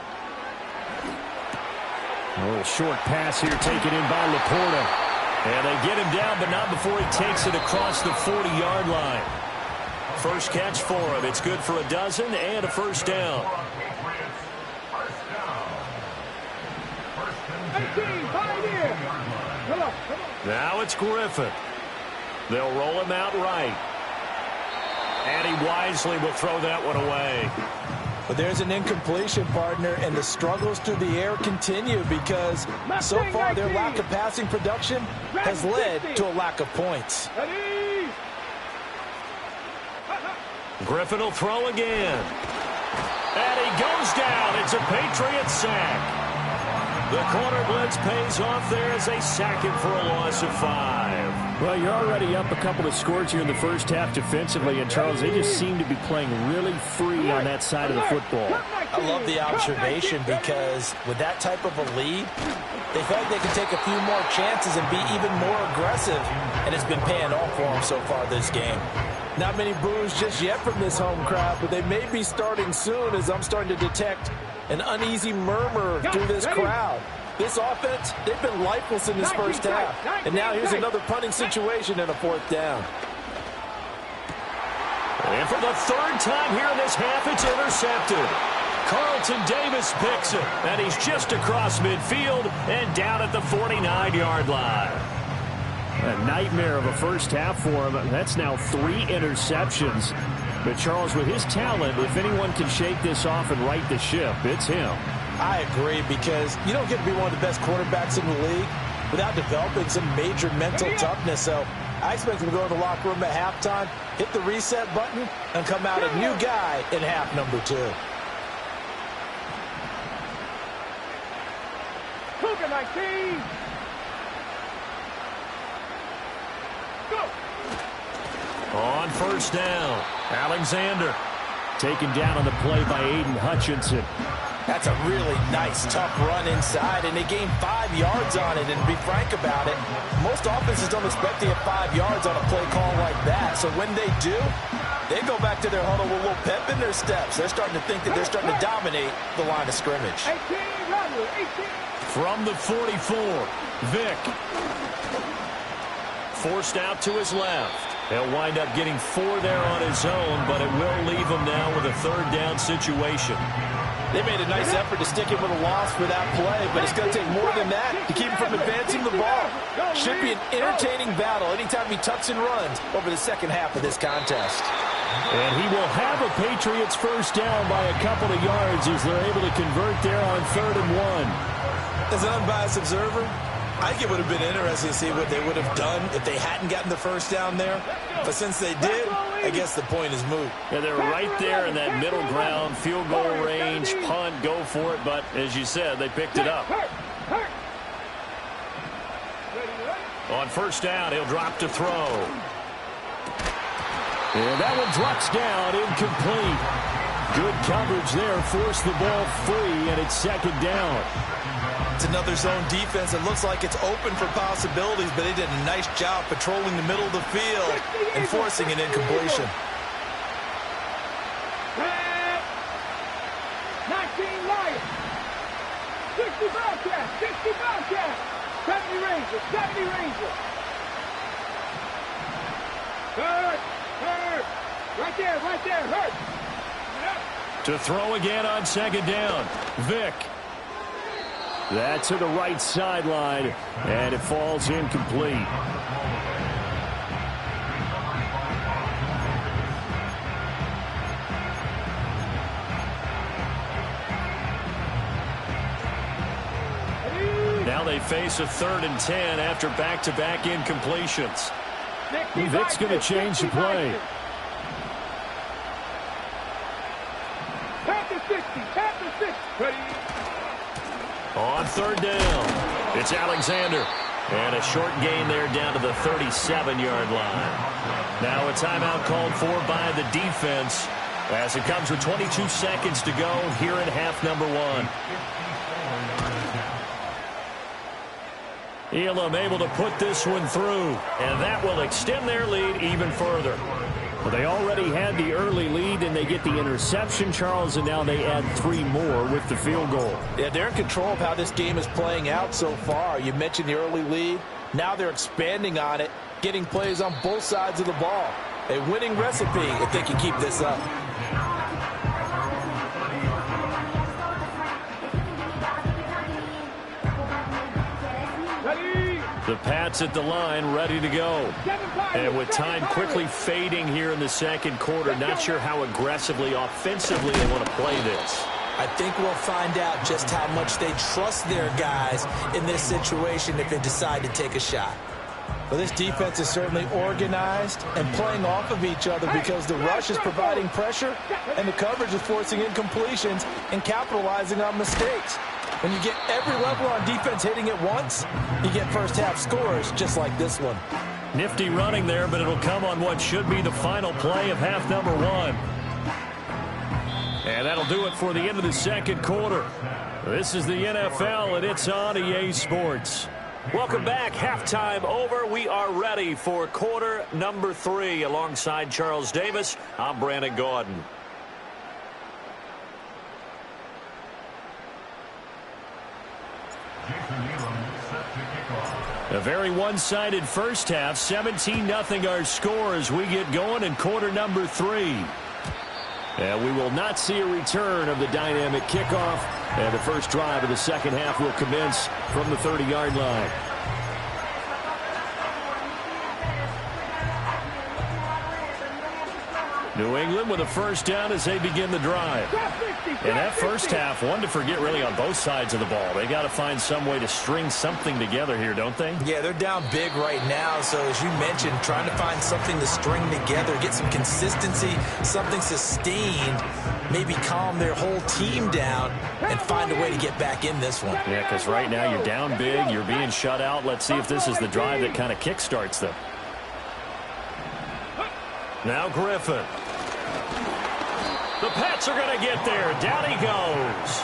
A little short pass here taken in by Laporta. And they get him down, but not before he takes it across the 40-yard line. First catch for him. It's good for a dozen and a 1st down. 18, Pioneer. Come on. Now it's Griffin. They'll roll him out right. And he wisely will throw that one away. But there's an incompletion, partner, and the struggles through the air continue because so far their lack of passing production has led to a lack of points. Griffin will throw again. And he goes down. It's a Patriot sack. The corner blitz pays off there as they sack him for a loss of 5. Well, you're already up a couple of scores here in the first half defensively, and Charles, they just seem to be playing really free on that side of the football. I love the observation because with that type of a lead, they feel like they can take a few more chances and be even more aggressive, and it's been paying off for them so far this game. Not many boos just yet from this home crowd, but they may be starting soon as I'm starting to detect an uneasy murmur through this crowd. This offense, they've been lifeless in this first half. And now here's another punting situation and a 4th down. And for the 3rd time here in this half, it's intercepted. Carlton Davis picks it, and he's just across midfield and down at the 49-yard line. A nightmare of a first half for him. That's now 3 interceptions. But Charles, with his talent, if anyone can shake this off and right the ship, it's him. I agree, because you don't get to be one of the best quarterbacks in the league without developing some major mental toughness. So I expect him to go to the locker room at halftime, hit the reset button, and come out a new guy in half number 2. Cougar 19. Go. On first down, Alexander taken down on the play by Aiden Hutchinson. That's a really nice, tough run inside, and they gained 5 yards on it. And to be frank about it, most offenses don't expect to get 5 yards on a play call like that. So when they do, they go back to their huddle with a little pep in their steps. They're starting to think that they're starting to dominate the line of scrimmage. 18, run, 18. From the 44, Vick. Forced out to his left. He'll wind up getting 4 there on his own, but it will leave him now with a 3rd down situation. They made a nice effort to stick him with a loss for that play, but it's going to take more than that to keep him from advancing the ball. Should be an entertaining battle anytime he tucks and runs over the second half of this contest. And he will have a Patriots first down by a couple of yards as they're able to convert there on 3rd and 1. As an unbiased observer, I think it would have been interesting to see what they would have done if they hadn't gotten the first down there. But since they did, I guess the point is moot. Yeah, they're right there in that middle ground, field goal range, punt, go for it. But as you said, they picked it up. On first down, he'll drop to throw. And that one drops down, incomplete. Good coverage there, forced the ball free, and it's 2nd down. It's another zone defense. It looks like it's open for possibilities, but they did a nice job patrolling the middle of the field and forcing an incompletion. 19 Lions. 60 Bobcats. 60 Bobcats. 70 Rangers. 70 Rangers. Hurt. Hurt. Right there. Right there. Hurt. To throw again on 2nd down. Vick. That's to the right sideline, and it falls incomplete. Now they face a 3rd and 10 after back-to-back incompletions. Vick's going to change the play. Panther 60. Panther 60. Ready. On 3rd down, it's Alexander. And a short gain there down to the 37-yard line. Now a timeout called for by the defense as it comes with 22 seconds to go here in half number 1. Elam able to put this one through, and that will extend their lead even further. Well, they already had the early lead, and they get the interception, Charles, and now they add 3 more with the field goal. Yeah, they're in control of how this game is playing out so far. You mentioned the early lead. Now they're expanding on it, getting plays on both sides of the ball. A winning recipe if they can keep this up. The Pats at the line, ready to go. And with time quickly fading here in the 2nd quarter, not sure how aggressively, offensively they want to play this. I think we'll find out just how much they trust their guys in this situation if they decide to take a shot. Well, this defense is certainly organized and playing off of each other because the rush is providing pressure and the coverage is forcing incompletions and capitalizing on mistakes. When you get every level on defense hitting at once, you get first half scores just like this one. Nifty running there, but it'll come on what should be the final play of half number 1. And that'll do it for the end of the 2nd quarter. This is the NFL, and it's on EA Sports. Welcome back. Halftime over. We are ready for quarter number 3. Alongside Charles Davis, I'm Brandon Gaudin. A very one-sided first half. 17-0 our score as we get going in quarter number 3. And we will not see a return of the dynamic kickoff. And the first drive of the second half will commence from the 30-yard line. New England with a first down as they begin the drive. And that first half, one to forget really on both sides of the ball. They got to find some way to string something together here, don't they? Yeah, they're down big right now. So as you mentioned, trying to find something to string together, get some consistency, something sustained, maybe calm their whole team down and find a way to get back in this one. Yeah, because right now you're down big, you're being shut out. Let's see if this is the drive that kind of kickstarts them. Now Griffin. The Pats are going to get there. Down he goes.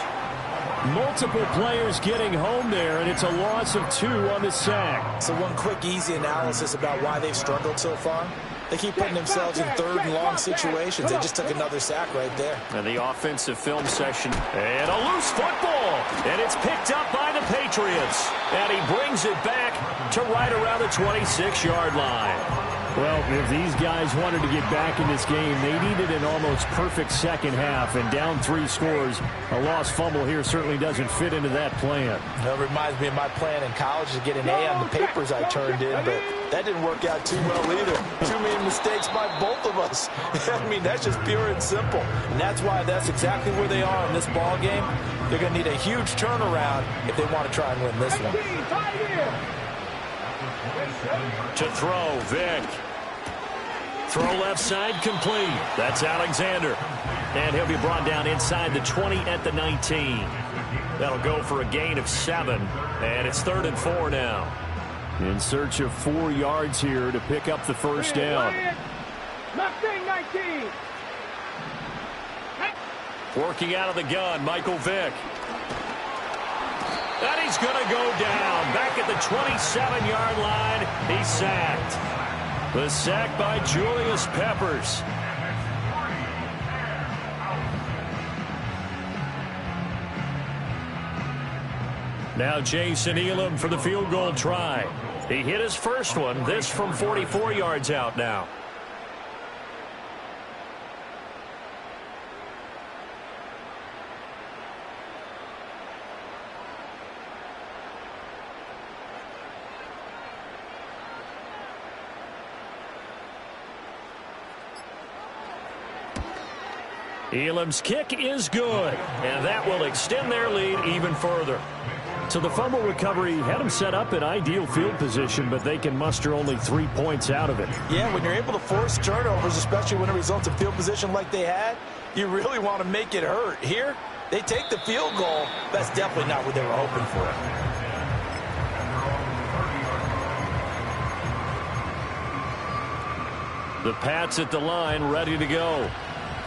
Multiple players getting home there, and it's a loss of 2 on the sack. So one quick, easy analysis about why they've struggled so far. They keep putting themselves in third and long situations. They just took another sack right there. And the offensive film session. And a loose football. And it's picked up by the Patriots. And he brings it back to right around the 26-yard line. Well, if these guys wanted to get back in this game, they needed an almost perfect second half, and down 3 scores. A lost fumble here certainly doesn't fit into that plan. That reminds me of my plan in college to get an A on the papers I turned in, but that didn't work out too well either. Too many mistakes by both of us. I mean, that's just pure and simple. And that's why that's exactly where they are in this ball game. They're going to need a huge turnaround if they want to try and win this one. To throw, Vick. Throw left side, complete. That's Alexander. And he'll be brought down inside the 20 at the 19. That'll go for a gain of 7. And it's 3rd and 4 now. In search of 4 yards here to pick up the first down. Working out of the gun, Michael Vick. And he's going to go down. Back at the 27-yard line, he's sacked. The sack by Julius Peppers. Now Jason Elam for the field goal try. He hit his first one. This from 44 yards out now. Elam's kick is good, and that will extend their lead even further. So the fumble recovery had them set up in ideal field position, but they can muster only 3 points out of it. Yeah, when you're able to force turnovers, especially when it results in field position like they had, you really want to make it hurt. Here, they take the field goal. That's definitely not what they were hoping for. The Pats at the line, ready to go.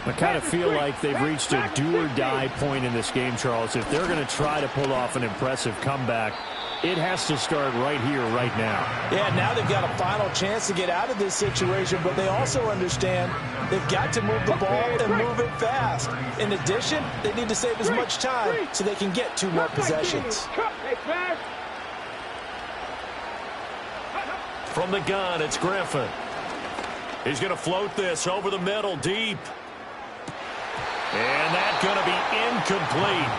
I kind of feel like they've reached a do-or-die point in this game, Charles. If they're going to try to pull off an impressive comeback, it has to start right here, right now. Yeah, now they've got a final chance to get out of this situation, but they also understand they've got to move the ball and move it fast. In addition, they need to save as much time so they can get 2 more possessions. From the gun, it's Griffin. He's going to float this over the middle, deep. And that's going to be incomplete.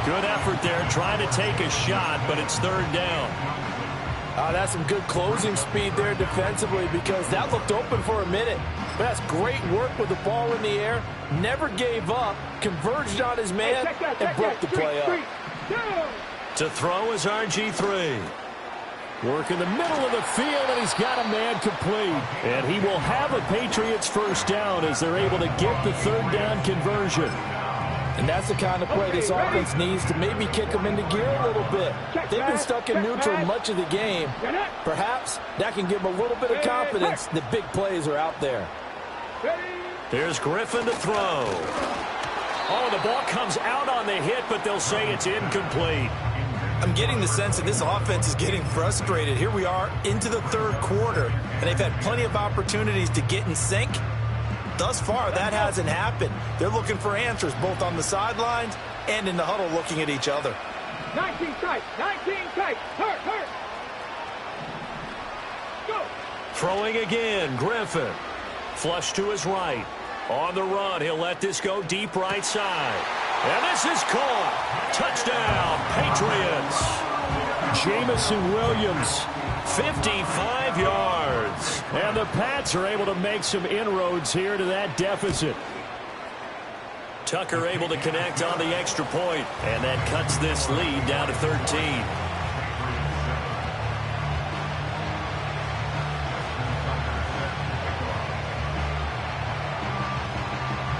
Good effort there, trying to take a shot, but it's 3rd down. That's some good closing speed there defensively, because that looked open for a minute. But that's great work with the ball in the air. Never gave up, converged on his man, and broke the play up. To throw is RG3. Work in the middle of the field, and he's got a man complete. And he will have a Patriots first down as they're able to get the 3rd down conversion. And that's the kind of play this offense needs to maybe kick them into gear a little bit. They've been stuck in neutral much of the game. Perhaps that can give them a little bit of confidence that big plays are out there. There's Griffin to throw. Oh, the ball comes out on the hit, but they'll say it's incomplete. I'm getting the sense that this offense is getting frustrated. Here we are into the 3rd quarter, and they've had plenty of opportunities to get in sync. Thus far, that hasn't happened. They're looking for answers both on the sidelines and in the huddle looking at each other. 19 tight, hurt. Go. Throwing again, Griffin. Flush to his right. On the run, he'll let this go deep right side. And this is caught. Touchdown, Patriots. Jameson Williams. 55 yards. And the Pats are able to make some inroads here to that deficit. Tucker able to connect on the extra point, and that cuts this lead down to 13.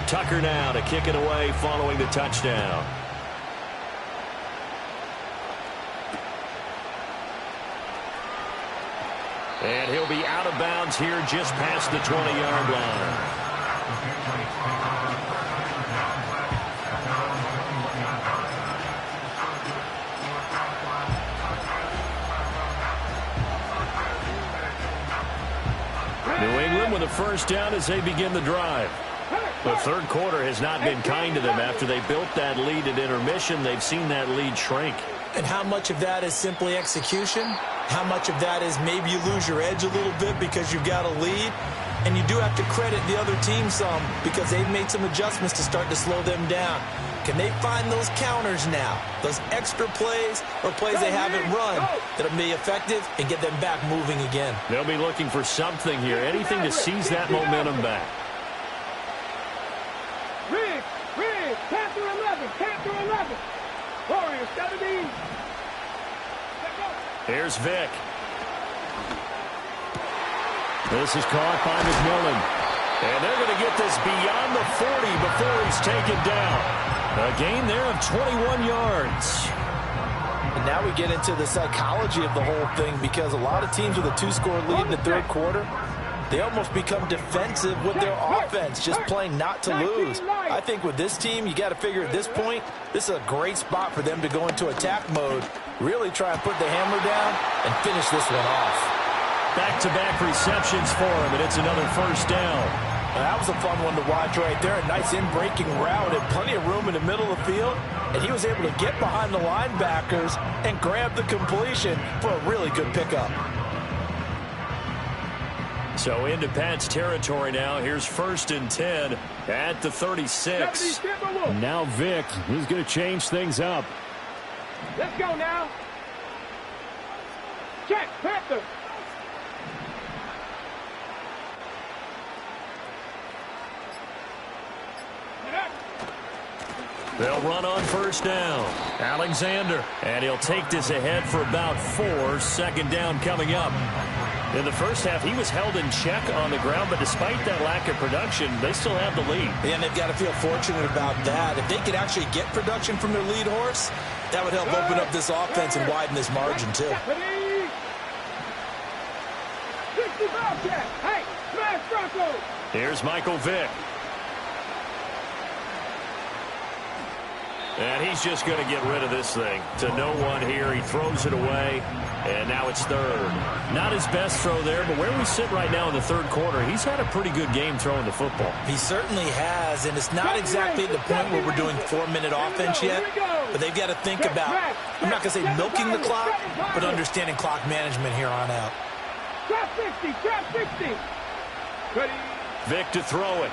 Tucker now to kick it away following the touchdown. And he'll be out of bounds here just past the 20-yard line. New England with a first down as they begin the drive. The third quarter has not been kind to them. After they built that lead at intermission, they've seen that lead shrink. And how much of that is simply execution? How much of that is maybe you lose your edge a little bit because you've got a lead? And you do have to credit the other team some because they've made some adjustments to start to slow them down. Can they find those counters now, those extra plays or plays they haven't run that'll be effective and get them back moving again? They'll be looking for something here, anything to seize that momentum back. Riggs, Panther 11. Warriors 17. Here's Vick. This is caught by McMillan. And they're going to get this beyond the 40 before he's taken down. A gain there of 21 yards. And now we get into the psychology of the whole thing because a lot of teams with a 2-score lead in the third quarter, they almost become defensive with their offense, just playing not to lose. I think with this team, you got to figure at this point, this is a great spot for them to go into attack mode, really try and put the hammer down and finish this one off. Back-to-back receptions for him, and it's another first down. And that was a fun one to watch right there. A nice in-breaking route and plenty of room in the middle of the field. And he was able to get behind the linebackers and grab the completion for a really good pickup. So into Pats territory now. Here's 1st and 10 at the 36. Now Vick, he's going to change things up. Let's go now. Check, Panther. They'll run on first down. Alexander. And he'll take this ahead for about 4. 2nd down coming up. In the first half, he was held in check on the ground, but despite that lack of production, they still have the lead. And they've got to feel fortunate about that. If they could actually get production from their lead horse, that would help open up this offense and widen this margin, too. 65 check. Hey, smash Broncos. Here's Michael Vick. And he's just going to get rid of this thing. To no one here. He throws it away. And now it's 3rd. Not his best throw there, but where we sit right now in the third quarter, he's had a pretty good game throwing the football. He certainly has, and it's not exactly at the point where we're doing 4-minute offense yet, but they've got to think about, I'm not going to say milking the clock, but understanding clock management here on out. Trap 60. Vick to throw it.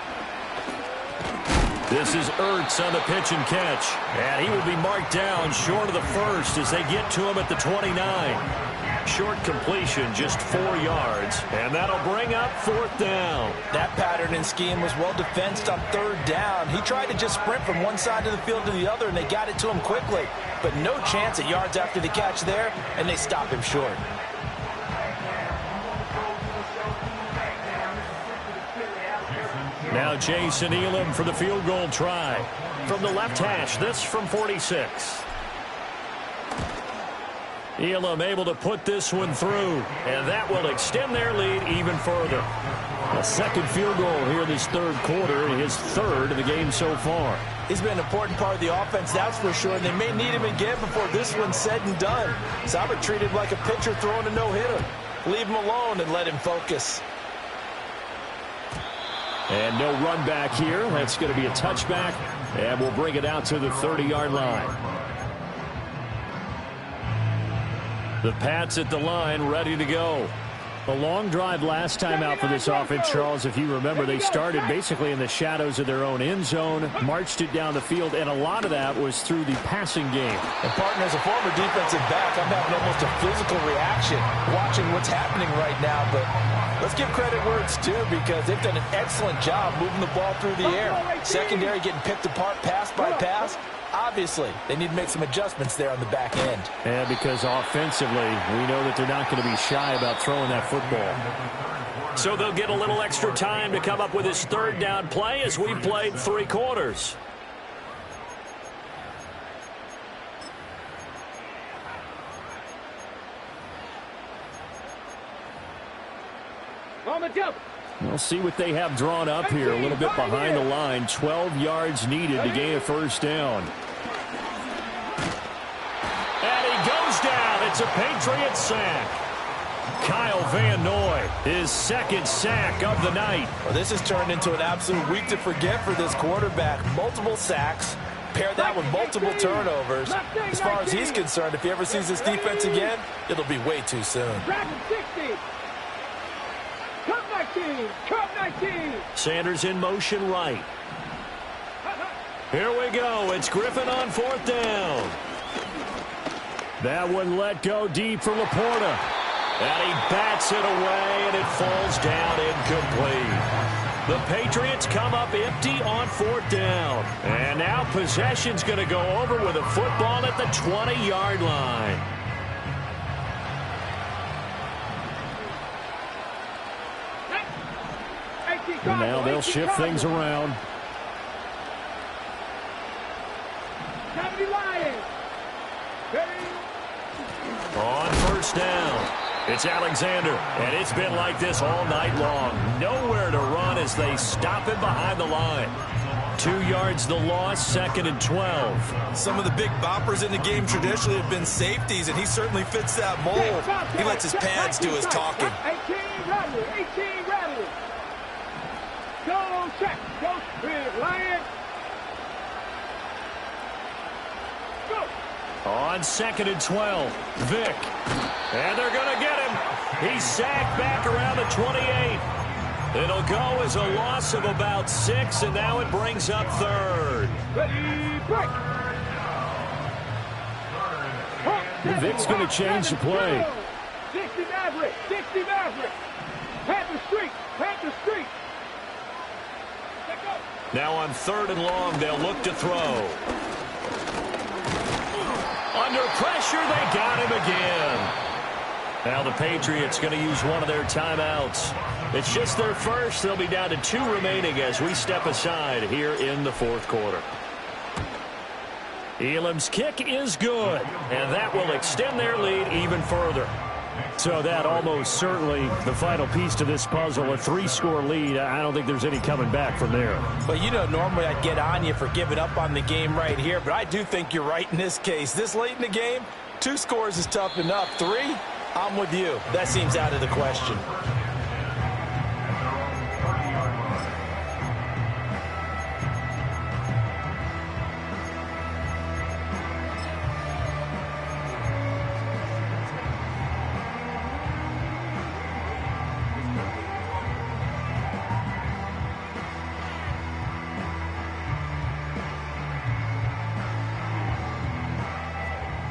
This is Ertz on the pitch and catch. And he will be marked down short of the 1st as they get to him at the 29. Short completion, just 4 yards. And that'll bring up 4th down. That pattern and scheme was well defensed on 3rd down. He tried to just sprint from one side of the field to the other, and they got it to him quickly. But no chance at yards after the catch there, and they stop him short. Now Jason Elam for the field goal try. From the left hash, this from 46. Elam able to put this one through, and that will extend their lead even further. A 2nd field goal here in this 3rd quarter, his 3rd of the game so far. He's been an important part of the offense, that's for sure, and they may need him again before this one's said and done. So I would treat him like a pitcher throwing a no-hitter. Leave him alone and let him focus. And no run back here. That's going to be a touchback, and we'll bring it out to the 30-yard line. The Pats at the line, ready to go. A long drive last time out for this offense, Charles. If you remember, they started basically in the shadows of their own end zone, marched it down the field, and a lot of that was through the passing game. And, partner, as a former defensive back, I'm having almost a physical reaction watching what's happening right now. But let's give credit where it's due, because they've done an excellent job moving the ball through the air. Secondary getting picked apart pass by pass. Obviously, they need to make some adjustments there on the back end. And because offensively, we know that they're not going to be shy about throwing that football. So they'll get a little extra time to come up with his third down play as we've played 3 quarters. On the double. We'll see what they have drawn up here. A little bit behind the line. 12 yards needed to gain a first down. And he goes down. It's a Patriot sack. Kyle Van Noy, his second sack of the night. Well, this has turned into an absolute week to forget for this quarterback. Multiple sacks. Pair that with multiple turnovers. As far as he's concerned, if he ever sees this defense again, it'll be way too soon. Cup 19. Sanders in motion right. Here we go. It's Griffin on 4th down. That one let go deep for Laporta. And he bats it away, and it falls down incomplete. The Patriots come up empty on 4th down. And now possession's going to go over with a football at the 20-yard line. And now they'll shift things around. On 1st down, it's Alexander, and it's been like this all night long. Nowhere to run as they stop him behind the line. 2 yards the loss, 2nd and 12. Some of the big boppers in the game traditionally have been safeties, and he certainly fits that mold. He lets his pads do his talking. 18 Radley. Go check. Go big Lion. Go. On 2nd and 12, Vick. And they're going to get him. He's sacked back around the 28. It'll go as a loss of about 6, and now it brings up 3rd. Ready, break. Vick's going to change the play. 60 Maverick. Panther Street. Now on 3rd and long, they'll look to throw. Under pressure, they got him again. Now the Patriots going to use one of their timeouts. It's just their first. They'll be down to 2 remaining as we step aside here in the 4th quarter. Elam's kick is good, and that will extend their lead even further. So that almost certainly the final piece to this puzzle, a 3-score lead. I don't think there's any coming back from there. But, you know, normally I'd get on you for giving up on the game right here, but I do think you're right in this case. This late in the game, 2 scores is tough enough. 3, I'm with you. That seems out of the question.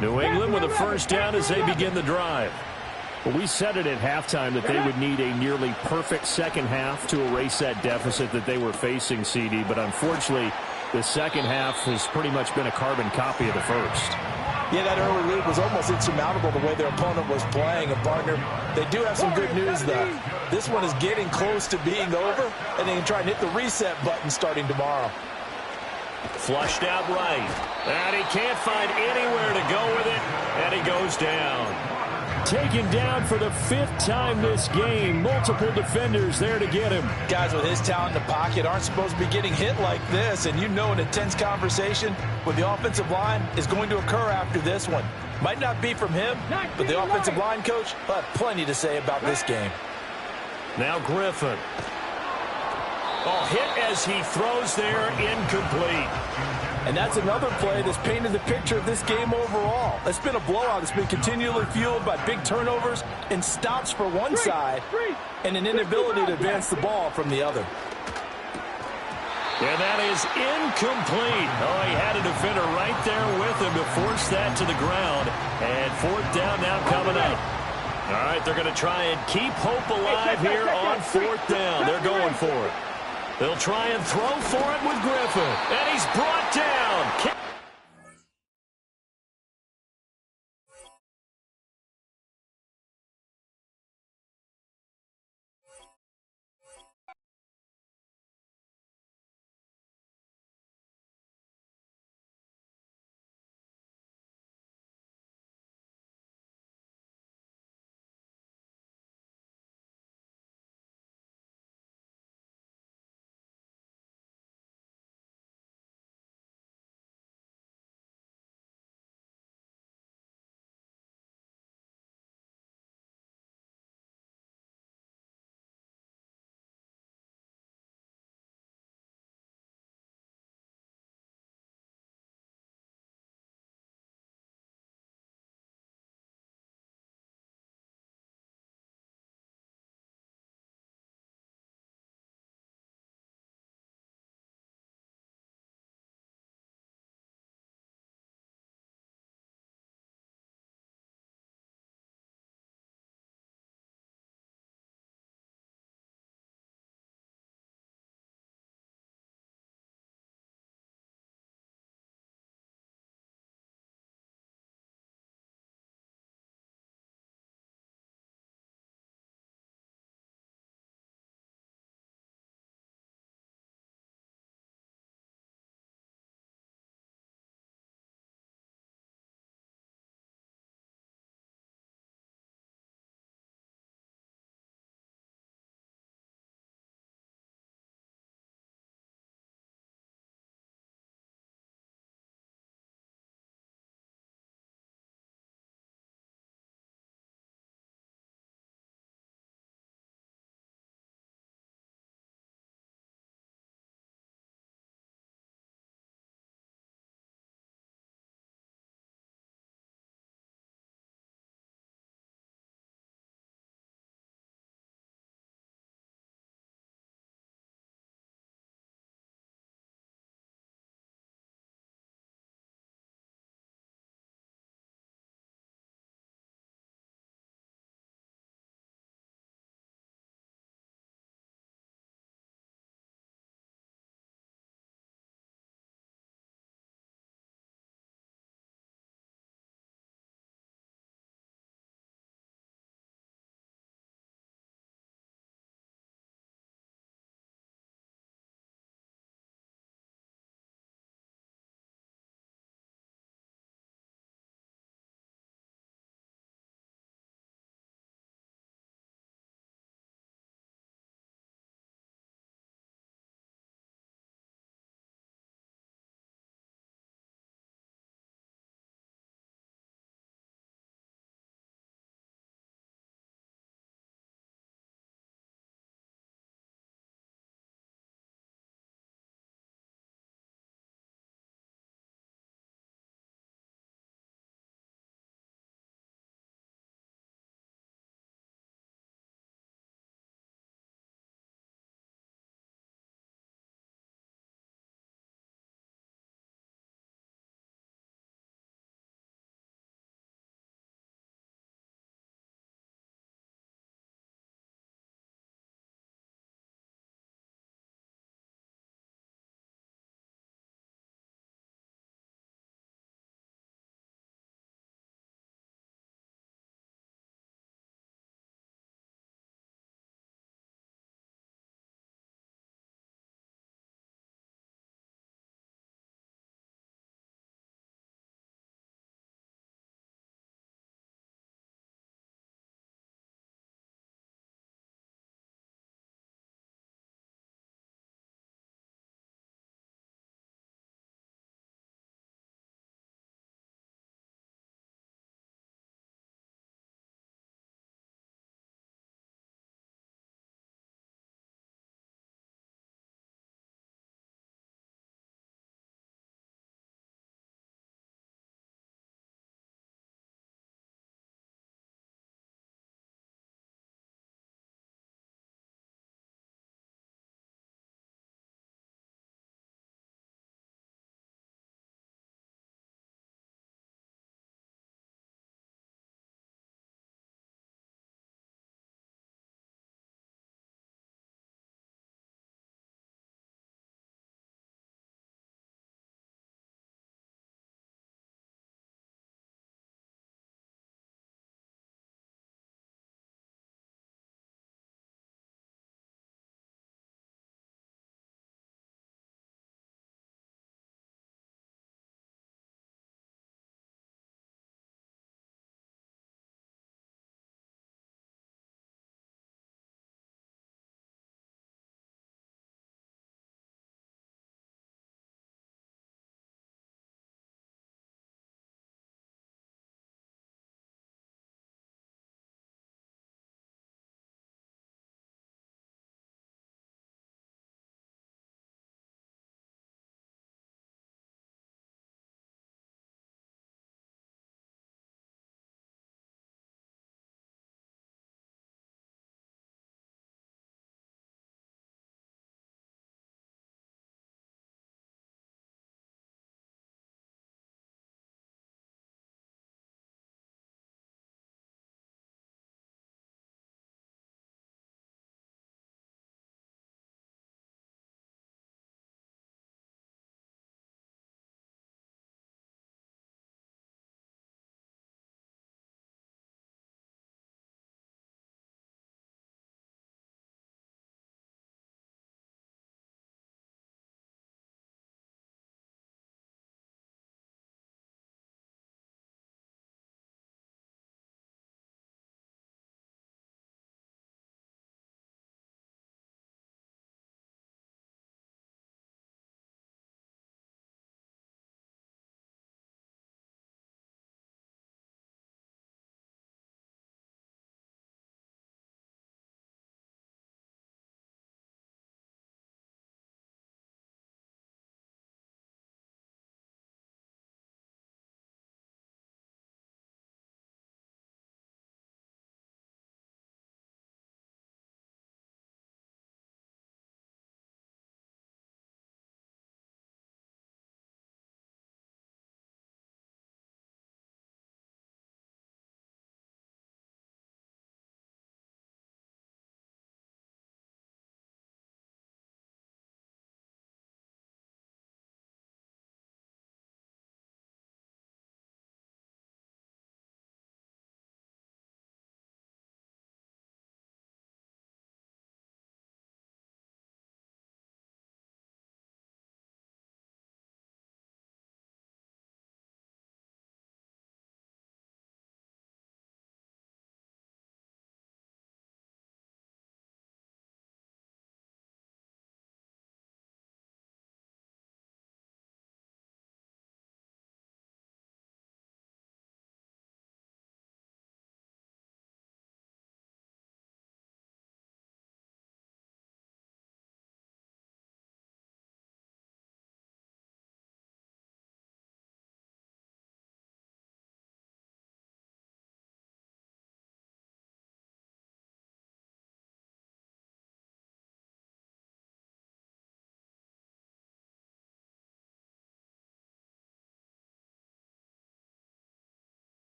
New England with a first down as they begin the drive. Well, we said it at halftime that they would need a nearly perfect second half to erase that deficit that they were facing, CD. But unfortunately, the second half has pretty much been a carbon copy of the first. Yeah, that early lead was almost insurmountable the way their opponent was playing. And, partner, they do have some good news, though. This one is getting close to being over, and they can try and hit the reset button starting tomorrow. Flushed out right. And he can't find anywhere to go with it, and he goes down. Taken down for the 5th time this game. Multiple defenders there to get him. Guys with his talent in the pocket aren't supposed to be getting hit like this, and you know an intense conversation with the offensive line is going to occur after this one. Might not be from him, but the offensive line coach will have plenty to say about this game. Now Griffin. Oh, hit as he throws there, incomplete. And that's another play that's painted the picture of this game overall. It's been a blowout that's been continually fueled by big turnovers and stops for one side and an inability to advance the ball from the other. And that is incomplete. Oh, he had a defender right there with him to force that to the ground. And fourth down now coming up. All right, they're going to try and keep hope alive here on fourth down. They're going for it. They'll try and throw for it with Griffin. And he's brought down.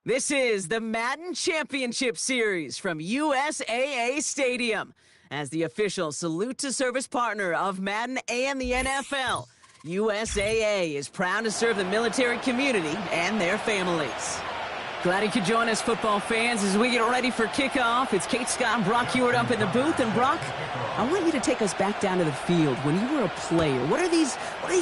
This is the Madden Championship Series from USAA Stadium. As the official salute-to-service partner of Madden and the NFL, USAA is proud to serve the military community and their families. Glad you could join us, football fans, as we get ready for kickoff. It's Kate Scott and Brock Hewitt up in the booth. And Brock, I want you to take us back down to the field. When you were a player, what are these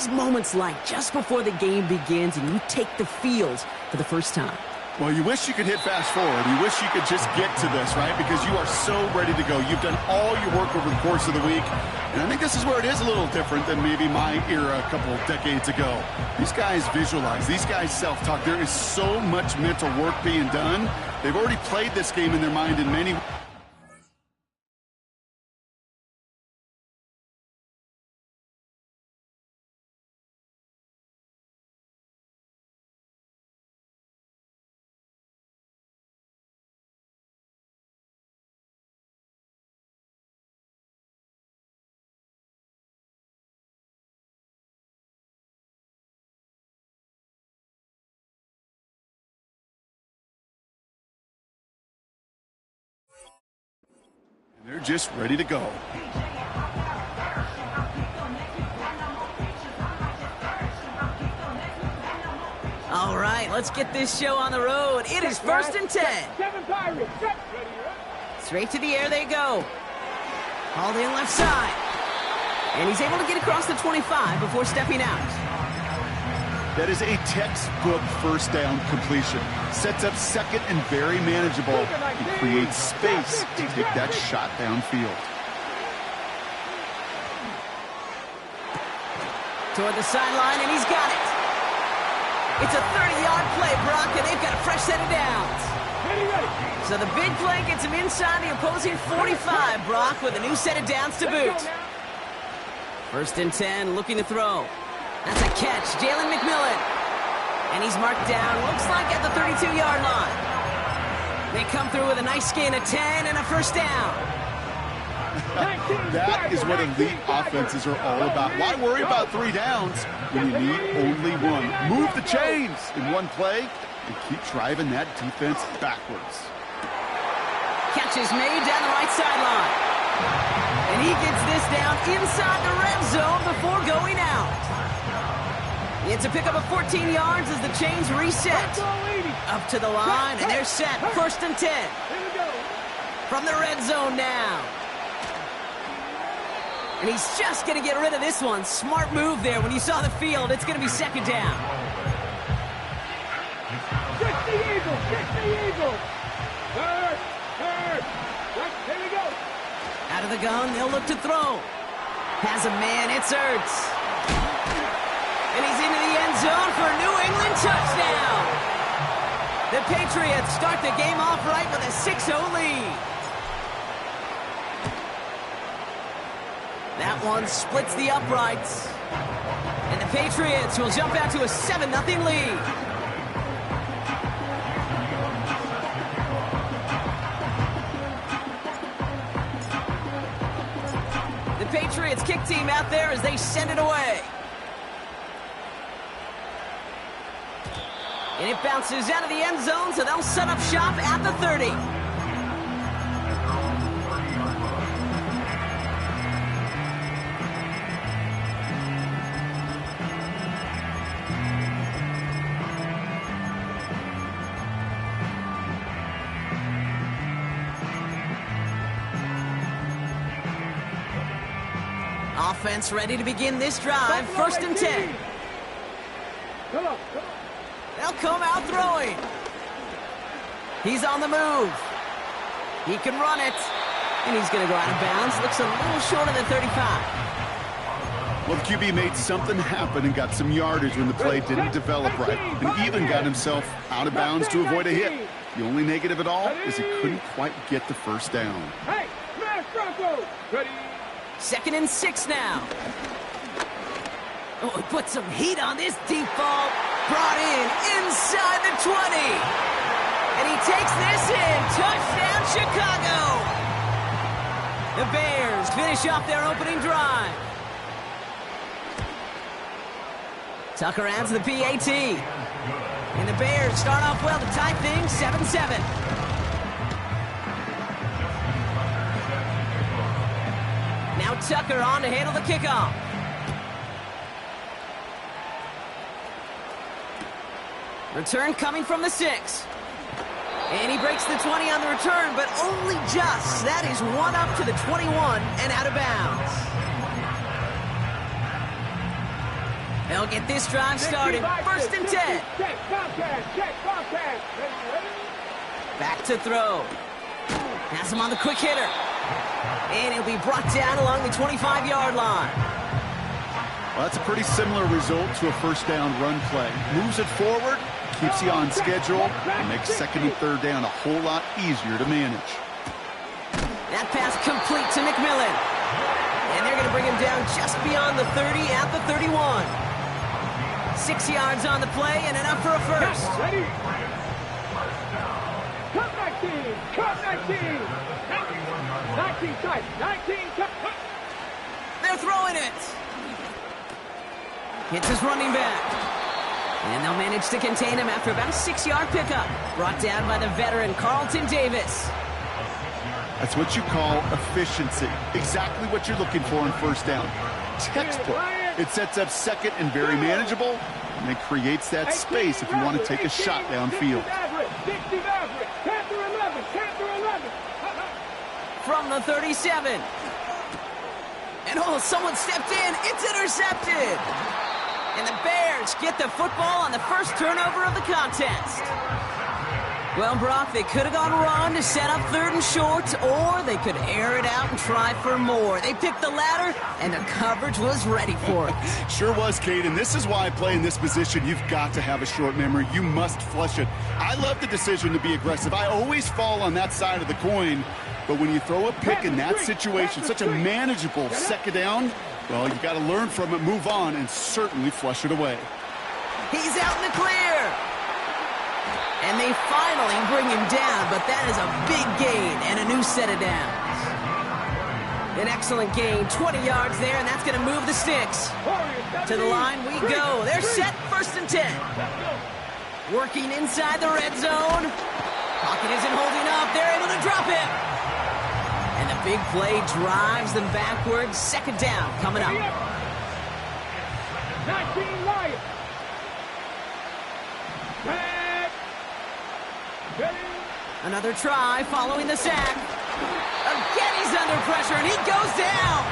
moments like just before the game begins and you take the field for the first time? Well, you wish you could hit fast forward. You wish you could just get to this, right? Because you are so ready to go. You've done all your work over the course of the week. And I think this is where it is a little different than maybe my era a couple of decades ago. These guys visualize. These guys self-talk. There is so much mental work being done. They've already played this game in their mind in many ways. They're just ready to go. All right, let's get this show on the road. It is 1st and 10. 7 Pirates. Straight to the air they go. Hauled in left side. And he's able to get across the 25 before stepping out. That is a textbook first down completion. Sets up second and very manageable and creates space to take that shot downfield. Toward the sideline, and he's got it. It's a 30-yard play, Brock, and they've got a fresh set of downs. So the big play gets him inside the opposing 45, Brock, with a new set of downs to boot. 1st and 10, looking to throw. That's a catch, Jalen McMillan. And he's marked down, looks like at the 32-yard line. They come through with a nice gain of 10 and a first down. That is what elite offenses are all about. Why worry about 3 downs when you need only one? Move the chains in one play and keep driving that defense backwards. Catch is made down the right sideline. And he gets this down inside the red zone before going out. It's a pickup of 14 yards as the chains reset. Up to the line, and they're set. 1st and 10. From the red zone now. And he's just going to get rid of this one. Smart move there. When you saw the field, it's going to be 2nd down. Kick the Eagles. Kick the Eagles. Hurt. Here we go. Out of the gun, they'll look to throw. Has a man, it's Ertz. And he's into the end zone for a New England touchdown. The Patriots start the game off right with a 6-0 lead. That one splits the uprights. And the Patriots will jump out to a 7-0 lead. The Patriots kick team out there as they send it away. And it bounces out of the end zone, so they'll set up shop at the 30. Offense ready to begin this drive. 1st and 10. Come on. They'll come out throwing. He's on the move. He can run it. And he's going to go out of bounds. Looks a little short of the 35. Well, the QB made something happen and got some yardage when the play didn't develop right, and even got himself out of bounds to avoid a hit. The only negative at all is he couldn't quite get the first down. Hey, smash Bronco. Ready. 2nd and 6 now. Oh, he put some heat on this deep ball. Brought in inside the 20. And he takes this in. Touchdown, Chicago. The Bears finish off their opening drive. Tucker adds the PAT. And the Bears start off well to tie things 7-7. Now Tucker on to handle the kickoff. Return coming from the 6. And he breaks the 20 on the return, but only just. That is one up to the 21 and out of bounds. They'll get this drive started. 1st and 10. Back to throw. Has him on the quick hitter. And he'll be brought down along the 25-yard line. Well, that's a pretty similar result to a first down run play. Moves it forward, keeps you on schedule, and makes 2nd and 3rd down a whole lot easier to manage. That pass complete to McMillan. And they're going to bring him down just beyond the 30 at the 31. 6 yards on the play and enough for a first. Ready? Cut 19! Cut 19! 19 tight! 19 cut! They're throwing it. Hits his running back. And they'll manage to contain him after about a 6-yard pickup. Brought down by the veteran Carlton Davis. That's what you call efficiency. Exactly what you're looking for in first down. Textbook. It sets up 2nd and very manageable, and it creates that space if you want to take a shot downfield. From the 37. And someone stepped in. It's intercepted. And the Bears get the football on the first turnover of the contest. Well, Brock, they could have gone run to set up 3rd and short, or they could air it out and try for more. They picked the latter, and the coverage was ready for it. Sure was, Kate, and this is why I play in this position. You've got to have a short memory. You must flush it. I love the decision to be aggressive. I always fall on that side of the coin, but when you throw a pick in that situation, such a manageable 2nd down, well, you got to learn from it, move on, and certainly flush it away. He's out in the clear. And they finally bring him down, but that is a big gain and a new set of downs. An excellent gain, 20 yards there, and that's going to move the Sticks. To the line we go. They're set, 1st and 10. Working inside the red zone. Pocket isn't holding up. They're able to drop him. And the big play drives them backwards. 2nd down coming up. 19 Lions. Another try following the sack. Again, he's under pressure, and he goes down.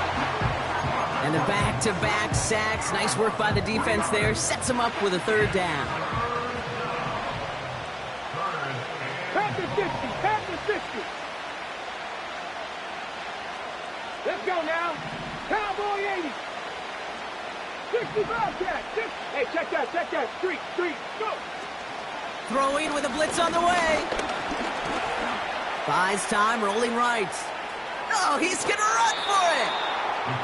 And the back-to-back sacks. Nice work by the defense there. Sets him up with a 3rd down. Pass the 50. Pass the 50. Let's go now. Cowboy 80. 65 catch. Hey, check that. Street, go. Throwing with a blitz on the way. Buys time, rolling right. Oh, he's going to run for it.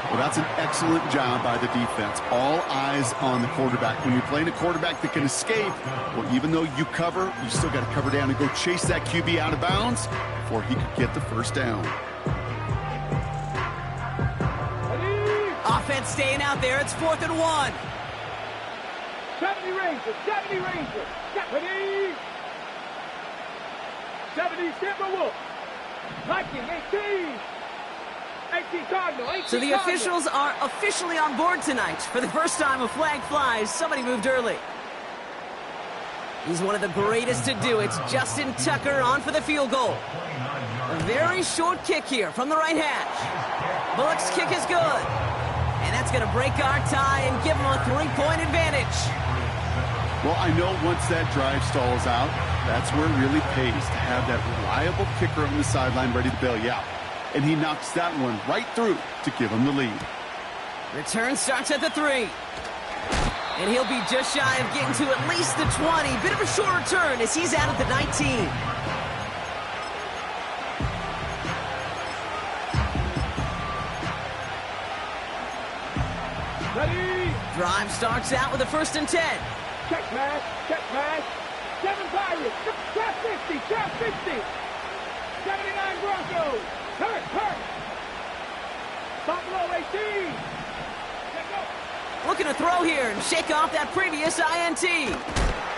Well, that's an excellent job by the defense. All eyes on the quarterback. When you're playing a quarterback that can escape, well, even though you cover, you still got to cover down and go chase that QB out of bounds before he could get the 1st down. Offense staying out there. It's 4th and 1. 70 Rangers. 70. 70 Timberwolves. Viking 18. 18 Cardinal. 18 So the officials are officially on board tonight. For the first time, a flag flies. Somebody moved early. He's one of the greatest to do it. Justin Tucker on for the field goal. A very short kick here from the right hash. Bullock's kick is good. And that's going to break our tie and give them a 3-point advantage. Well, I know once that drive stalls out, that's where it really pays to have that reliable kicker on the sideline ready to bail you out. And he knocks that one right through to give him the lead. Return starts at the 3. And he'll be just shy of getting to at least the 20. Bit of a short return as he's out at the 19. Ready. Drive starts out with a 1st and 10. Check pass. 7 Pirates. Trap 50. 79 Broncos. Hurt. Buffalo 18. Looking to throw here and shake off that previous INT.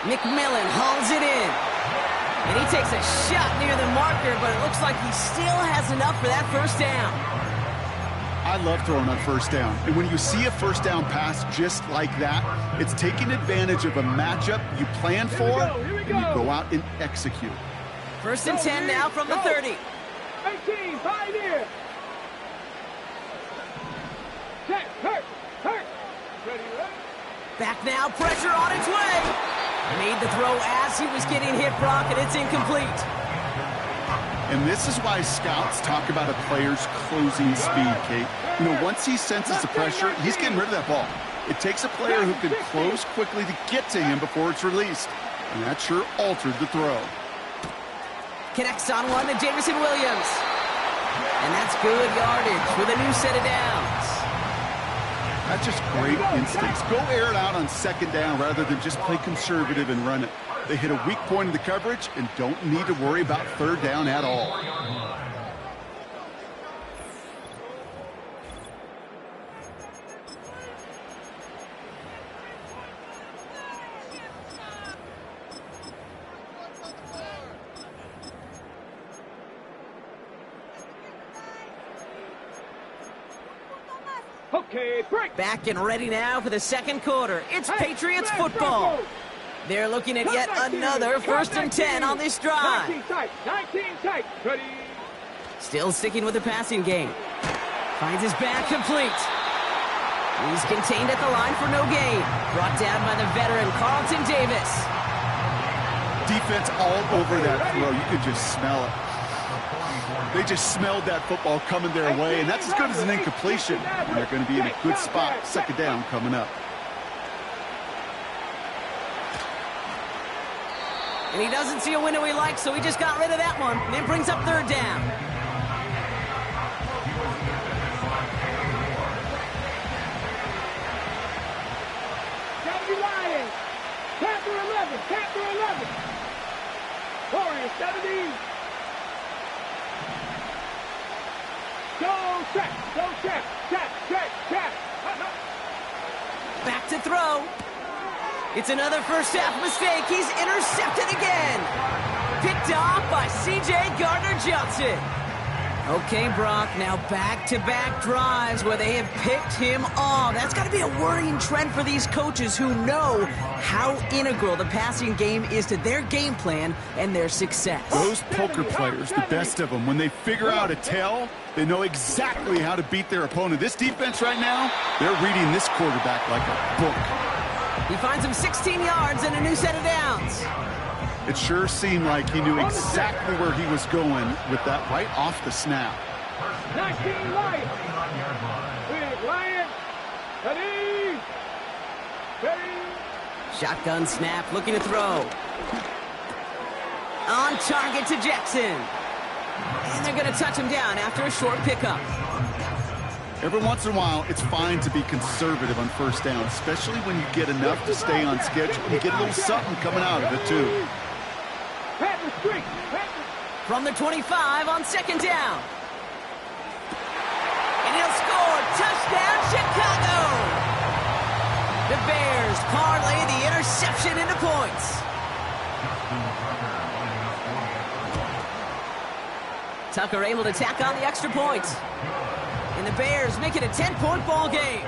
McMillan hauls it in. And he takes a shot near the marker, but it looks like he still has enough for that first down. I love throwing on first down. And when you see a first down pass just like that, it's taking advantage of a matchup you plan for, and you go out and execute. First and 10 now from the 30. 18, Pioneer. Check, hurt. Ready, ready. Back now, pressure on its way. Made the throw as he was getting hit, Brock, and it's incomplete. And this is why scouts talk about a player's closing speed, Kate. You know, once he senses the pressure, he's getting rid of that ball. It takes a player who can close quickly to get to him before it's released. And that sure altered the throw. Connects on one to Jameson Williams. And that's good yardage with a new set of downs. That's just great instincts. Go air it out on second down rather than just play conservative and run it. They hit a weak point in the coverage and don't need to worry about third down at all. Okay, break. Back and ready now for the second quarter. It's Patriots football. They're looking at yet another first and 10 on this drive. 19 tight. Ready. Still sticking with the passing game. Finds his back complete. He's contained at the line for no gain. Brought down by the veteran Carlton Davis. Defense all over that throw. You could just smell it. They just smelled that football coming their way, and that's as good as an incompletion. And they're going to be in a good spot. Second down coming up. And he doesn't see a window he likes, so he just got rid of that one. And it brings up third down. Lions. Panther 11. Warriors 70. Go check. Back to throw. It's another first half mistake. He's intercepted again. Picked off by C.J. Gardner-Johnson. Okay, Brock, now back-to-back drives where they have picked him off. That's got to be a worrying trend for these coaches who know how integral the passing game is to their game plan and their success. Those poker players, the best of them, when they figure out a tell, they know exactly how to beat their opponent. This defense right now, they're reading this quarterback like a book. He finds him 16 yards and a new set of downs. It sure seemed like he knew exactly where he was going with that right off the snap. 19 Lions. Big Lions. Ready. Shotgun snap, looking to throw. On target to Jackson. And they're going to touch him down after a short pickup. Every once in a while, it's fine to be conservative on first down, especially when you get enough to stay on schedule. You get a little something coming out of it, too. From the 25 on second down. And he'll score. Touchdown, Chicago! The Bears parlay the interception into points. Tucker able to tack on the extra point. And the Bears make it a 10-point ball game.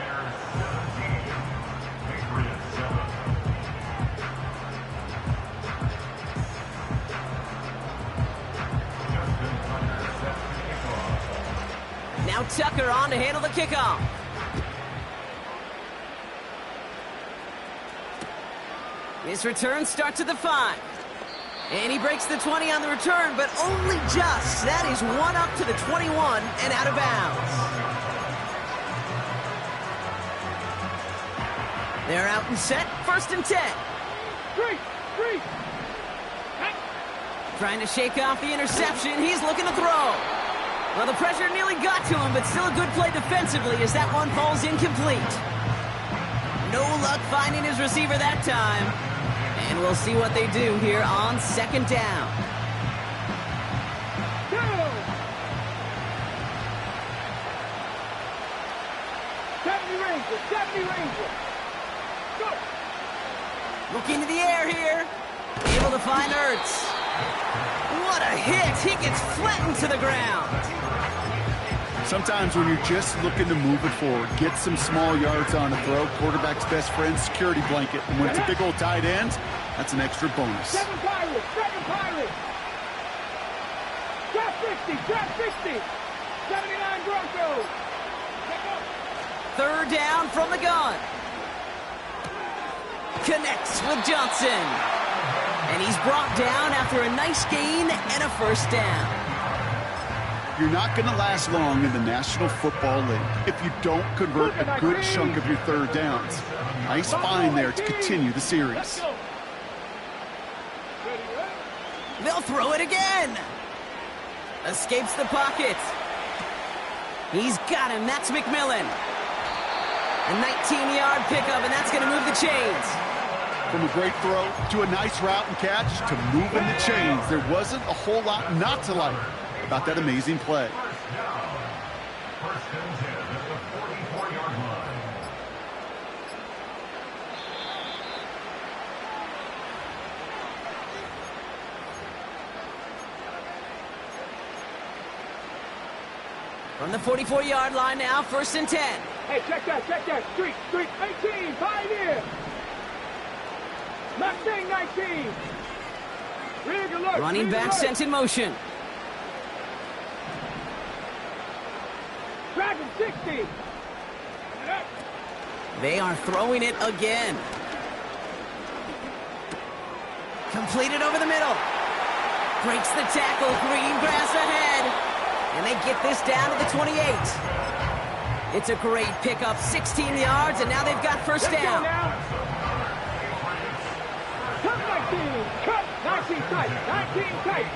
Now Tucker on to handle the kickoff. This return starts at the 5. And he breaks the 20 on the return, but only just. That is one up to the 21 and out of bounds. They're out and set. First and 10. Three. Trying to shake off the interception. He's looking to throw. Well, the pressure nearly got to him, but still a good play defensively as that one falls incomplete. No luck finding his receiver that time. And we'll see what they do here on second down. Go! 70 Rangers. Go! Looking to the air here. Able to find Ertz. What a hit. He gets flattened to the ground. Sometimes when you're just looking to move it forward, get some small yards on a throw, quarterback's best friend, security blanket. And when it's a big old tight end, that's an extra bonus. 7 Pirates, 7 Pirates. Drop 60, drop 60. 79 Broncos. Third down from the gun. Connects with Johnson. And he's brought down after a nice gain and a first down. You're not going to last long in the National Football League if you don't convert a good chunk of your third downs. Nice find there to continue the series. They'll throw it again. Escapes the pocket. He's got him. That's McMillan. A 19-yard pickup, and that's going to move the chains. From a great throw to a nice route and catch to moving the chains. There wasn't a whole lot not to like about that amazing play. From the 44-yard line now, 1st and 10. Hey, check that, street, 18, pioneer. Mustang 19. Really good look. Running back sent in motion. Dragon 60. They are throwing it again. Completed over the middle. Breaks the tackle, green grass ahead. And they get this down to the 28. It's a great pickup, 16 yards, and now they've got first down. Cut 19, cut 19 tight, 19 tight.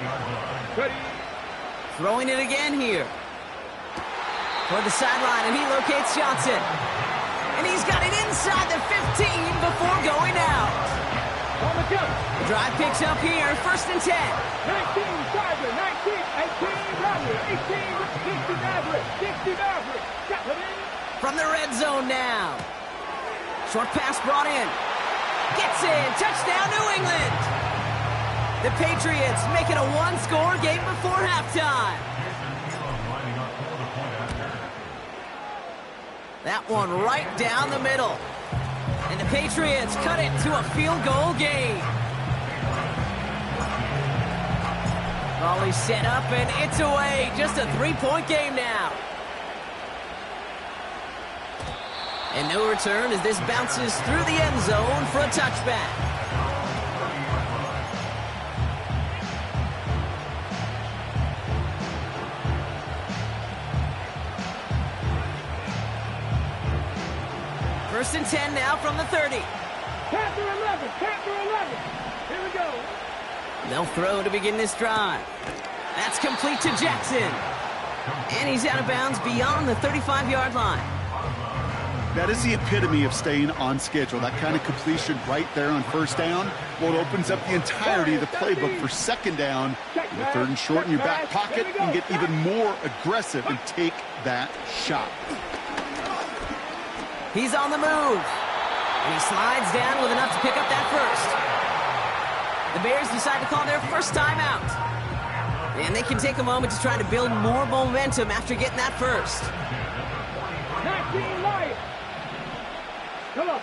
Ready. Throwing it again here. Toward the sideline, and he locates Johnson. And he's got it inside the 15 before going out. On the jump. The drive picks up here, 1st and 10. 19 Cyber, 19, 18 Bradley, 18 60 Maverick, 60 Maverick. From the red zone now. Short pass brought in. Gets in. Touchdown, New England. The Patriots make it a one-score game before halftime. That one right down the middle. And the Patriots cut it to a field goal game. Volley set up, and it's away. Just a 3-point game now. And no return as this bounces through the end zone for a touchback. First and 10 now from the 30. Panther 11, Panther 11. Here we go. They'll throw to begin this drive. That's complete to Jackson. And he's out of bounds beyond the 35-yard line. That is the epitome of staying on schedule. That kind of completion right there on first down. Well, it opens up the entirety of the playbook for second down. Your third and short in your back pocket. You can get even more aggressive and take that shot. He's on the move. And he slides down with enough to pick up that first. The Bears decide to call their first timeout. And they can take a moment to try to build more momentum after getting that first. 19 Lions. Come on.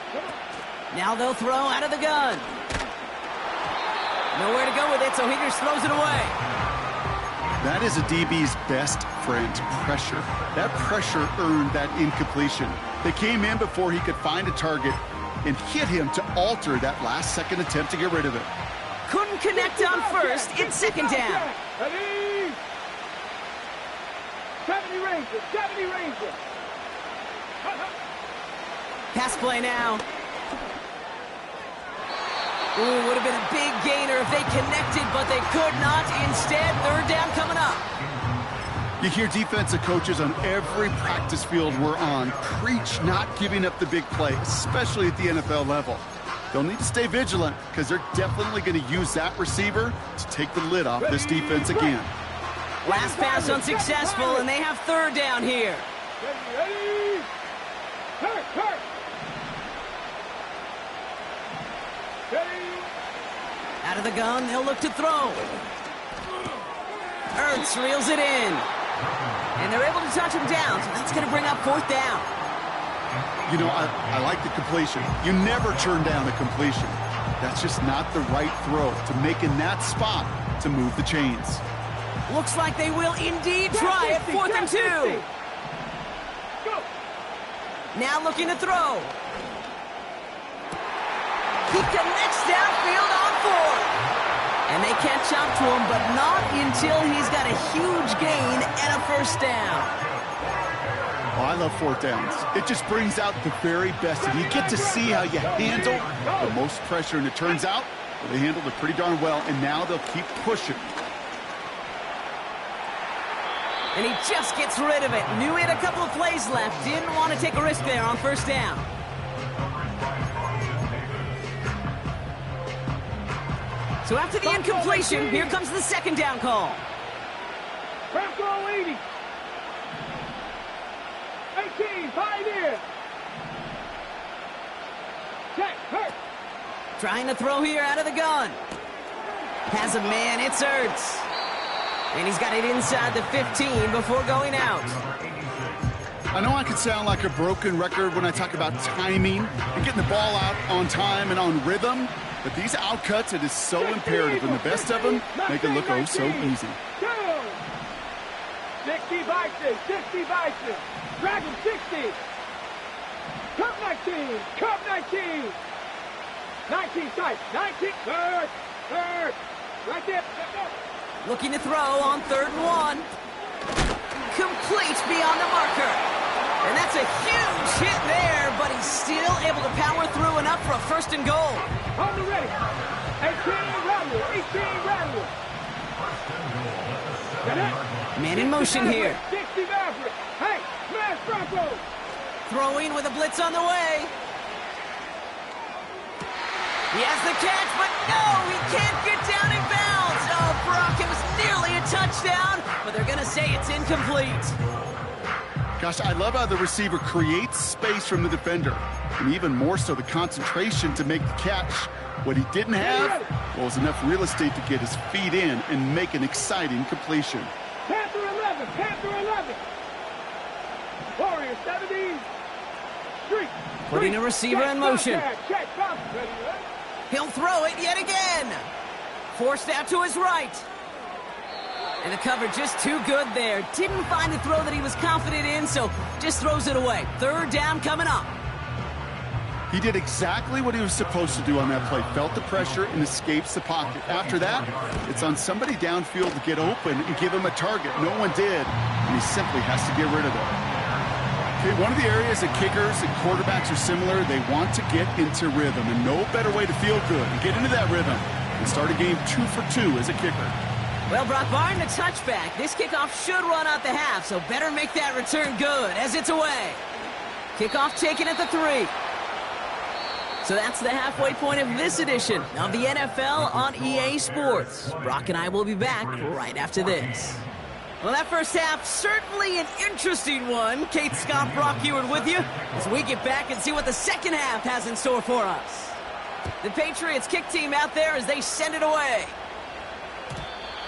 Now they'll throw out of the gun. Nowhere to go with it, so he just throws it away. That is a DB's best friend, pressure. That pressure earned that incompletion. They came in before he could find a target and hit him to alter that last-second attempt to get rid of it. Couldn't connect on first. It's second down. Ready? 70 Rangers, 70 Rangers. Pass play now. Ooh, would have been a big gainer if they connected, but they could not. Instead, third down coming up. You hear defensive coaches on every practice field we're on preach not giving up the big play, especially at the NFL level. They'll need to stay vigilant because they're definitely going to use that receiver to take the lid off this defense again. Last pass unsuccessful, and they have third down here. Ready? Kurt. Ready? Out of the gun, they'll look to throw. Ertz reels it in. And they're able to touch him down, so that's going to bring up 4th down. You know, I like the completion. You never turn down a completion. That's just not the right throw to make in that spot to move the chains. Looks like they will indeed try it. 4th and 2. Go. Now looking to throw. He connects downfield on 4. And they catch up to him, but not until he's got a huge gain and a 1st down. Oh, I love 4th downs. It just brings out the very best. And you get to see how you handle the most pressure. And it turns out they handled it pretty darn well. And now they'll keep pushing. And he just gets rid of it. Knew he had a couple of plays left. Didn't want to take a risk there on 1st down. So after the incompletion, here comes the 2nd down call. Bronco 80. 18, Pioneer. Check, hurt. Trying to throw here out of the gun. Has a man, it's Ertz. And he's got it inside the 15 before going out. I know I could sound like a broken record when I talk about timing and getting the ball out on time and on rhythm, but these outcuts, it is so imperative, and the best of them make it look oh so easy. 60 Bison, 60 Bison, Dragon 60. Cup 19, Cup 19. 19 tight, 19, third, right there, Looking to throw on 3rd and 1. Complete beyond the marker. And that's a huge hit there, but he's still able to power through enough for a 1st and goal. On the ready. 18 Randall, 18 Randall. Man in motion here. 60 Maverick. Hey, smash Bronco. Throwing with a blitz on the way. He has the catch, but no, he can't get down in bounds. Oh, Brock, it was nearly a touchdown, but they're going to say it's incomplete. Gosh, I love how the receiver creates space from the defender, and even more so the concentration to make the catch. What he didn't have was enough real estate to get his feet in and make an exciting completion. Panther 11, Panther 11. Warrior 17. Street. Putting a receiver in motion. Check, He'll throw it yet again. Forced out to his right. And the cover just too good there. Didn't find the throw that he was confident in, so just throws it away. 3rd down coming up. He did exactly what he was supposed to do on that play. Felt the pressure and escapes the pocket. After that, it's on somebody downfield to get open and give him a target. No one did, and he simply has to get rid of it. Okay, one of the areas that kickers and quarterbacks are similar, they want to get into rhythm, and no better way to feel good and get into that rhythm than start a game 2 for 2 as a kicker. Well, Brock, barring the touchback, this kickoff should run out the half, so better make that return good as it's away. Kickoff taken at the 3. So that's the halfway point of this edition of the NFL on EA Sports. Brock and I will be back right after this. Well, that first half, certainly an interesting one. Kate Scott, Brock Ewart with you as we get back and see what the second half has in store for us. The Patriots kick team out there as they send it away.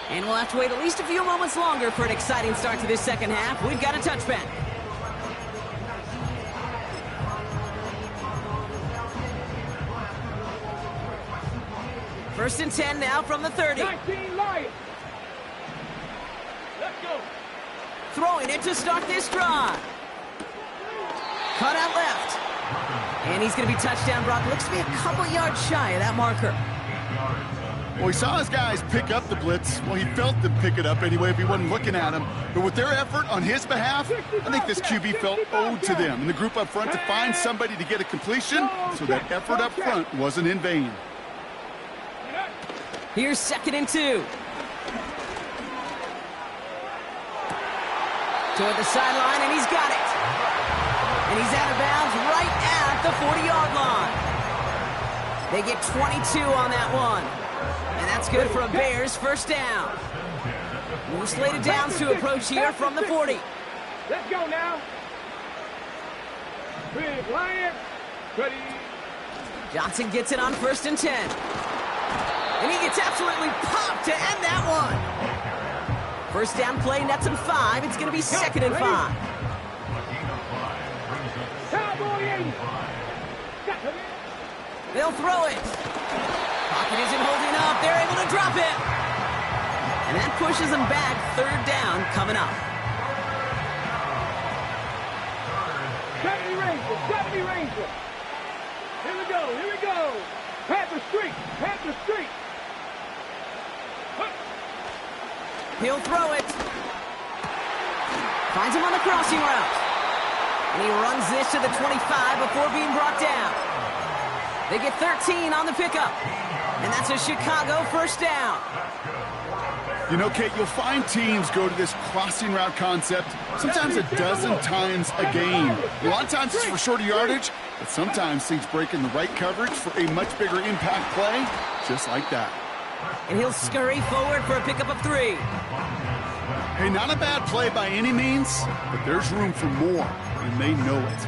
And we'll have to wait at least a few moments longer for an exciting start to this second half. We've got a touchback. First and 10 now from the 30. 19 Lions. Let's go. Throwing it to start this drive. Cut out left. And he's going to be touchdown. Brock looks to be a couple yards shy of that marker. Well, he saw his guys pick up the blitz. Well, he felt them pick it up anyway if he wasn't looking at him. But with their effort on his behalf, I think this QB felt owed to them and the group up front to find somebody to get a completion, so that effort up front wasn't in vain. Here's 2nd and 2. Toward the sideline, and he's got it. And he's out of bounds right at the 40-yard line. They get 22 on that one. And that's good for a Bears first down. New slated downs to approach here from the 40. Let's go now. Big Lions. Ready. Johnson gets it on 1st and 10. And he gets absolutely popped to end that one. First down play, nets him 5. It's going to be 2nd and 5. They'll throw it. Pocket isn't holding up. They're able to drop it. And that pushes them back. 3rd down coming up. 70 Rangers, 70 Rangers. Here we go, here we go. Panther Street, Panther Street. He'll throw it. Finds him on the crossing route. And he runs this to the 25 before being brought down. They get 13 on the pickup. And that's a Chicago first down. You know, Kate, you'll find teams go to this crossing route concept sometimes a dozen times a game. A lot of times it's for shorter yardage, but sometimes things break in the right coverage for a much bigger impact play, just like that. And he'll scurry forward for a pickup of 3. Hey, not a bad play by any means, but there's room for more, and they know it.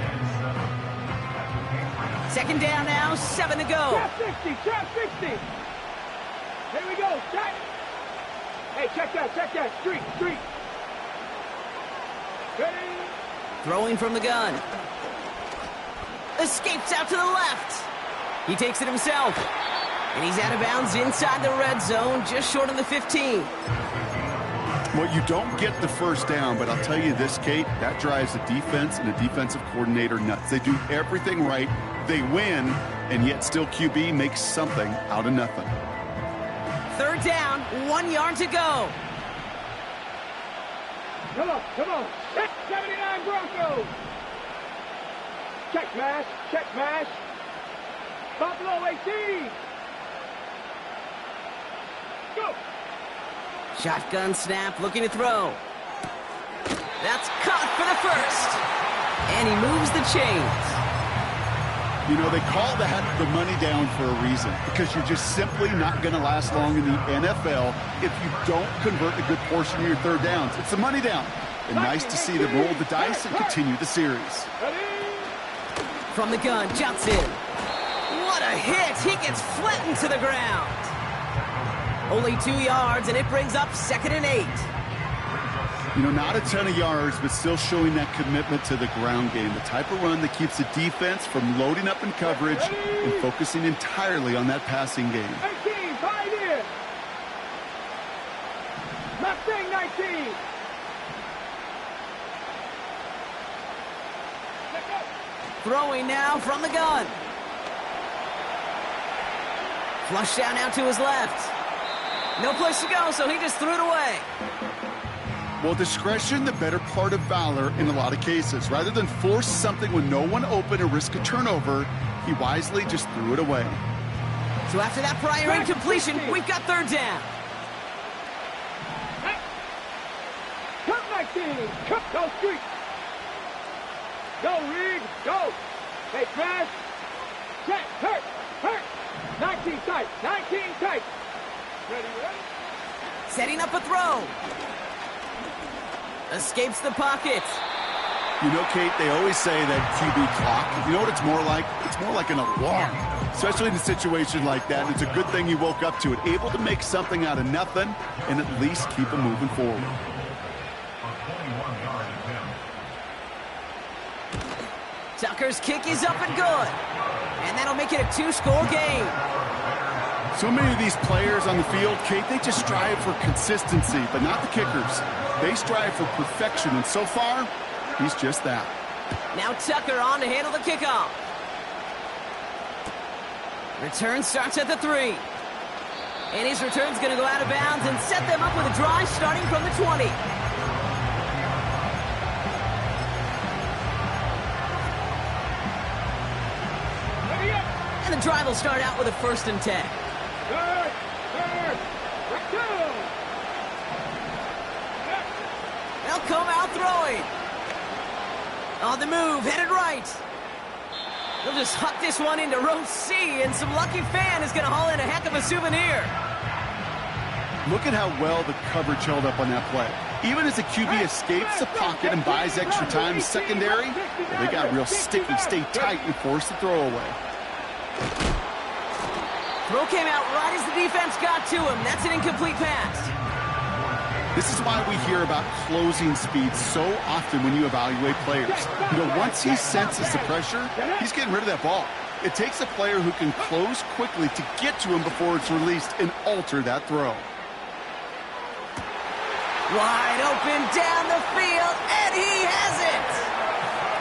2nd down now, 7 to go. Trap 60, trap 60. Here we go, check. Hey, check that, street. Ready? Throwing from the gun. Escapes out to the left. He takes it himself. And he's out of bounds inside the red zone, just short of the 15. Well, you don't get the first down, but I'll tell you this, Kate, that drives the defense and the defensive coordinator nuts. They do everything right. They win, and yet still QB makes something out of nothing. 3rd down, 1 yard to go. Come on. 79 Broncos. Check mash. Buffalo 18. Go. Shotgun snap, looking to throw. That's caught for the first. And he moves the chains. You know, they call that the money down for a reason, because you're just simply not going to last long in the NFL if you don't convert a good portion of your 3rd downs. It's the money down. And nice to see them roll the dice and continue the series. From the gun, Johnson. What a hit! He gets flattened to the ground. Only 2 yards, and it brings up 2nd and 8. You know, not a ton of yards, but still showing that commitment to the ground game. The type of run that keeps the defense from loading up in coverage and focusing entirely on that passing game. 18, 5 in. Mustang 19. Throwing now from the gun. Flush down out to his left. No place to go, so he just threw it away. Well, discretion, the better part of valor in a lot of cases. Rather than force something with no one open and risk a turnover, he wisely just threw it away. So after that prior incompletion, we've got 3rd down. Cut 19. Cut those streets. Go, Reed. Go. Hey, Crash. Check. Hurt. 19 tight. Ready? Setting up a throw. Escapes the pocket. You know, Kate, they always say that QB clock, you know what it's more like? It's more like an alarm, especially in a situation like that. It's a good thing you woke up to it, able to make something out of nothing and at least keep them moving forward. Tucker's kick is up and good. And that'll make it a 2-score game. So many of these players on the field, Kate, they just strive for consistency, but not the kickers. They strive for perfection, and so far, he's just that. Now Tucker on to handle the kickoff. Return starts at the 3. And his return's going to go out of bounds and set them up with a drive starting from the 20. And the drive will start out with a 1st and 10. They'll come out throwing. On the move, headed right. They'll just huck this one into row C, and some lucky fan is going to haul in a heck of a souvenir. Look at how well the coverage held up on that play. Even as the QB escapes the pocket and buys extra time secondary, they got real sticky, stay tight, and force the throw away. Throw came out right as the defense got to him. That's an incomplete pass. This is why we hear about closing speed so often when you evaluate players. You know, once he senses the pressure, he's getting rid of that ball. It takes a player who can close quickly to get to him before it's released and alter that throw. Wide open down the field, and he has it!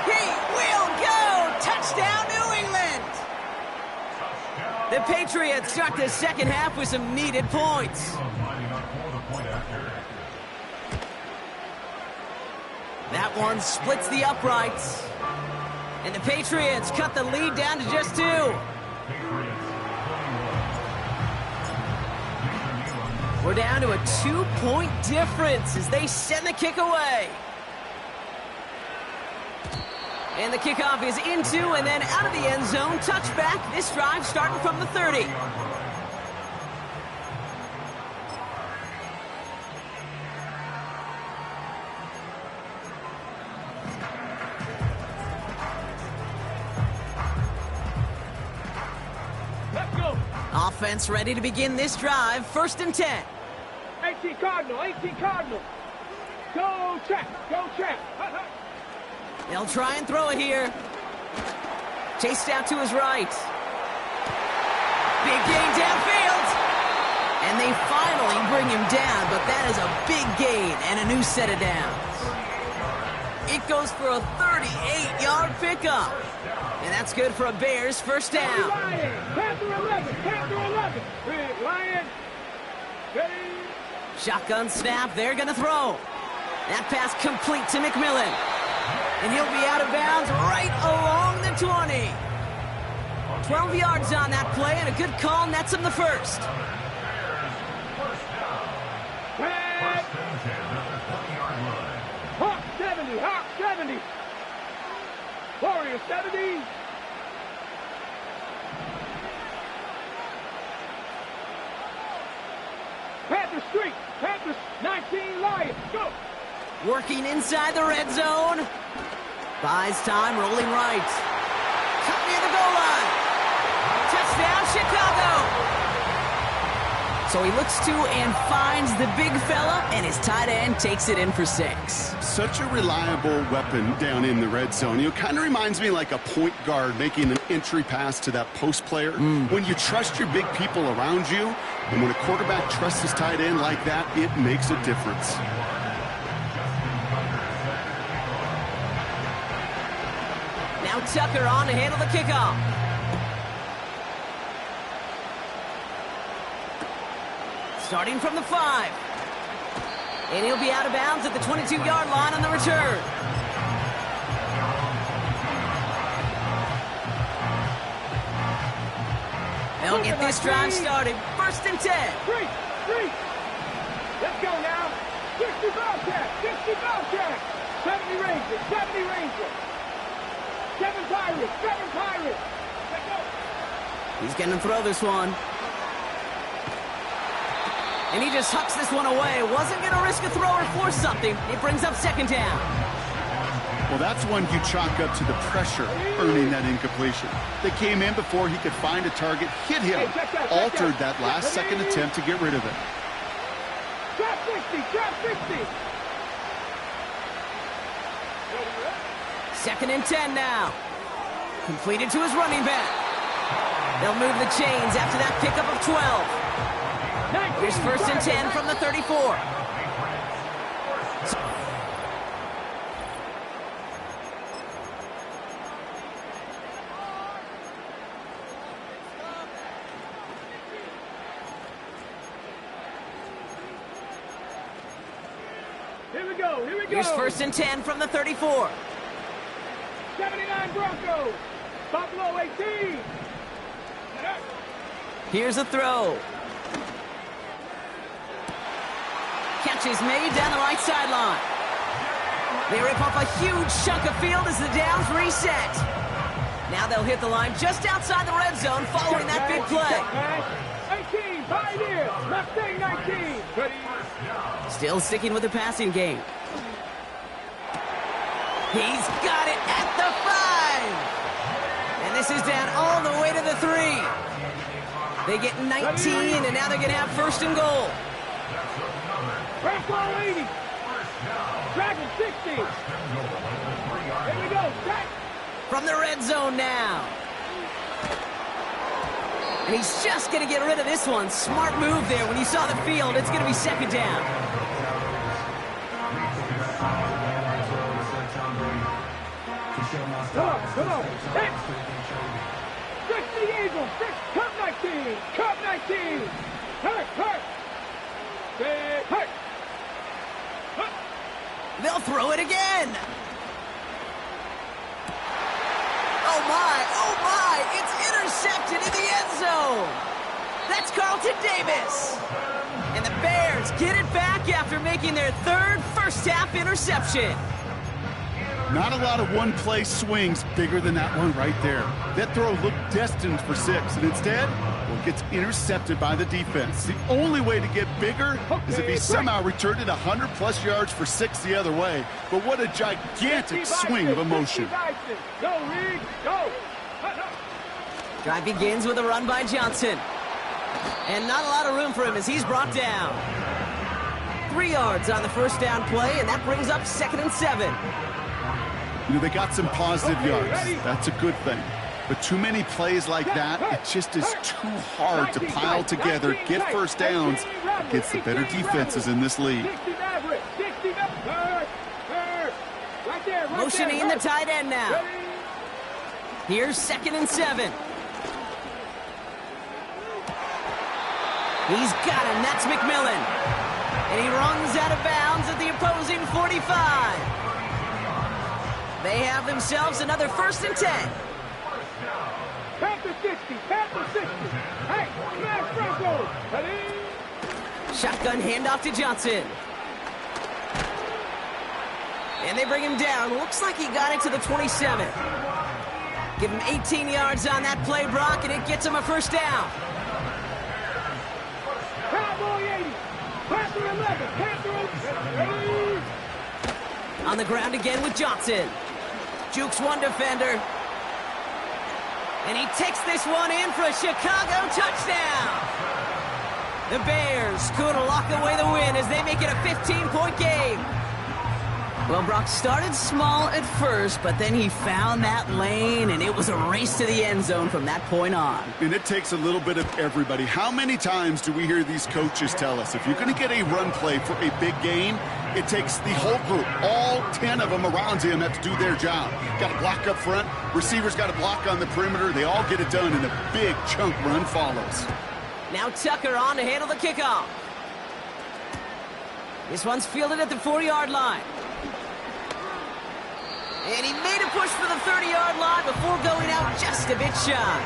He will go! Touchdown, New England! The Patriots start the second half with some needed points. That one splits the uprights. And the Patriots cut the lead down to just 2. We're down to a 2-point difference as they send the kick away. And the kickoff is into and then out of the end zone. Touchback. This drive starting from the 30. Let's go. Offense ready to begin this drive. 1st and 10. 18 Cardinal, 18 Cardinal. Go check, go check. They'll try and throw it here. Chased out to his right. Big gain downfield. And they finally bring him down, but that is a big gain and a new set of downs. It goes for a 38-yard pickup. And that's good for a Bears first down. Panther 11, Panther 11. Lion, ready. Shotgun snap, they're going to throw. That pass complete to McMillan. And he'll be out of bounds right along the 20. 12 yards on that play, and a good call nets him the first. Hawk 70, Hawk 70. Warrior 70. Panther Street, Panthers 19 Lions, go. Working inside the red zone. Buys time, rolling right. Cut near the goal line. Touchdown, Chicago. So he looks to and finds the big fella, and his tight end takes it in for 6. Such a reliable weapon down in the red zone. You know, kind of reminds me like a point guard making an entry pass to that post player. When you trust your big people around you, and when a quarterback trusts his tight end like that, it makes a difference. Now Tucker on to handle the kickoff. Starting from the 5. And he'll be out of bounds at the 22-yard line on the return. They'll get this drive started. 1st and 10. 3. Let's go now. 60 Bobcat, 60 Bobcat. 70 Rangers, 70 Rangers. 7 Pirates, 7 Pirates. Let's go. He's going to throw this one. And he just hucks this one away. Wasn't going to risk a throw or force something. It brings up 2nd down. Well, that's one you chalk up to the pressure earning that incompletion. They came in before he could find a target, hit him, altered that last-second attempt to get rid of it. Drop 60, drop 60. 2nd and 10 now. Completed to his running back. They'll move the chains after that pickup of 12. Here's 1st and 10 from the 34. Here we go, here we go. Here's 1st and 10 from the 34. 79 Broncos. Buffalo 18. Here's a throw. Catch is made down the right sideline. They rip off a huge chunk of field as the downs reset. Now they'll hit the line just outside the red zone following that big play. 18, Pioneers. Mustang 19. Ready. Still sticking with the passing game. He's got it at the 5. And this is down all the way to the 3. They get 19, and now they're going to have first and goal. Press all 80. Dragon 60. Here we go. Set. From the red zone now. And he's just going to get rid of this one. Smart move there. When he saw the field, it's going to be second down. Come on. 60 Eagles. Cup 19. Cup 19. Hurt. Hurt. They'll throw it again. Oh my, it's intercepted in the end zone. That's Carlton Davis. And the Bears get it back after making their third first-half interception. Not a lot of one-play swings bigger than that one right there. That throw looked destined for 6, and instead, it gets intercepted by the defense. The only way to get bigger is if he somehow returned it 100-plus yards for 6 the other way. But what a gigantic swing of emotion. Go, Reed, go. Drive begins with a run by Johnson. And not a lot of room for him as he's brought down. 3 yards on the first down play, and that brings up 2nd and 7. You know, they got some positive yards. That's a good thing. But too many plays like that, it just is too hard to pile together, get first downs against the better defenses in this league. Motioning the tight end now. Here's 2nd and 7. He's got him. That's McMillan. And he runs out of bounds at the opposing 45. They have themselves another 1st and 10. Panther 60. Hey, smash Broncos. Shotgun handoff to Johnson. And they bring him down. Looks like he got it to the 27. Give him 18 yards on that play, Brock, and it gets him a first down. Cowboy 80. Panther 11. Panther 11. On the ground again with Johnson. Jukes one defender. And he takes this one in for a Chicago touchdown. The Bears could lock away the win as they make it a 15-point game. Well, Brock started small at first, but then he found that lane, and it was a race to the end zone from that point on. And it takes a little bit of everybody. How many times do we hear these coaches tell us, if you're going to get a run play for a big gain, it takes the whole group, all 10 of them around him have to do their job. Got to block up front, receivers got to block on the perimeter. They all get it done, and a big chunk run follows. Now Tucker on to handle the kickoff. This one's fielded at the 40-yard line. And he made a push for the 30-yard line before going out just a bit shy.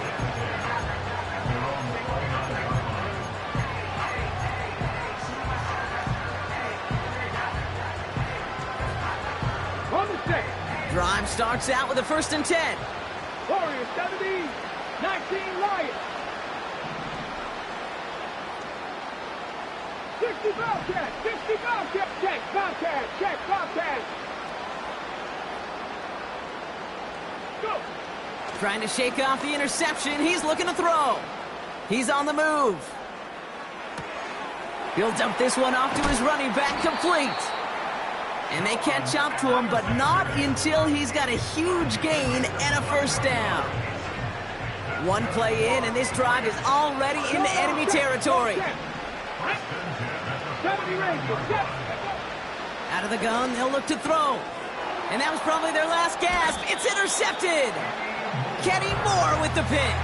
On the set. Drive starts out with a 1st and 10. Warriors 70, 19 Lions. 60 Bobcat, 60 Bobcat, check Bobcat. Go. Trying to shake off the interception. He's looking to throw. He's on the move. He'll dump this one off to his running back, complete. And they catch up to him, but not until he's got a huge gain and a first down. One play in, and this drive is already into enemy territory. Out of the gun, they'll look to throw. And that was probably their last gasp. It's intercepted. Kenny Moore with the pick.